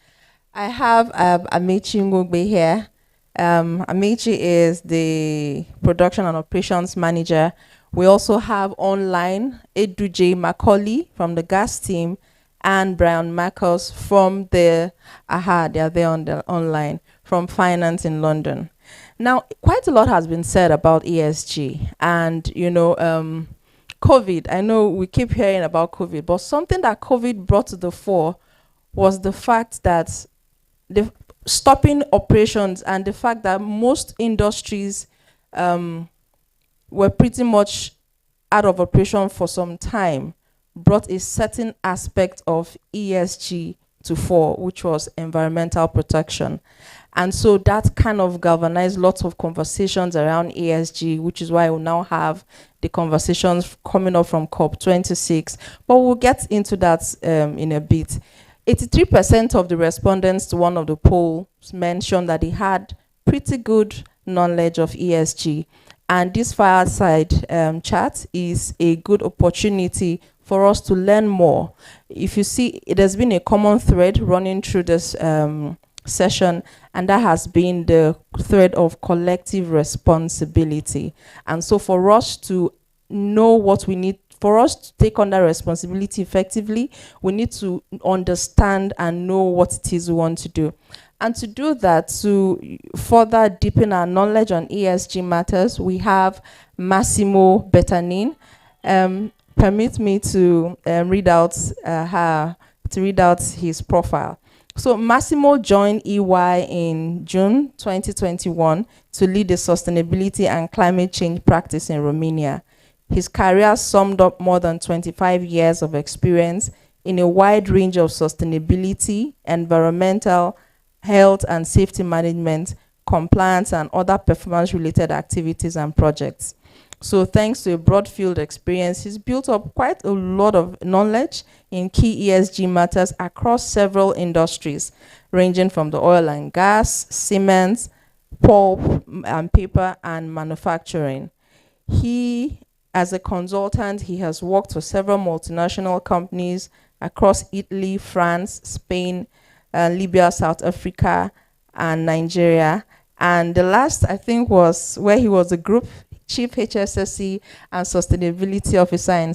I have Amechi Ngogbe here. Amechi is the production and operations manager. We also have online Eduje Macaulay from the gas team and Brian Marcos from the they are there on the online from finance in London. Now, quite a lot has been said about ESG and, you know, COVID. I know we keep hearing about COVID, but something that COVID brought to the fore was the fact that the stopping operations and the fact that most industries were pretty much out of operation for some time brought a certain aspect of ESG to fore, which was environmental protection. And so that kind of galvanized lots of conversations around ESG, which is why we now have the conversations coming up from COP26. But we'll get into that in a bit. 83% of the respondents to one of the polls mentioned that they had pretty good knowledge of ESG. And this fireside chat is a good opportunity for us to learn more. If you see, it has been a common thread running through this session, and that has been the thread of collective responsibility. And so for us to know what we need, for us to take on that responsibility effectively, we need to understand and know what it is we want to do. And to do that, to further deepen our knowledge on ESG matters, we have Massimo Bettanin. Permit me to read out his profile. So Massimo joined EY in June 2021 to lead the sustainability and climate change practice in Romania. His career summed up more than 25 years of experience in a wide range of sustainability, environmental, health and safety management, compliance, and other performance-related activities and projects. So thanks to a broad field experience, he's built up quite a lot of knowledge in key ESG matters across several industries, ranging from the oil and gas, cement, pulp and paper, and manufacturing. He, as a consultant, he has worked for several multinational companies across Italy, France, Spain, Libya, South Africa, and Nigeria. And the last, I think, was where he was a group Chief HSSE and Sustainability Officer in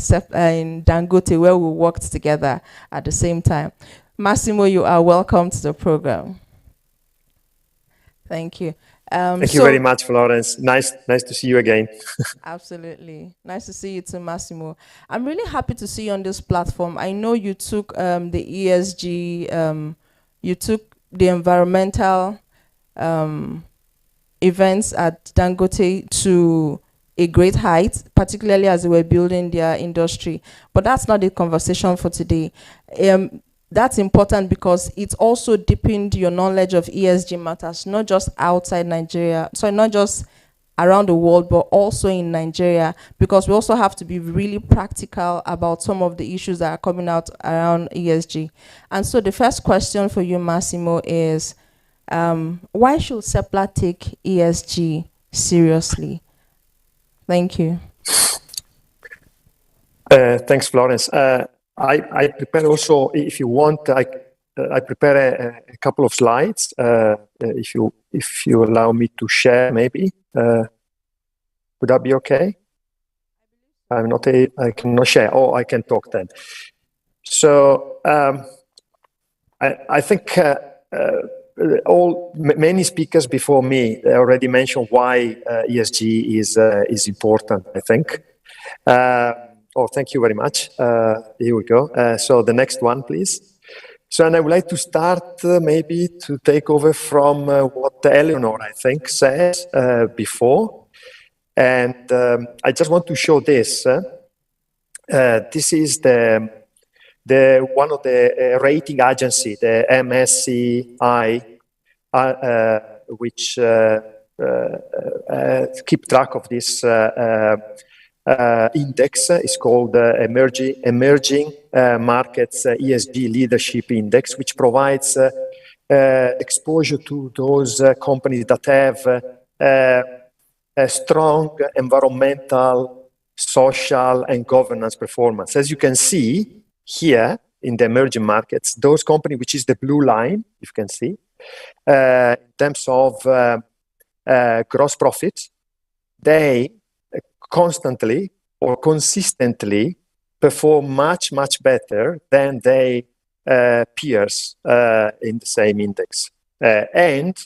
Dangote, where we worked together at the same time. Massimo, you are welcome to the program. Thank you. Thank you very much, Florence. Nice to see you again. Absolutely. Nice to see you too, Massimo. I'm really happy to see you on this platform. I know you took the ESG, you took the environmental events at Dangote to a great height, particularly as they were building their industry. But that's not the conversation for today. That's important because it also deepened your knowledge of ESG matters, not just outside Nigeria, so not just around the world, but also in Nigeria, because we also have to be really practical about some of the issues that are coming out around ESG. And so the first question for you, Massimo, is why should Seplat take ESG seriously? Thank you. Thanks, Florence. I prepare also, if you want, I prepare a couple of slides. If you allow me to share, maybe would that be okay? I cannot share. Oh, I can talk then. So I think many speakers before me already mentioned why ESG is important, I think. Oh, thank you very much. Here we go. So the next one, please. So, and I would like to start maybe to take over from what Eleanor, I think, said before. And I just want to show this. This is the one of the rating agency, the MSCI, which keep track of this index. It's called Emerging Markets ESG Leadership Index, which provides exposure to those companies that have a strong environmental, social, and governance performance. As you can see here in the emerging markets, those companies, which is the blue line, you can see, in terms of gross profit, they constantly or consistently perform much, much better than their peers in the same index. And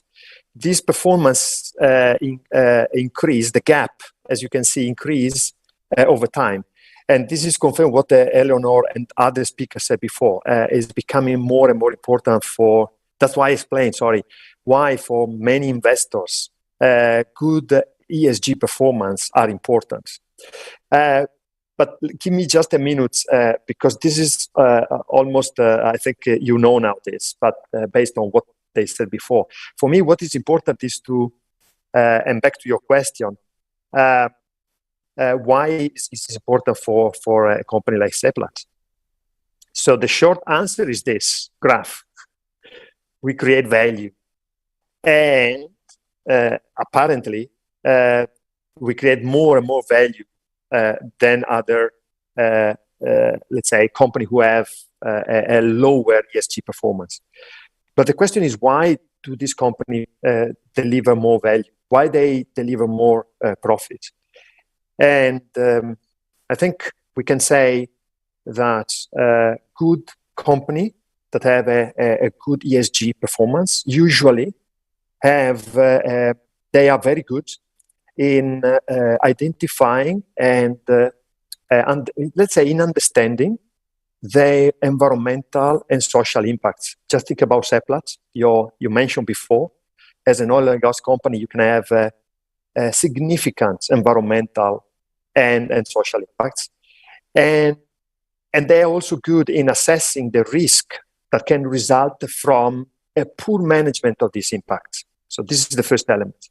this performance increase, the gap, as you can see, increase over time. And this is confirmed what Eleanor and other speakers said before, is becoming more and more important for, that's why I explained, why for many investors, good ESG performance are important. But give me just a minute, because this is almost, I think you know now this, but based on what they said before. For me, what is important is to, and back to your question, why is this important for a company like Seplat? So the short answer is this graph. We create value. And apparently, we create more and more value than other, let's say, companies who have a lower ESG performance. But the question is, why do these companies deliver more value? Why they deliver more profit? And I think we can say that good company that have a good ESG performance usually have, they are very good in identifying and let's say in understanding their environmental and social impacts. Just think about Seplat. You mentioned before, as an oil and gas company, you can have a significant environmental and social impacts. And they are also good in assessing the risk that can result from a poor management of these impacts. So this is the first element.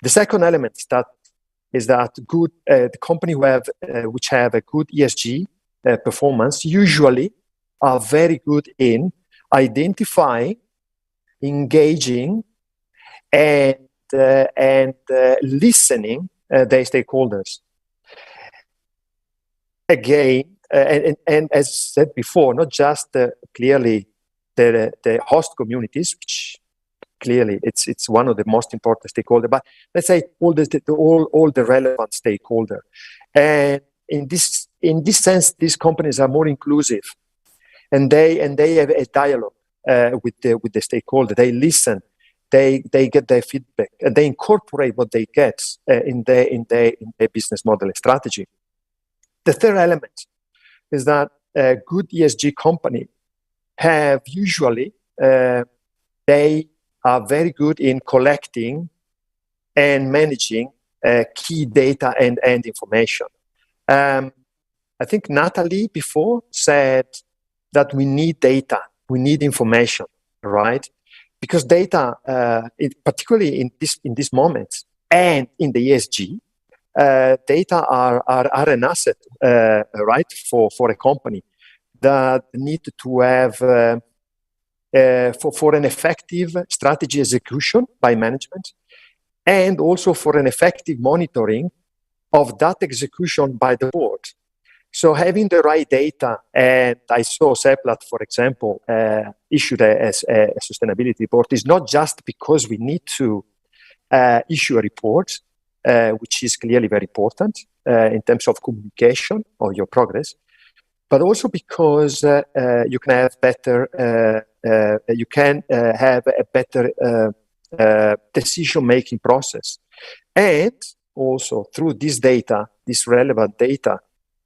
The second element is that good the company which have a good ESG performance usually are very good in identifying, engaging, and listening their stakeholders. Again, and as said before, not just clearly the host communities, which clearly it's one of the most important stakeholders, but let's say all the relevant stakeholders. And in this sense, these companies are more inclusive, and they have a dialogue with the stakeholder. They listen, they get their feedback, and they incorporate what they get in their business model and strategy. The third element is that a good ESG company have usually they are very good in collecting and managing key data and information. I think Natalie before said that we need data, we need information, right? Because data, particularly in this moment and in the ESG, data are an asset, right, for a company that need to have for an effective strategy execution by management, and also for an effective monitoring of that execution by the board. So having the right data, and I saw Seplat, for example, issued a sustainability report, is not just because we need to issue a report, which is clearly very important in terms of communication of your progress, but also because you can have a better decision-making process. And also through this data, this relevant data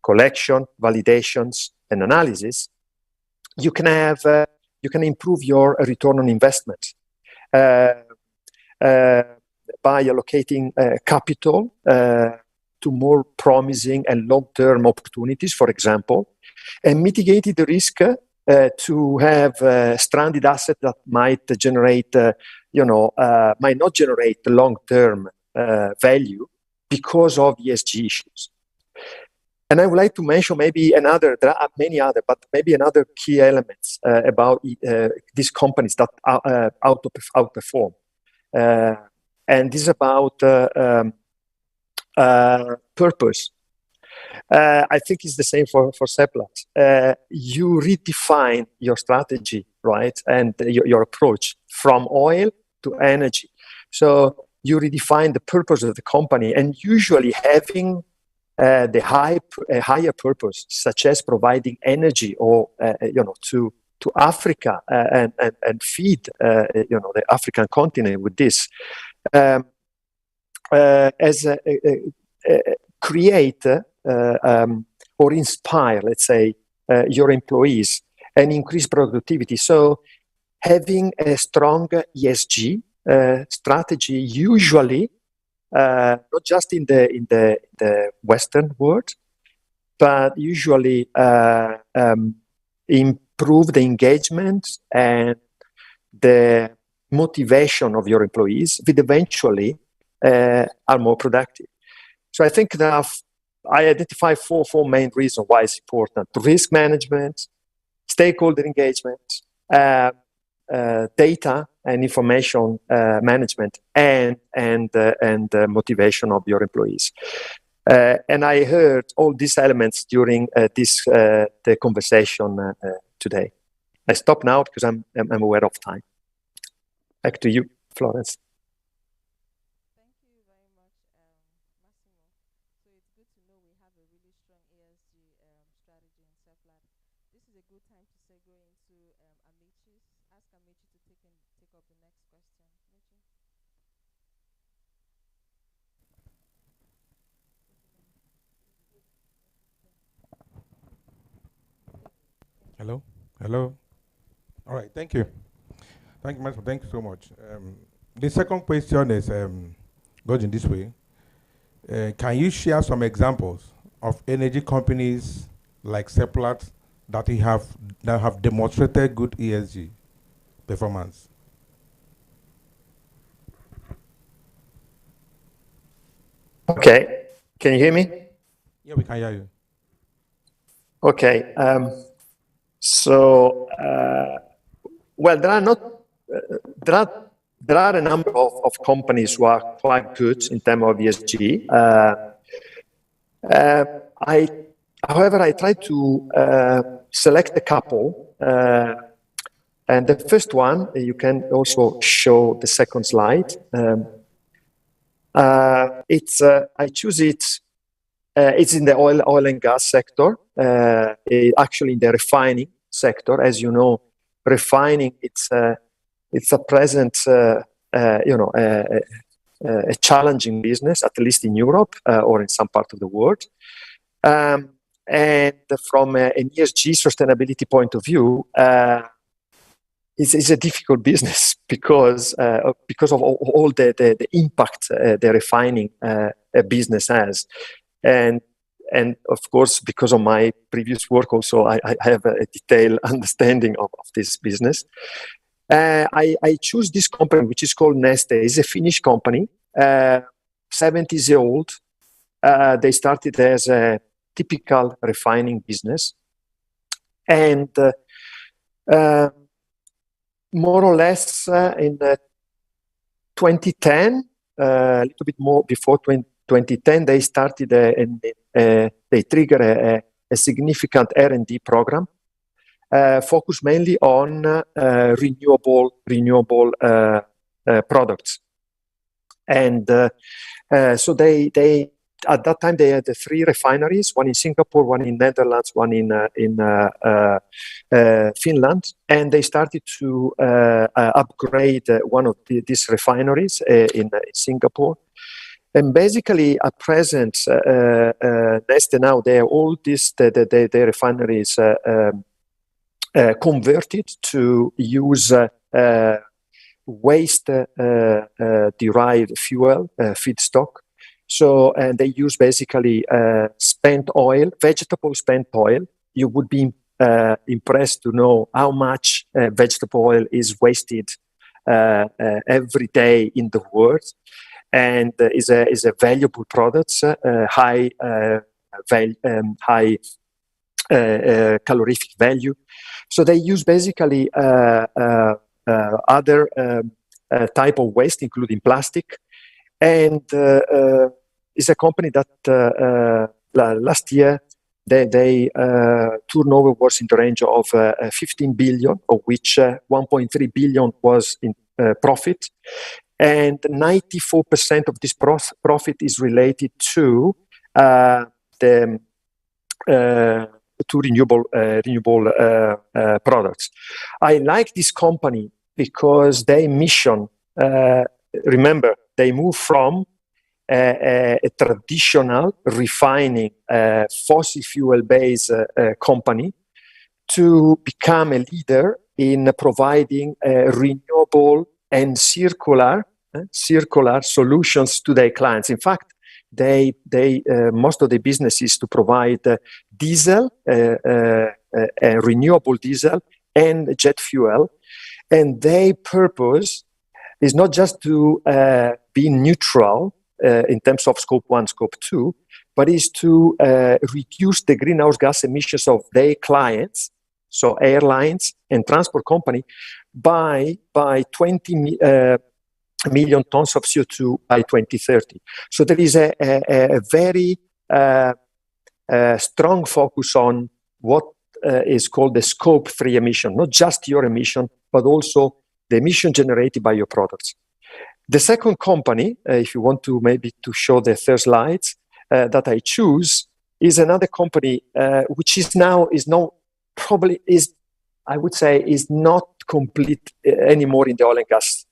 collection, validations, and analysis, you can improve your return on investment by allocating capital to more promising and long-term opportunities, for example, and mitigating the risk to have stranded assets that might generate, might not generate long-term value because of ESG issues. And I would like to mention maybe another, there are many other, but maybe another key elements about these companies that outperform. And this is about purpose. I think it's the same for Seplat. You redefine your strategy, right? And your approach from oil to energy. So you redefine the purpose of the company, and usually having the higher purpose, such as providing energy or to Africa and feed the African continent with this, create or inspire, let's say, your employees and increase productivity. So having a strong ESG strategy usually. Not just in the Western world, but usually improve the engagement and the motivation of your employees, with eventually are more productive. So I think that I identify four main reasons why it's important: risk management, stakeholder engagement, data and information management, and motivation of your employees. And I heard all these elements during the conversation today. I stop now because I'm aware of time. Back to you, Florence. Thank you very much, Massimo. So it's good to know we have a really strong ESG strategy in Seplat. This is a good time to segue into Amechi. Ask Amechi to take up the next question. Amechi. Hello. Hello. All right. Thank you. Thank you, Master. Thank you so much. The second question is goes in this way. Can you share some examples of energy companies like Seplat that have demonstrated good ESG performance? Okay. Can you hear me? Yeah, we can hear you. Okay. Well, there are a number of companies who are quite good in terms of ESG. However, I try to select a couple. And the first one, you can also show the second slide. I choose it. It's in the oil and gas sector. Actually, in the refining sector, as you know, refining it's a present a challenging business, at least in Europe or in some part of the world. And from an ESG sustainability point of view, it's a difficult business because of all the impact the refining business has, and of course because of my previous work also I have a detailed understanding of this business. I choose this company, which is called Neste. It's a Finnish company, 70 years old. They started as a typical refining business, and more or less in 2010, a little bit more before 2010, they started they triggered a significant R&D program, focused mainly on renewable products. And so they at that time they had 3 refineries, one in Singapore, one in Netherlands, one in Finland, and they started to upgrade one of these refineries in Singapore. And basically, at present, Neste now, they are all the refineries converted to use waste derived fuel feedstock. So they use basically spent oil, vegetable spent oil. You would be impressed to know how much vegetable oil is wasted every day in the world. and is a valuable product, high calorific value. So they use basically other type of waste, including plastic, and is a company that last year they turnover was in the range of 15 billion, of which 1.3 billion was in profit, and 94% of this profit is related to renewable products. I like this company because their mission, remember, they move from a traditional refining fossil fuel-based company to become a leader in providing renewable and circular solutions to their clients. In fact, they most of the business is to provide diesel, renewable diesel, and jet fuel, and their purpose is not just to be neutral in terms of scope 1, scope 2, but is to reduce the greenhouse gas emissions of their clients, so airlines and transport company, by 20 million tons of CO2 by 2030. So there is a very strong focus on what is called the scope 3 emission, not just your emission, but also the emission generated by your products. The second company, if you want to maybe to show the third slides, that I choose is another company which is not complete anymore in the oil and gas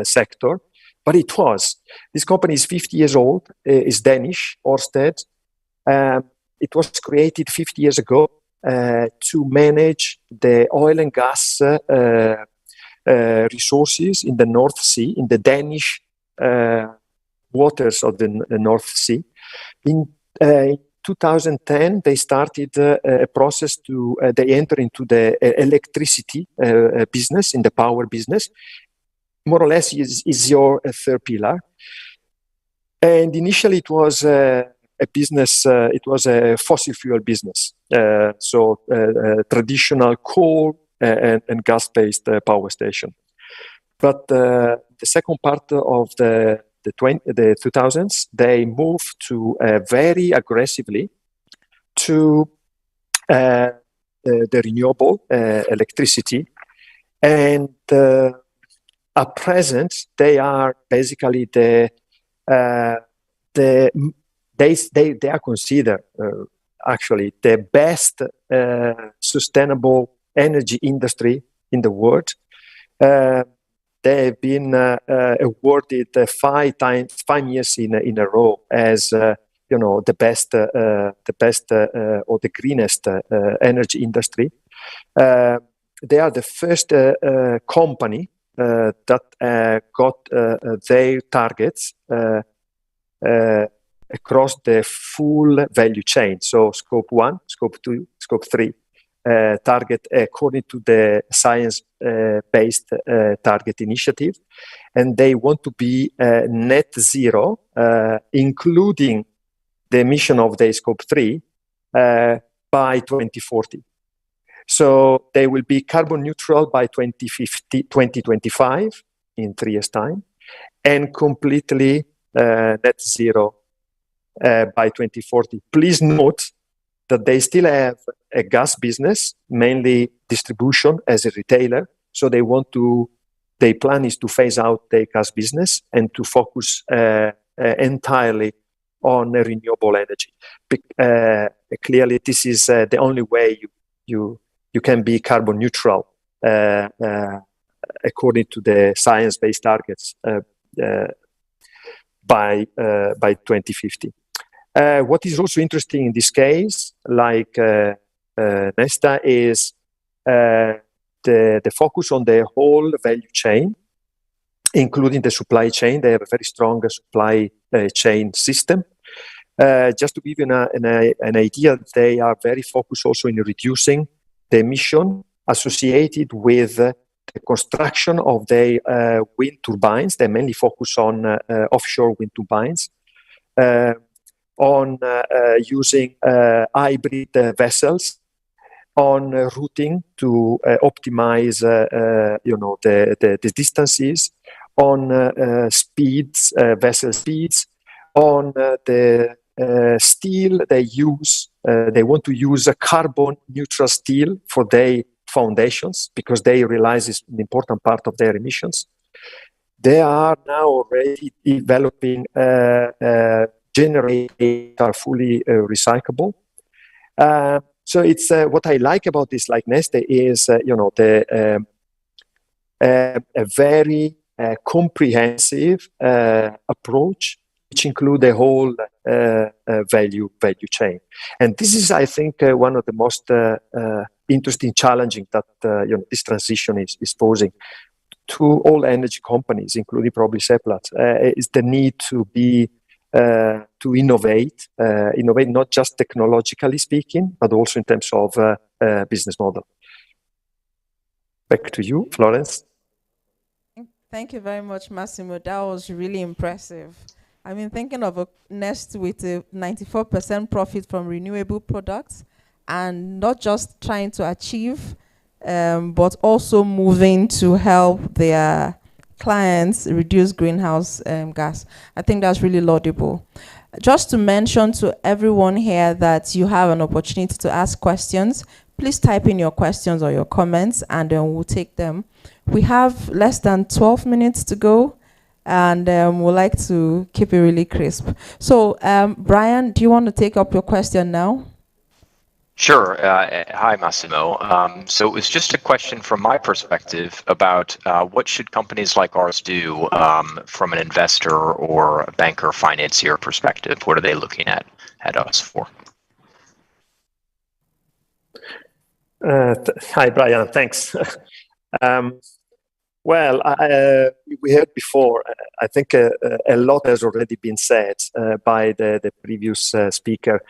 sector, but it was. This company is 50 years old, is Danish, Ørsted. It was created 50 years ago to manage the oil and gas resources in the North Sea, in the Danish waters of the North Sea. In 2010, they started a process to, they enter into the electricity business, in the power business. More or less is your third pillar. And initially it was a business, it was a fossil fuel business. So traditional coal and gas-based power station. But the second part of the 2000s, they moved to very aggressively to the renewable electricity, and at present they are basically they are considered actually the best sustainable energy industry in the world. They've been awarded 5 years in a row as the best or the greenest energy industry. They are the first company that got their targets across the full value chain. So scope 1, scope 2, scope 3. Target according to the science-based target initiative, and they want to be net zero, including the emission of the scope 3 by 2040. So they will be carbon neutral by 2025 in 3 years' time, and completely net zero by 2040. Please note that they still have a gas business, mainly distribution as a retailer. So their plan is to phase out their gas business and to focus entirely on renewable energy. Clearly, this is the only way you can be carbon neutral according to the science-based targets by 2050. What is also interesting in this case, like Nesta, is the focus on the whole value chain, including the supply chain. They have a very strong supply chain system. Just to give you an idea, they are very focused also in reducing the emission associated with the construction of their wind turbines. They mainly focus on offshore wind turbines, on using hybrid vessels, on routing to optimize, the distances, on speeds, vessel speeds, on the steel they use. They want to use a carbon neutral steel for their foundations because they realize it's an important part of their emissions. They are now already developing generators that are fully recyclable. So it's what I like about this, like Neste, is a very comprehensive approach, which include the whole value chain. And this is, I think, one of the most interesting, challenging that this transition is posing to all energy companies, including probably Seplat, is the need to be to innovate not just technologically speaking, but also in terms of business model. Back to you, Florence. Thank you very much, Massimo. That was really impressive. I mean, thinking of a Nest with a 94% profit from renewable products, and not just trying to achieve, but also moving to help their clients reduce greenhouse gas. I think that's really laudable. Just to mention to everyone here that you have an opportunity to ask questions. Please type in your questions or your comments, and then we'll take them. We have less than 12 minutes to go, and we'd like to keep it really crisp. So, Brian, do you want to take up your question now? Sure. Hi, Massimo. So it was just a question from my perspective about what should companies like ours do from an investor or a banker financier perspective? What are they looking at us for? Hi, Brian. Thanks. Well, we heard before, I think a lot has already been said by the previous speaker.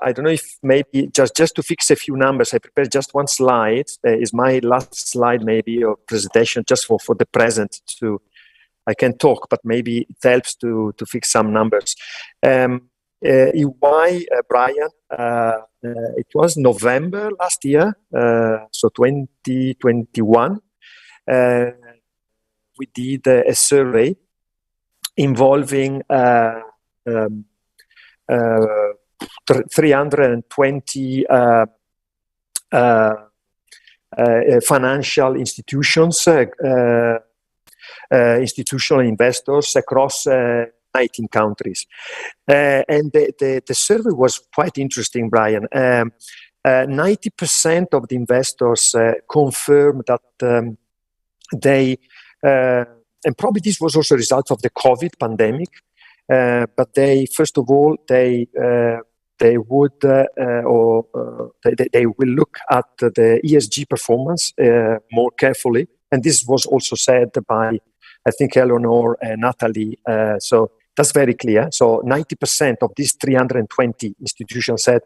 I don't know if maybe just to fix a few numbers, I prepared just one slide. Is my last slide maybe of presentation just for the present. I can talk, but maybe it helps to fix some numbers. Why, Brian? It was November last year, so 2021. We did a survey involving 320 financial institutions, institutional investors across 19 countries. And the survey was quite interesting, Brian. 90% of the investors confirmed that they, and probably this was also a result of the COVID pandemic, but they, first of all, they would they will look at the ESG performance more carefully, and this was also said by, I think, Eleanor and Natalie. So that's very clear. So 90% of these 320 institutions said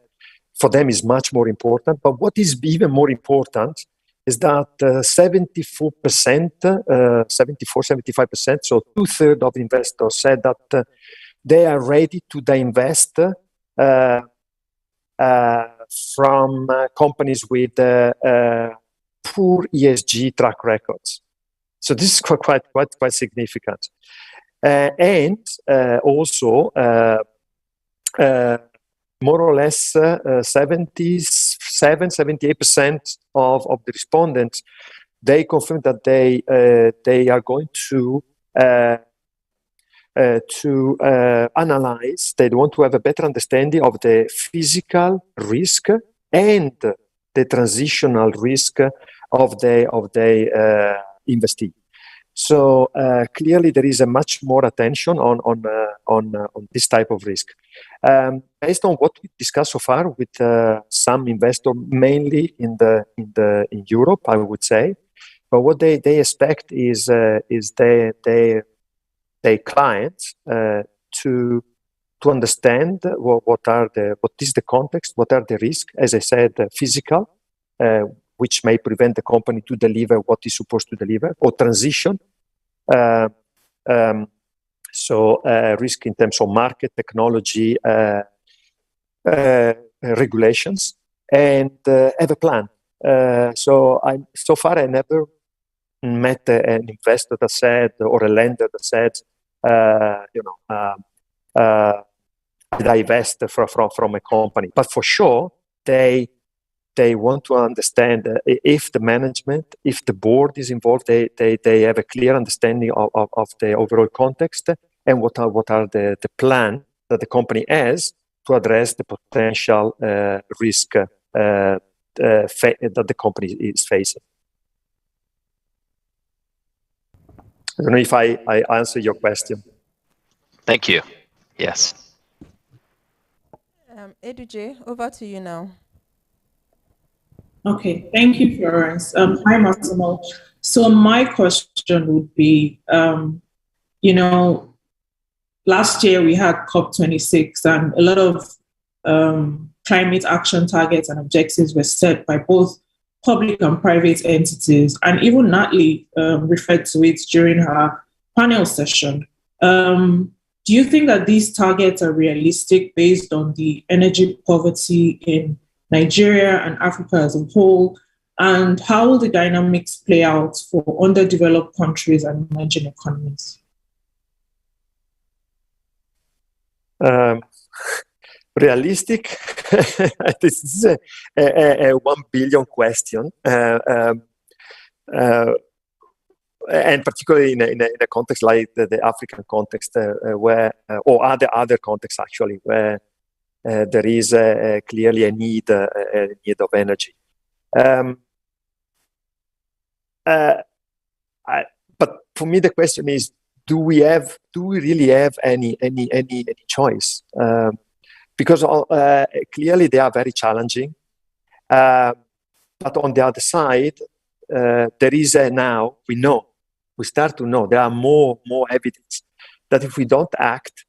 for them is much more important. But what is even more important is that 75%, so 2/3 of investors said that they are ready to divest from companies with poor ESG track records. So this is quite significant. And also, more or less 78% of the respondents, they confirm that they are going to analyze. They want to have a better understanding of the physical risk and the transitional risk of the investee. So clearly, there is a much more attention on this type of risk. Based on what we discussed so far with some investors, mainly in Europe, I would say, but what they expect is their clients to understand what is the context, what are the risks. As I said, physical, which may prevent the company to deliver what it's supposed to deliver, or transition. So risk in terms of market, technology, regulations, and have a plan. So far I never met an investor that said, or a lender that said, divest from a company. But for sure, they want to understand if the management, if the board is involved, they have a clear understanding of the overall context and what are the plan that the company has to address the potential risk that the company is facing. I don't know if I answer your question. Thank you. Yes. Eduje, over to you now. Okay, thank you, Florence. Hi, Massimo. So my question would be, last year we had COP26 and a lot of climate action targets and objectives were set by both public and private entities, and even Natalie referred to it during her panel session. Do you think that these targets are realistic based on the energy poverty in Nigeria and Africa as a whole? And how will the dynamics play out for underdeveloped countries and emerging economies? Realistic? This is a 1 billion question. And particularly in a context like the African context, where, or other contexts actually, where there is clearly a need of energy. But for me, the question is: do we really have any choice? Because clearly they are very challenging. But on the other side, there is now we start to know there are more evidence that if we don't act,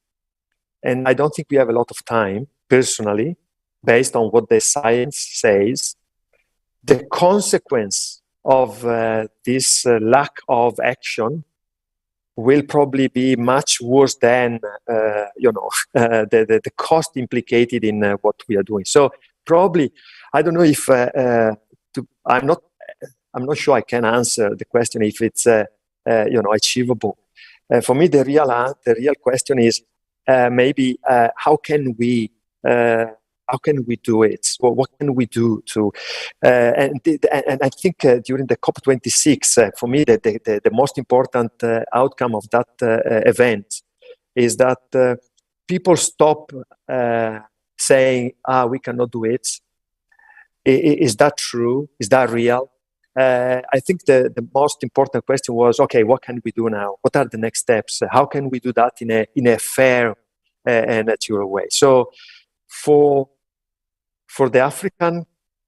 and I don't think we have a lot of time personally, based on what the science says, the consequence of this lack of action will probably be much worse than the cost implicated in what we are doing. So probably, I don't know if I'm not sure I can answer the question if it's achievable. For me, the real question is maybe how can we do it? Well, what can we do to? And I think during the COP26, for me, the most important outcome of that event is that people stop saying, we cannot do it. Is that true? Is that real? I think the most important question was, okay, what can we do now? What are the next steps? How can we do that in a fair and natural way? So for the African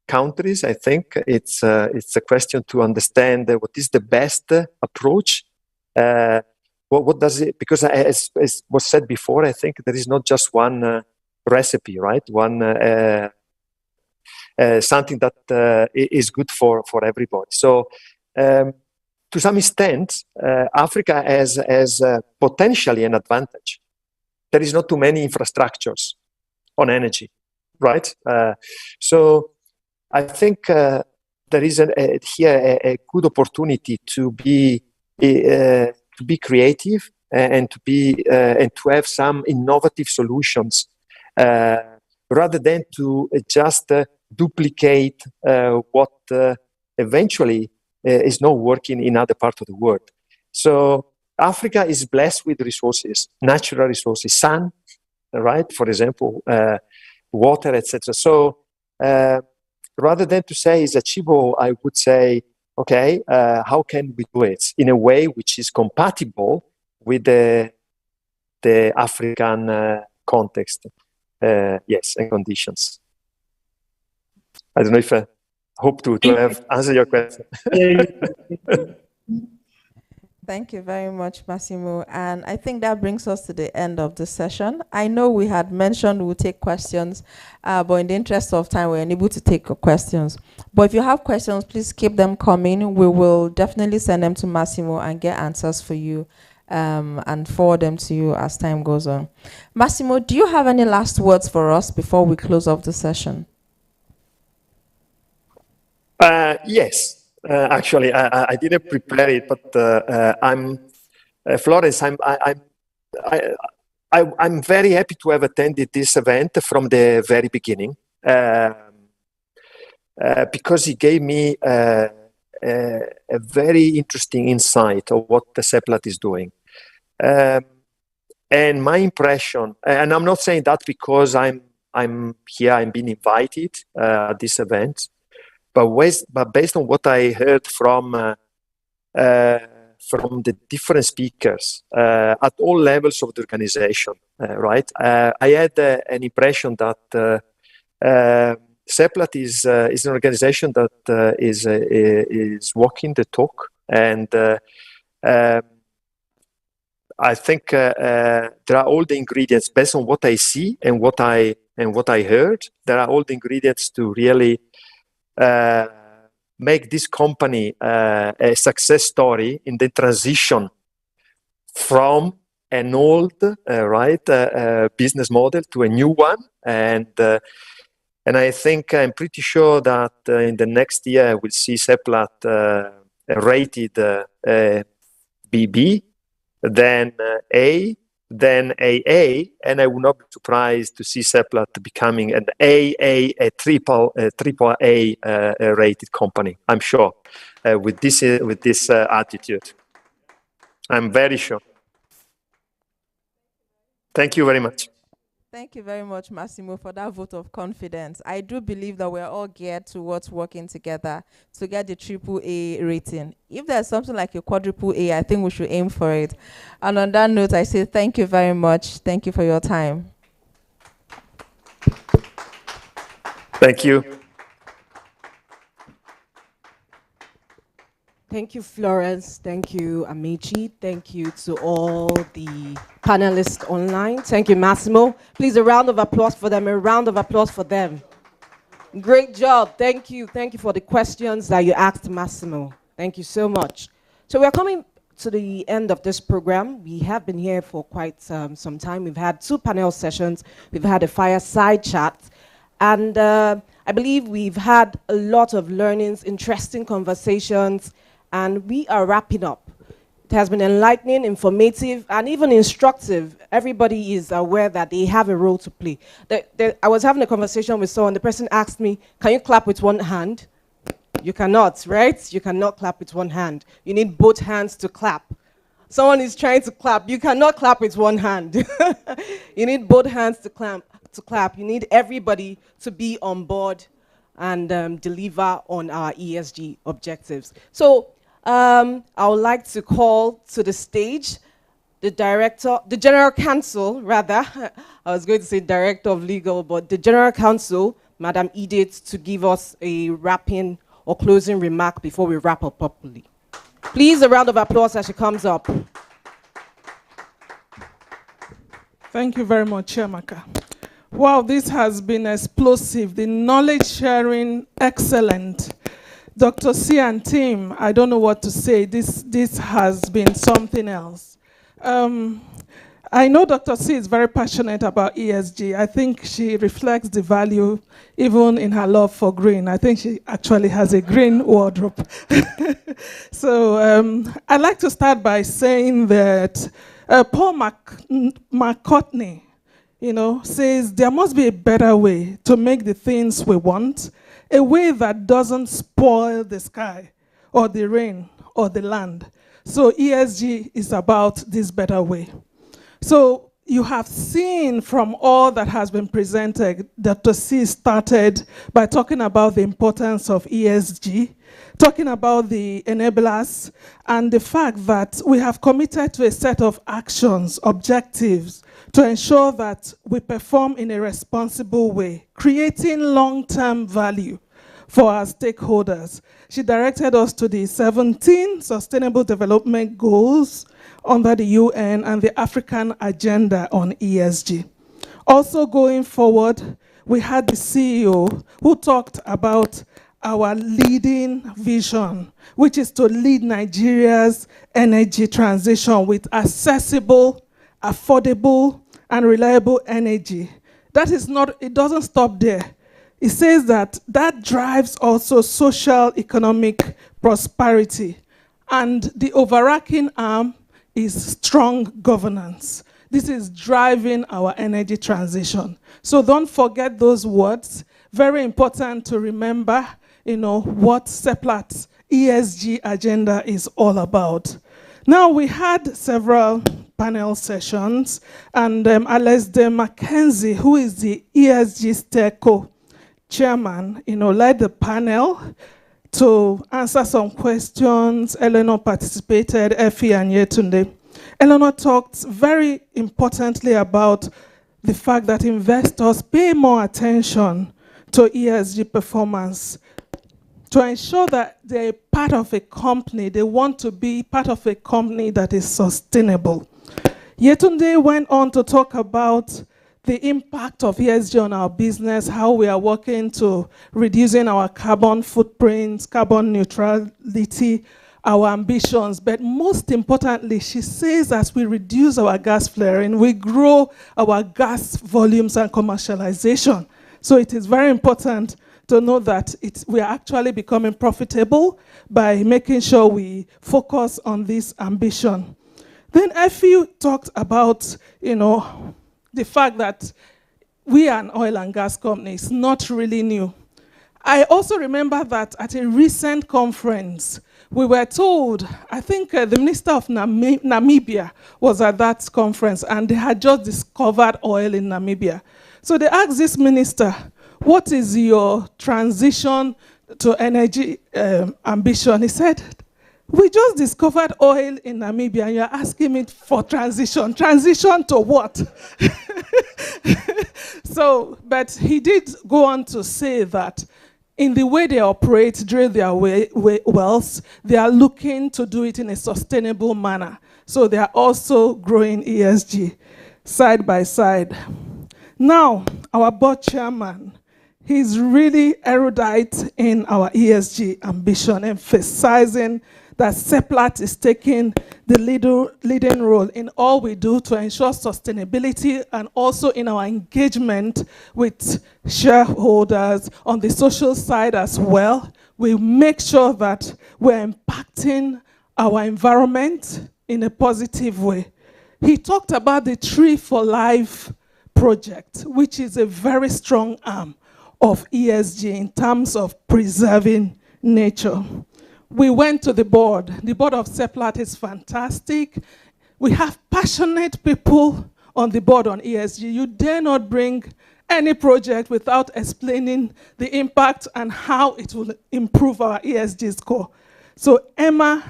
countries, I think it's a question to understand what is the best approach. What does it? Because as was said before, I think there is not just one recipe, right? One something that is good for everybody. So to some extent, Africa has potentially an advantage. There is not too many infrastructures on energy, right? So I think there is here a good opportunity to be creative and to have some innovative solutions rather than to just duplicate what eventually is not working in other parts of the world. So Africa is blessed with resources, natural resources, sun, right? For example, water, etc. So rather than to say it's achievable, I would say, okay, how can we do it in a way which is compatible with the African context, yes, and conditions. I don't know if I hope to have answered your question. Thank you very much, Massimo. And I think that brings us to the end of the session. I know we had mentioned we'll take questions, but in the interest of time, we're unable to take questions. But if you have questions, please keep them coming. We will definitely send them to Massimo and get answers for you and forward them to you as time goes on. Massimo, do you have any last words for us before we close off the session? Yes. Actually, I didn't prepare it, but Florence, I'm very happy to have attended this event from the very beginning because it gave me a very interesting insight of what the Seplat is doing. And my impression, and I'm not saying that because I'm here, I'm being invited at this event. But based on what I heard from the different speakers at all levels of the organization, right? I had an impression that Seplat is an organization that is walking the talk, and I think there are all the ingredients based on what I see and what I heard. There are all the ingredients to really make this company a success story in the transition from an old business model to a new one, and I think I'm pretty sure that in the next year we'll see Seplat rated BB, then A, then AA, and I would not be surprised to see Seplat becoming an AA, a triple A rated company. I'm sure with this attitude. I'm very sure. Thank you very much. Thank you very much, Massimo, for that vote of confidence. I do believe that we're all geared towards working together to get the AAA rating. If there's something like a quadruple A, I think we should aim for it. And on that note, I say thank you very much. Thank you for your time. Thank you. Thank you, Florence. Thank you, Amici. Thank you to all the panelists online. Thank you, Massimo. Please, a round of applause for them. A round of applause for them. Great job. Thank you. Thank you for the questions that you asked Massimo. Thank you so much. So we're coming to the end of this program. We have been here for quite some time. We've had 2 panel sessions. We've had a fireside chat. And I believe we've had a lot of learnings, interesting conversations, and we are wrapping up. It has been enlightening, informative, and even instructive. Everybody is aware that they have a role to play. I was having a conversation with someone. The person asked me, can you clap with one hand? You cannot, right? You cannot clap with one hand. You need both hands to clap. Someone is trying to clap. You cannot clap with one hand. You need both hands to clap. You need everybody to be on board and deliver on our ESG objectives. So I would like to call to the stage the General Counsel, rather. I was going to say Director of Legal, but the General Counsel, Madam Edith, to give us a wrapping or closing remark before we wrap up properly. Please, a round of applause as she comes up. Thank you very much, Chiamaka. Wow, this has been explosive. The knowledge sharing, excellent. Dr. C and team, I don't know what to say. This has been something else. I know Dr. C is very passionate about ESG. I think she reflects the value even in her love for green. I think she actually has a green wardrobe. So I'd like to start by saying that Paul McCartney, says there must be a better way to make the things we want, a way that doesn't spoil the sky or the rain or the land. So ESG is about this better way. So you have seen from all that has been presented, Dr. C started by talking about the importance of ESG, talking about the enablers, and the fact that we have committed to a set of actions, objectives, to ensure that we perform in a responsible way, creating long-term value for our stakeholders. She directed us to the 17 Sustainable Development Goals under the UN and the African Agenda on ESG. Also going forward, we had the CEO who talked about our leading vision, which is to lead Nigeria's energy transition with accessible, affordable, and reliable energy. That is not, it doesn't stop there. It says that that drives also social economic prosperity. And the overarching arm is strong governance. This is driving our energy transition. So don't forget those words. Very important to remember, what Seplat's ESG agenda is all about. Now, we had several panel sessions, and Alasdair Mackenzie, who is the ESG Steering chairman, led the panel to answer some questions. Eleanor participated, Effie and Yetunde. Eleanor talked very importantly about the fact that investors pay more attention to ESG performance. To ensure that they're part of a company, they want to be part of a company that is sustainable. Yetunde went on to talk about the impact of ESG on our business, how we are working to reducing our carbon footprints, carbon neutrality, our ambitions. But most importantly, she says as we reduce our gas flaring, we grow our gas volumes and commercialization. So it is very important to know that we are actually becoming profitable by making sure we focus on this ambition. Then Effie talked about, the fact that we are an oil and gas company. It's not really new. I also remember that at a recent conference, we were told, I think the Minister of Namibia was at that conference, and they had just discovered oil in Namibia. So they asked this minister, what is your transition to energy ambition? He said, we just discovered oil in Namibia, and you're asking me for transition. Transition to what? But he did go on to say that in the way they operate, drill their wells, they are looking to do it in a sustainable manner. So they are also growing ESG side by side. Now, our board chairman, he's really erudite in our ESG ambition, emphasizing that Seplat is taking the leading role in all we do to ensure sustainability, and also in our engagement with shareholders on the social side as well. We make sure that we're impacting our environment in a positive way. He talked about the Tree for Life project, which is a very strong arm of ESG in terms of preserving nature. We went to the board. The board of Seplat is fantastic. We have passionate people on the board on ESG. You dare not bring any project without explaining the impact and how it will improve our ESG score. So Emma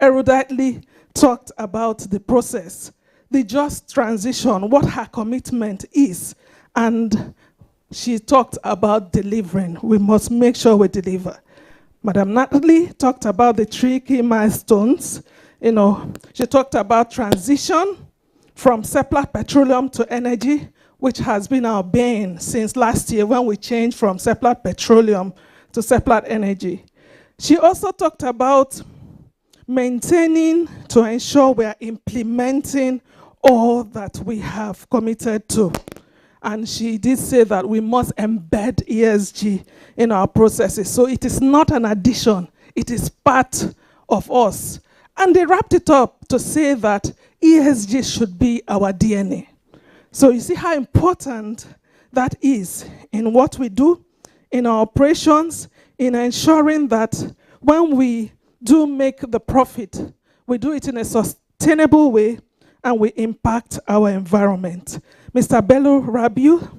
eruditely talked about the process, the just transition, what her commitment is, and she talked about delivering. We must make sure we deliver. Madam Natalie talked about the 3 key milestones. She talked about transition from Seplat Petroleum to energy, which has been our bane since last year when we changed from Seplat Petroleum to Seplat Energy. She also talked about maintaining to ensure we are implementing all that we have committed to. And she did say that we must embed ESG in our processes. So it is not an addition, it is part of us. And they wrapped it up to say that ESG should be our DNA. So you see how important that is in what we do, in our operations, in ensuring that when we do make the profit, we do it in a sustainable way and we impact our environment. Mr. Bello Rabiu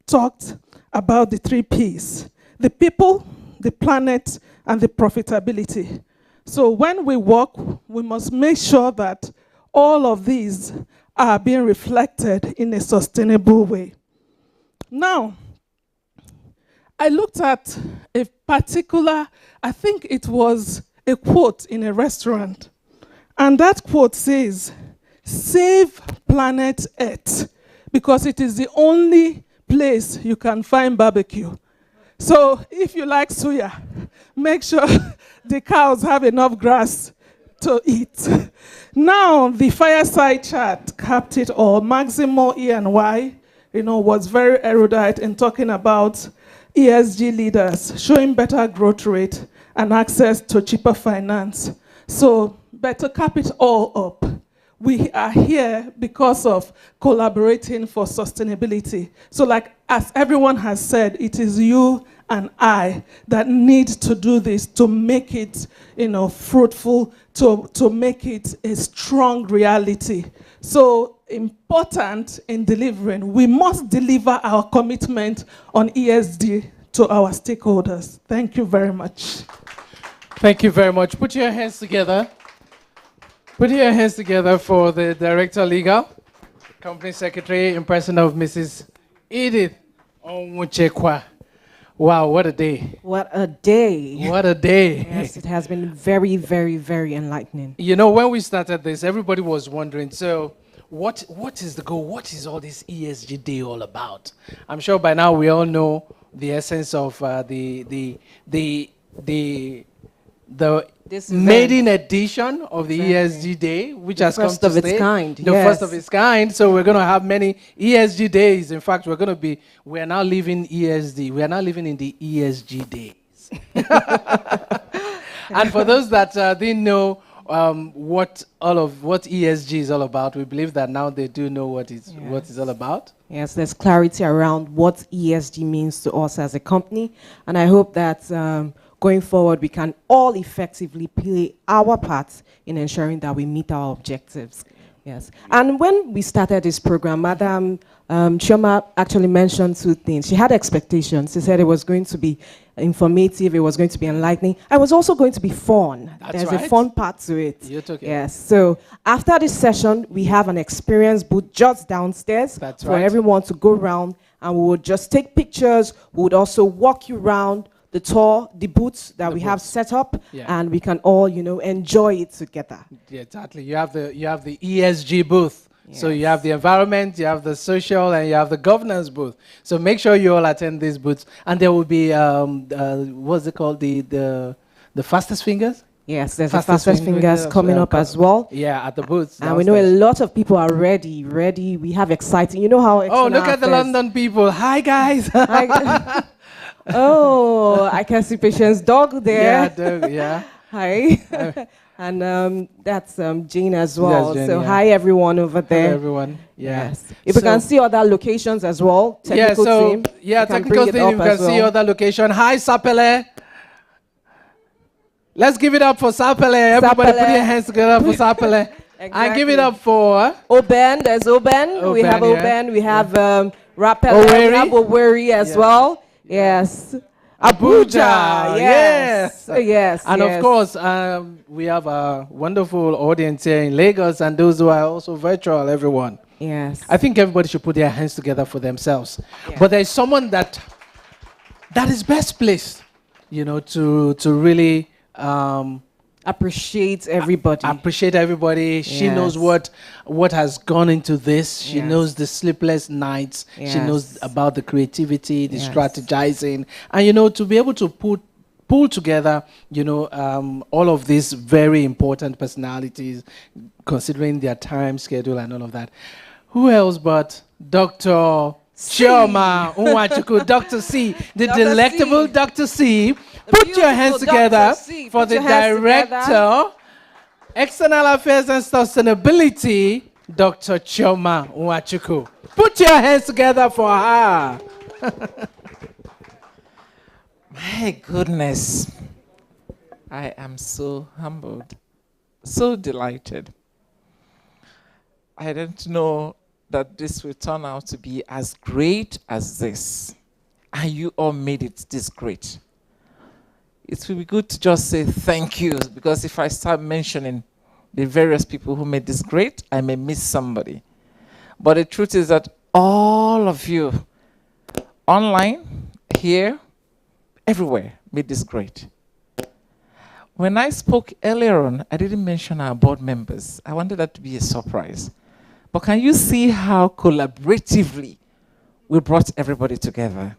talked about the 3 Ps, the people, the planet, and the profitability. So when we work, we must make sure that all of these are being reflected in a sustainable way. Now, I looked at a particular, I think it was a quote in a restaurant. And that quote says, "Save planet Earth, because it is the only place you can find barbecue." So if you like suya, make sure the cows have enough grass to eat. Now, the fireside chat capped it all. Maximo E&Y, was very erudite in talking about ESG leaders showing better growth rate and access to cheaper finance. So, but to cap it all up, we are here because of collaborating for sustainability. So like, as everyone has said, it is you and I that need to do this to make it, fruitful, to make it a strong reality. So important in delivering, we must deliver our commitment on ESG to our stakeholders. Thank you very much. Thank you very much. Put your hands together. Put your hands together for the Director Legal, Company Secretary, in person of Mrs. Edith Onwuchekwa. Wow, what a day. What a day. What a day. Yes, it has been very, very, very enlightening. When we started this, everybody was wondering, so what is the goal? What is all this ESG day all about? I'm sure by now we all know the essence of the maiden edition of the ESG Day, which has come to stay. The first of its kind. The first of its kind. So we're going to have many ESG days. In fact, we are now living ESG. We are now living in the ESG days. And for those that didn't know what ESG is all about, we believe that now they do know what it's all about. Yes, there's clarity around what ESG means to us as a company, and I hope that going forward, we can all effectively play our part in ensuring that we meet our objectives. Yes. And when we started this program, Madam Chioma actually mentioned two things. She had expectations. She said it was going to be informative, it was going to be enlightening. It was also going to be fun. There's a fun part to it. Yes. So after this session, we have an experience booth just downstairs for everyone to go around, and we would just take pictures. We would also walk you around the tour, the booths that we have set up, and we can all, enjoy it together. Yeah, exactly. You have the ESG booth. Yes. So you have the environment, you have the social, and you have the governance booth. So make sure you all attend these booths. And there will be, what's it called, the fastest fingers? Yes, there's the fastest fingers coming up as well. Yeah, at the booths. And we know a lot of people are ready. We have exciting, how exciting. Oh, look at the London people. Hi, guys. Hi. Oh, I can see Patient's dog there. Yeah, dog, yeah. Hi. And that's Jean as well. Yes, Jean, so hi, everyone over there. Hi, everyone. Yeah. Yes. If we can see other locations as well, technical team. Yeah, technical team, you can see other location. Hi, Sapele. Let's give it up for Sapele. Everybody put your hands together for Sapele. Exactly. And give it up for Oben. There's Oben. We have Oben. We have Rapele. We have Oweri as well. Yes. Abuja. Yes. Yes. And of course, we have a wonderful audience here in Lagos and those who are also virtual, everyone. Yes. I think everybody should put their hands together for themselves. Yeah. But there's someone that is best placed, to really appreciate everybody. Yes. She knows what has gone into this. She knows the sleepless nights. Yes. She knows about the creativity, the strategizing, and to be able to pull together, all of these very important personalities, considering their time schedule and all of that. Who else but Dr. Chioma Onwuchekwa, Dr. C, the delectable Dr. C. Put your hands together for the Director, External Affairs and Sustainability, Dr. Chioma Onwuchekwa. Put your hands together for her. My goodness. I am so humbled, so delighted. I didn't know that this will turn out to be as great as this. And you all made it this great. It will be good to just say thank you, because if I start mentioning the various people who made this great, I may miss somebody. But the truth is that all of you, online, here, everywhere made this great. When I spoke earlier on, I didn't mention our board members. I wanted that to be a surprise. But can you see how collaboratively we brought everybody together?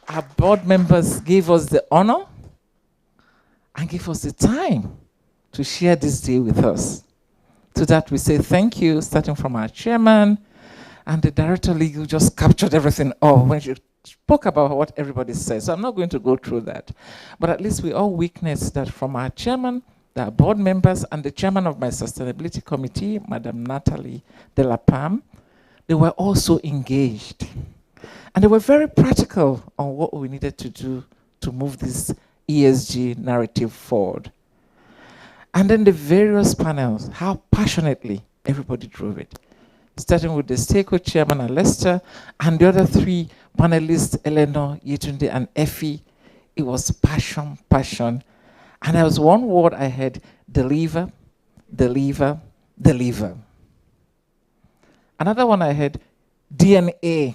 Our board members gave us the honor and gave us the time to share this day with us. To that we say thank you, starting from our chairman, and the director legal just captured everything when she spoke about what everybody said. So I'm not going to go through that. But at least we all witnessed that from our chairman, the board members, and the chairman of my sustainability committee, Madam Natalie Delapam, they were also engaged. And they were very practical on what we needed to do to move this ESG narrative forward. And then the various panels, how passionately everybody drove it. Starting with the stakeholder chairman, Lester, and the other three panelists, Eleanor, Yetunde, and Effie. It was passion, passion. And there was one word I heard: deliver, deliver, deliver. Another one I heard: DNA.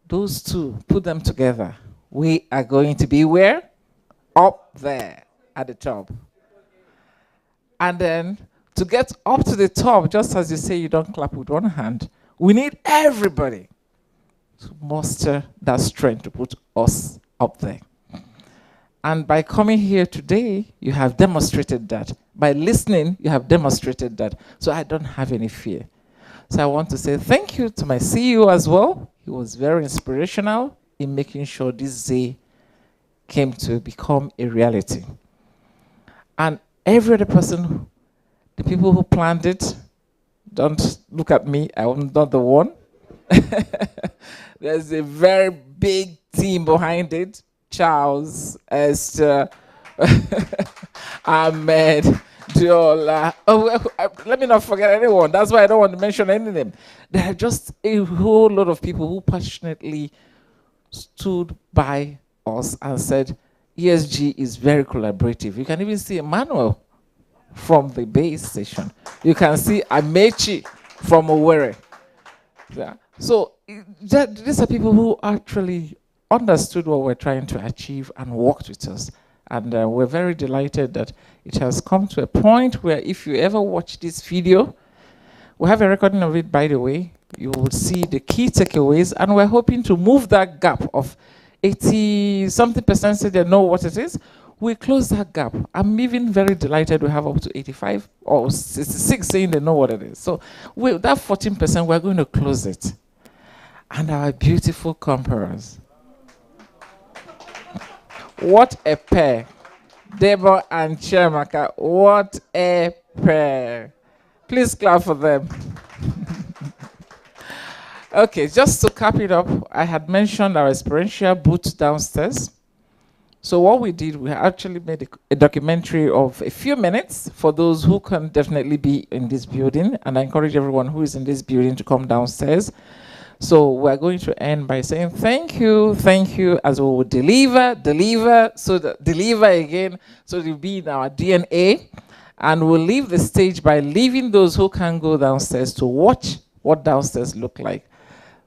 Those two, put them together. We are going to be where? Up there at the top. And then to get up to the top, just as you say you don't clap with one hand, we need everybody to muster that strength to put us up there. And by coming here today, you have demonstrated that. By listening, you have demonstrated that. So I don't have any fear. So I want to say thank you to my CEO as well. He was very inspirational in making sure this day came to become a reality. And every other person, the people who planned it, don't look at me, I'm not the one. There's a very big team behind it. Charles, Esther, Ahmed, Diola. Let me not forget anyone. That's why I don't want to mention any name. There are just a whole lot of people who passionately stood by us and said, ESG is very collaborative. You can even see Emmanuel from the base station. You can see Amechi from Owerri. Yeah. So these are people who actually understood what we're trying to achieve and worked with us. And we're very delighted that it has come to a point where if you ever watch this video, we have a recording of it, by the way, you will see the key takeaways, and we're hoping to move that gap of 80-something% say they know what it is. We close that gap. I'm even very delighted we have up to 85 or 66 saying they know what it is. So with that 14%, we're going to close it. And our beautiful conquerors. What a pair. Deborah and Chiamaka, what a pair. Please clap for them. Okay, just to cap it up, I had mentioned our experiential booth downstairs. So what we did, we actually made a documentary of a few minutes for those who can definitely be in this building. And I encourage everyone who is in this building to come downstairs. So we're going to end by saying thank you, as we will deliver, so that deliver again, so it will be in our DNA. And we'll leave the stage by leaving those who can go downstairs to watch what downstairs look like.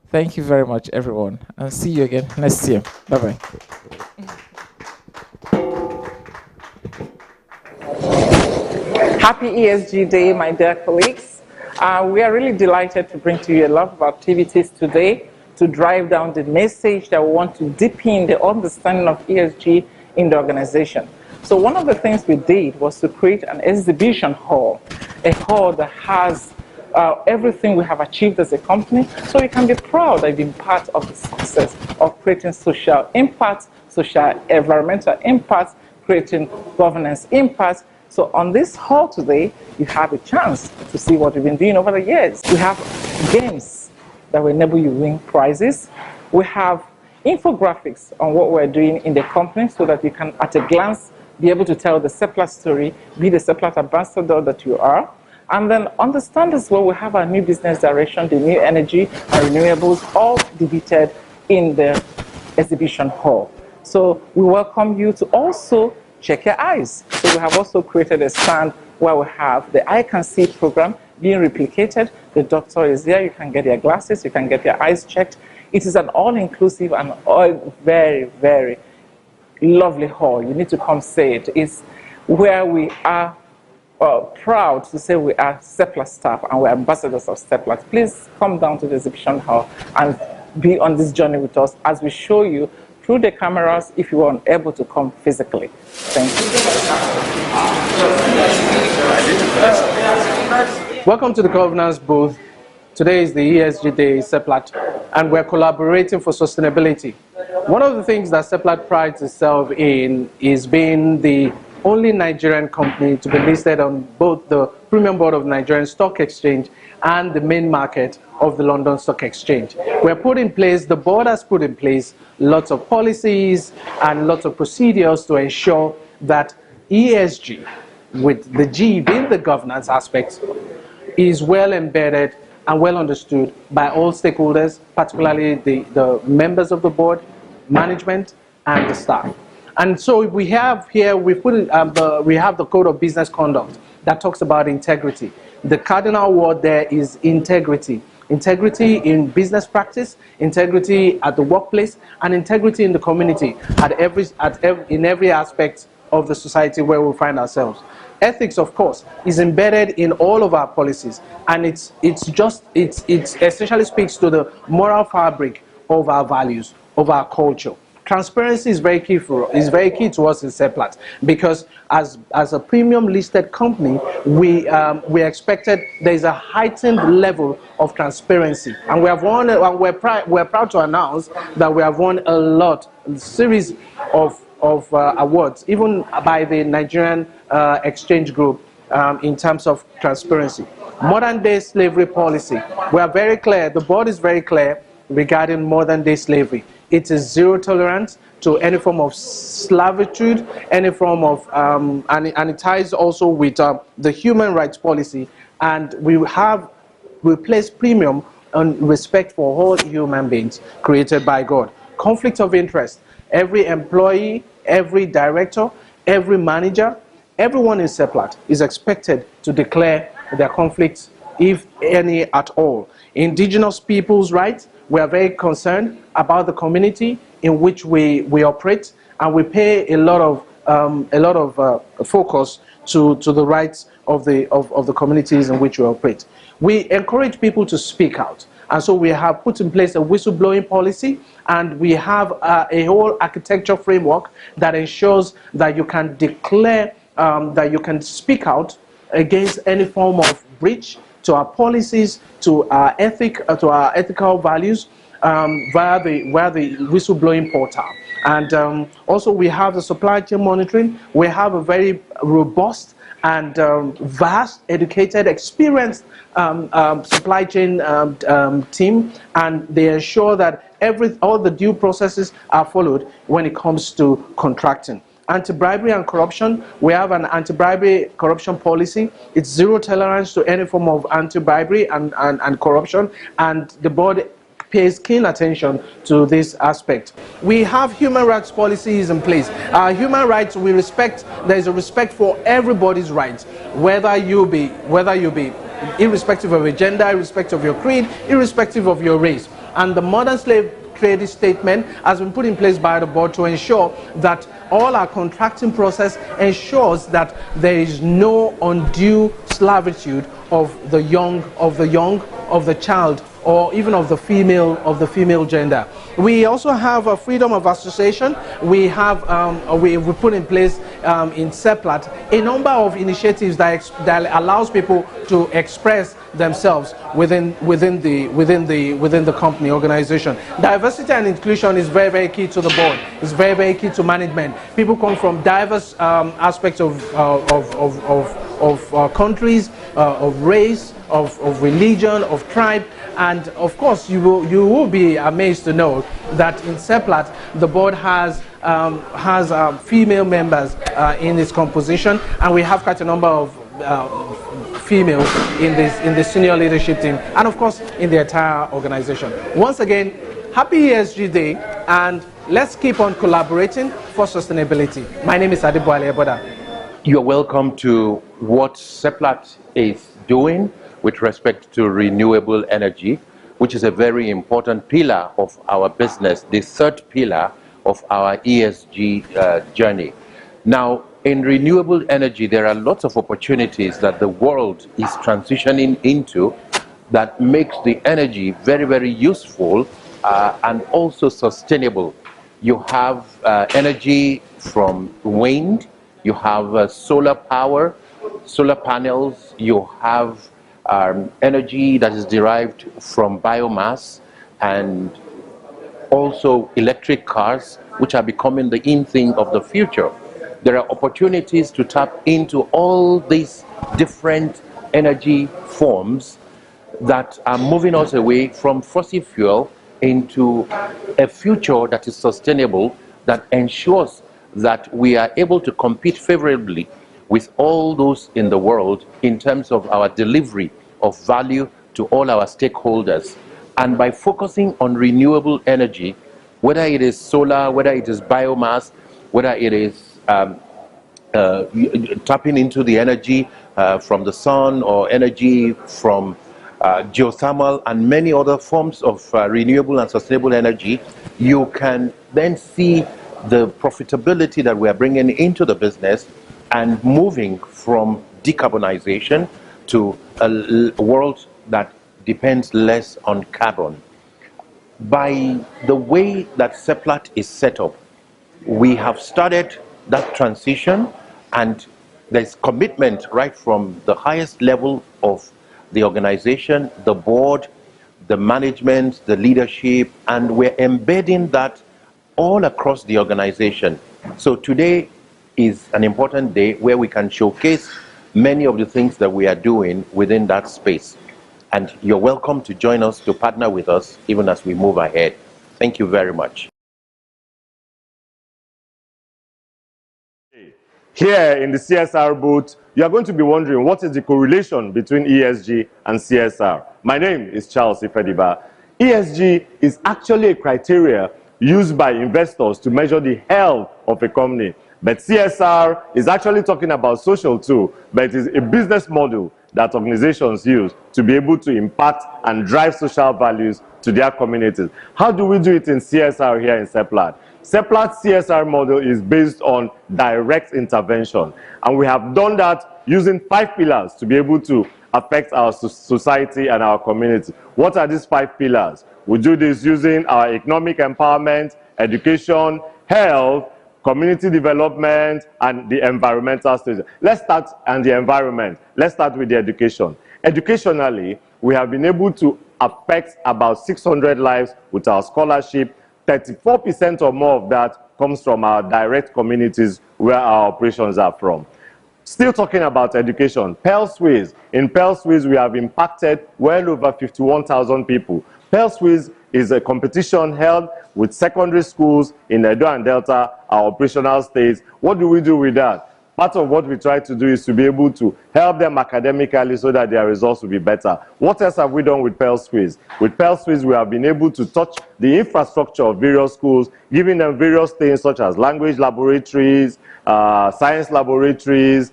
Thank you very much, everyone. And see you again next year. Bye-bye. Happy ESG Day, my dear colleagues. We are really delighted to bring to you a lot of activities today to drive down the message that we want to deepen the understanding of ESG in the organization. So one of the things we did was to create an exhibition hall, a hall that has everything we have achieved as a company, so you can be proud of being part of the success of creating social impact, social environmental impact, creating governance impact. So on this hall today, you have a chance to see what we've been doing over the years. We have games that will enable you win prizes. We have infographics on what we're doing in the company so that you can, at a glance, be able to tell the Seplat story, be the Seplat ambassador that you are. And then understand as well, we have our new business direction, the new energy and renewables, all debated in the exhibition hall. So we welcome you to also check your eyes. So we have also created a stand where we have the I Can See program, being replicated. The doctor is there. You can get your glasses. You can get your eyes checked. It is an all-inclusive and all very, very lovely hall. You need to come see it. It's where we are proud to say we are Seplat staff and we're ambassadors of Seplat. Please come down to the exhibition hall and be on this journey with us as we show you through the cameras if you are unable to come physically. Thank you. Welcome to the governance booth. Today is the ESG Day Seplat, and we're collaborating for sustainability. One of the things that Seplat prides itself in is being the only Nigerian company to be listed on both the Premium Board of Nigerian Stock Exchange and the main market of the London Stock Exchange. The board has put in place lots of policies and lots of procedures to ensure that ESG, with the G being the governance aspect, is well embedded and well understood by all stakeholders, particularly the members of the board, management, and the staff. And so we have here, we have the Code of Business Conduct that talks about integrity. The cardinal word there is integrity. Integrity in business practice, integrity at the workplace, and integrity in the community in every aspect of the society where we find ourselves. Ethics, of course, is embedded in all of our policies, and it essentially speaks to the moral fabric of our values, of our culture. Transparency is very key to us in Seplat, because as a premium listed company, we expected there is a heightened level of transparency, and we have won. We're proud to announce that we have won a series of awards, even by the Nigerian Exchange Group, in terms of transparency. Modern day slavery policy. We are very clear. The board is very clear regarding modern day slavery. It is zero tolerance to any form of servitude, any form of, and it ties also with the human rights policy. And we place premium on respect for all human beings created by God. Conflict of interest. Every employee, every director, every manager, everyone in Seplat is expected to declare their conflicts, if any at all. Indigenous people's rights. We are very concerned about the community in which we operate, and we pay a lot of focus to the rights of the communities in which we operate. We encourage people to speak out, and so we have put in place a whistleblowing policy, and we have a whole architecture framework that ensures that you can declare, that you can speak out against any form of breach to our policies, to our ethical values, via the whistleblowing portal. And also we have the supply chain monitoring. We have a very robust and vast, educated, experienced supply chain team, and they ensure that all the due processes are followed when it comes to contracting. Anti-bribery and corruption. We have an anti-bribery corruption policy. It's zero tolerance to any form of anti-bribery and corruption, and the board pays keen attention to this aspect. We have human rights policies in place. Human rights, we respect, there is a respect for everybody's rights, whether you be irrespective of your gender, irrespective of your creed, irrespective of your race. And the modern slave trade statement has been put in place by the board to ensure that all our contracting process ensures that there is no undue servitude of the young, of the child, or even of the female gender. We also have a freedom of association. We have we put in place in Seplat a number of initiatives that allows people to express themselves within the company organization. Diversity and inclusion is very, very key to the board. It's very, very key to management. People come from diverse aspects of countries, of race, of religion, of tribe, and of course you will be amazed to know that in Seplat the board has female members in its composition, and we have quite a number of females in the senior leadership team, and of course in the entire organization. Once again, happy ESG Day, and let's keep on collaborating for sustainability. My name is Adebo Aliyeboda. You're welcome to what Seplat is doing with respect to renewable energy, which is a very important pillar of our business, the third pillar of our ESG journey. Now, in renewable energy, there are lots of opportunities that the world is transitioning into that makes the energy very, very useful and also sustainable. You have energy from wind, you have solar power, solar panels, you have energy that is derived from biomass, and also electric cars, which are becoming the in thing of the future. There are opportunities to tap into all these different energy forms that are moving us away from fossil fuel into a future that is sustainable, that ensures that we are able to compete favorably with all those in the world in terms of our delivery of value to all our stakeholders. And by focusing on renewable energy, whether it is solar, whether it is biomass, whether it is tapping into the energy from the sun or energy from geothermal and many other forms of renewable and sustainable energy, you can then see the profitability that we are bringing into the business and moving from decarbonization to a world that depends less on carbon. By the way that Seplat is set up, we have started that transition, and there's commitment right from the highest level of the organization, the board, the management, the leadership, and we're embedding that all across the organization. So today is an important day where we can showcase many of the things that we are doing within that space. And you're welcome to join us, to partner with us, even as we move ahead. Thank you very much. Here in the CSR booth, you are going to be wondering what is the correlation between ESG and CSR. My name is Charles Ifediba. ESG is actually a criteria used by investors to measure the health of a company. But CSR is actually talking about social too, but it is a business model that organizations use to be able to impact and drive social values to their communities. How do we do it in CSR here in Seplat? Seplat's CSR model is based on direct intervention, and we have done that using 5 pillars to be able to affect our society and our community. What are these 5 pillars? We do this using our economic empowerment, education, health, community development, and the environmental stage. Let's start on the environment. Let's start with the education. Educationally, we have been able to affect about 600 lives with our scholarship. 34% or more of that comes from our direct communities where our operations are from. Still talking about education, Pearl Swiss. In Pearl Swiss, we have impacted well over 51,000 people. Pearl Swiss is a competition held with secondary schools in Edo and Delta, our operational states. What do we do with that? Part of what we try to do is to be able to help them academically so that their results will be better. What else have we done with Pearl Swiss? With Pearl Swiss, we have been able to touch the infrastructure of various schools, giving them various things such as language laboratories, science laboratories,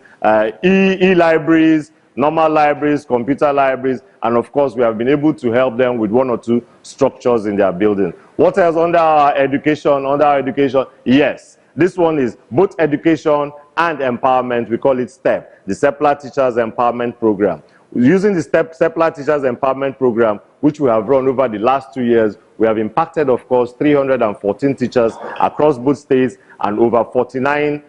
e-libraries, normal libraries, computer libraries, and of course, we have been able to help them with 1 or 2 structures in their building. What else under our education? Yes, this one is both education and empowerment. We call it STEP, the Seplat Teachers Empowerment Program. Using the Seplat Teachers Empowerment Program, which we have run over the last 2 years, we have impacted, of course, 314 teachers across both states and over 49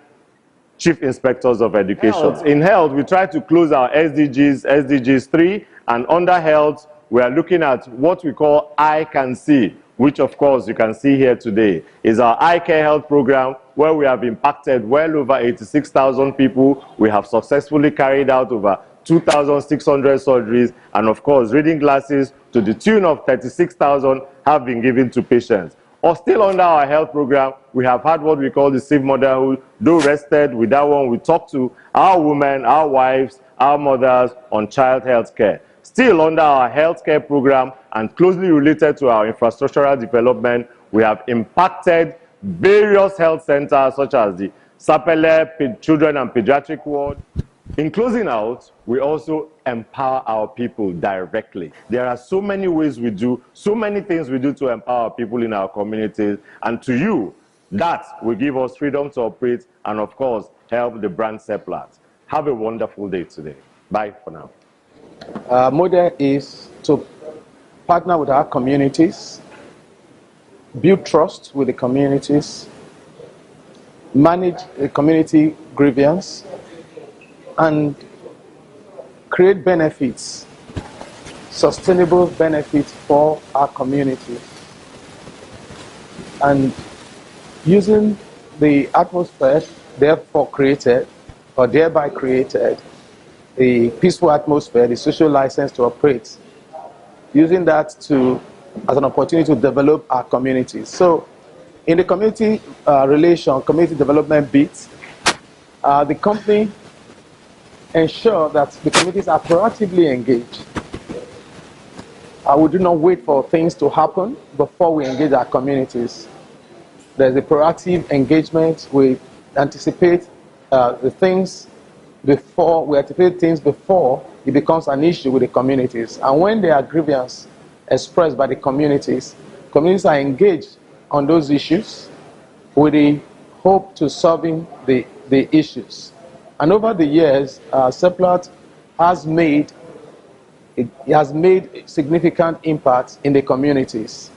chief inspectors of education. In health, we try to close our SDGs 3, and under health, we are looking at what we call I Can See, which of course you can see here today, is our eye care health program where we have impacted well over 86,000 people. We have successfully carried out over 2,600 surgeries, and of course, reading glasses to the tune of 36,000 have been given to patients. Or still under our health program, we have had what we call the Safe Motherhood. Though rested with that one, we talk to our women, our wives, our mothers on child health care. Still under our healthcare program and closely related to our infrastructural development, we have impacted various health centers such as the Sapele Children and Pediatric Ward, In closing out, we also empower our people directly. There are so many ways we do, so many things we do to empower people in our communities, and to you, that will give us freedom to operate and, of course, help the brand Seplat. Have a wonderful day today. Bye for now. Our model is to partner with our communities, build trust with the communities, manage the community grievance, and create benefits, sustainable benefits for our communities. And using the atmosphere thereby created the peaceful atmosphere, the social license to operate, using that as an opportunity to develop our communities. So in the community community development bit, the company ensure that the communities are proactively engaged. We do not wait for things to happen before we engage our communities. There's a proactive engagement. We anticipate things before it becomes an issue with the communities. And when there are grievances expressed by the communities are engaged on those issues with the hope to solving the issues. And over the years, Seplat has made significant impact in the communities.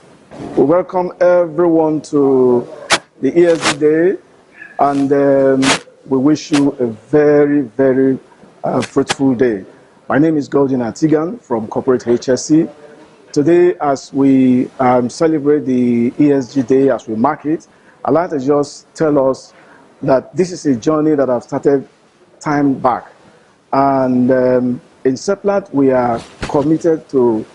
We welcome everyone to the ESG Day, and we wish you a very, very fruitful day. My name is Golden Atigan from Corporate HSC. Today, as we celebrate the ESG Day, as we mark it, I'd like to just tell us that this is a journey that I've started time back. And in Seplat, we are committed to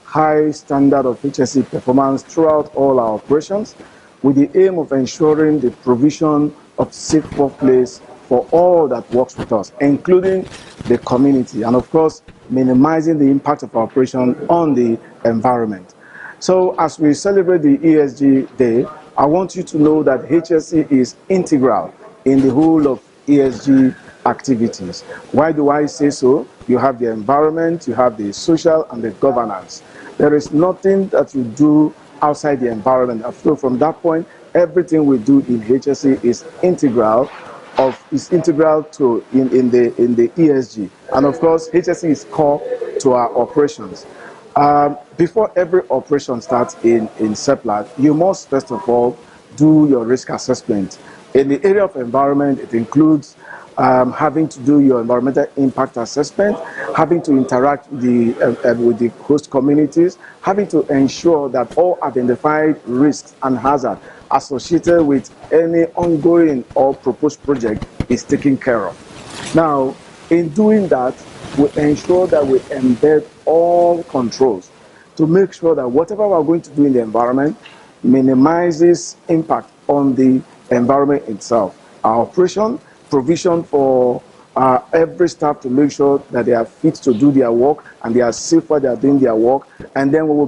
high standard of HSE performance throughout all our operations, with the aim of ensuring the provision of safe workplace for all that works with us, including the community, and of course, minimizing the impact of our operation on the environment. So as we celebrate the ESG Day, I want you to know that HSE is integral in the whole of ESG activities. Why do I say so? You have the environment, you have the social and the governance. There is nothing that you do outside the environment. So from that point, everything we do in HSE is integral to in the ESG. And of course, HSE is core to our operations. Before every operation starts in Seplat, you must first of all do your risk assessment. In the area of environment, it includes having to do your environmental impact assessment, having to interact with the host communities, having to ensure that all identified risks and hazards associated with any ongoing or proposed project is taken care of. Now, in doing that, we ensure that we embed all controls to make sure that whatever we're going to do in the environment minimizes impact on the environment itself. Our operation, provision for every staff to make sure that they are fit to do their work and they are safe while they are doing their work. And then when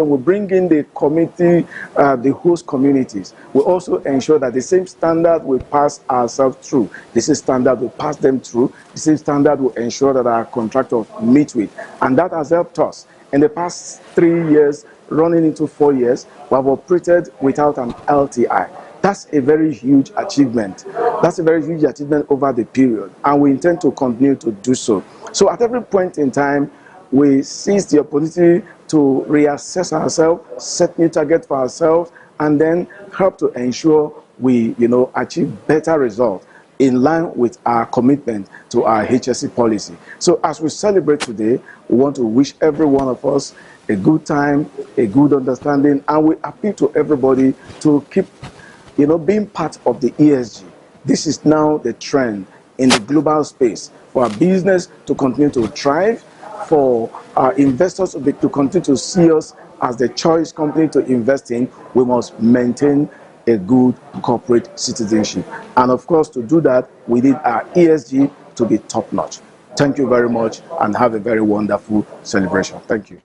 we bring in the committee, the host communities, we also ensure that the same standard we pass ourselves through, the same standard we pass them through, the same standard we ensure that our contractors meet with. And that has helped us. In the past 3 years, running into 4 years, we have operated without an LTI. That's a very huge achievement. That's a very huge achievement over the period, and we intend to continue to do so. So at every point in time, we seize the opportunity to reassess ourselves, set new targets for ourselves, and then help to ensure we, achieve better results in line with our commitment to our HSE policy. So as we celebrate today, we want to wish every one of us a good time, a good understanding, and we appeal to everybody to keep being part of the ESG. This is now the trend in the global space for our business to continue to thrive, for our investors to continue to see us as the choice company to invest in. We must maintain a good corporate citizenship. And of course, to do that, we need our ESG to be top-notch. Thank you very much and have a very wonderful celebration. Thank you.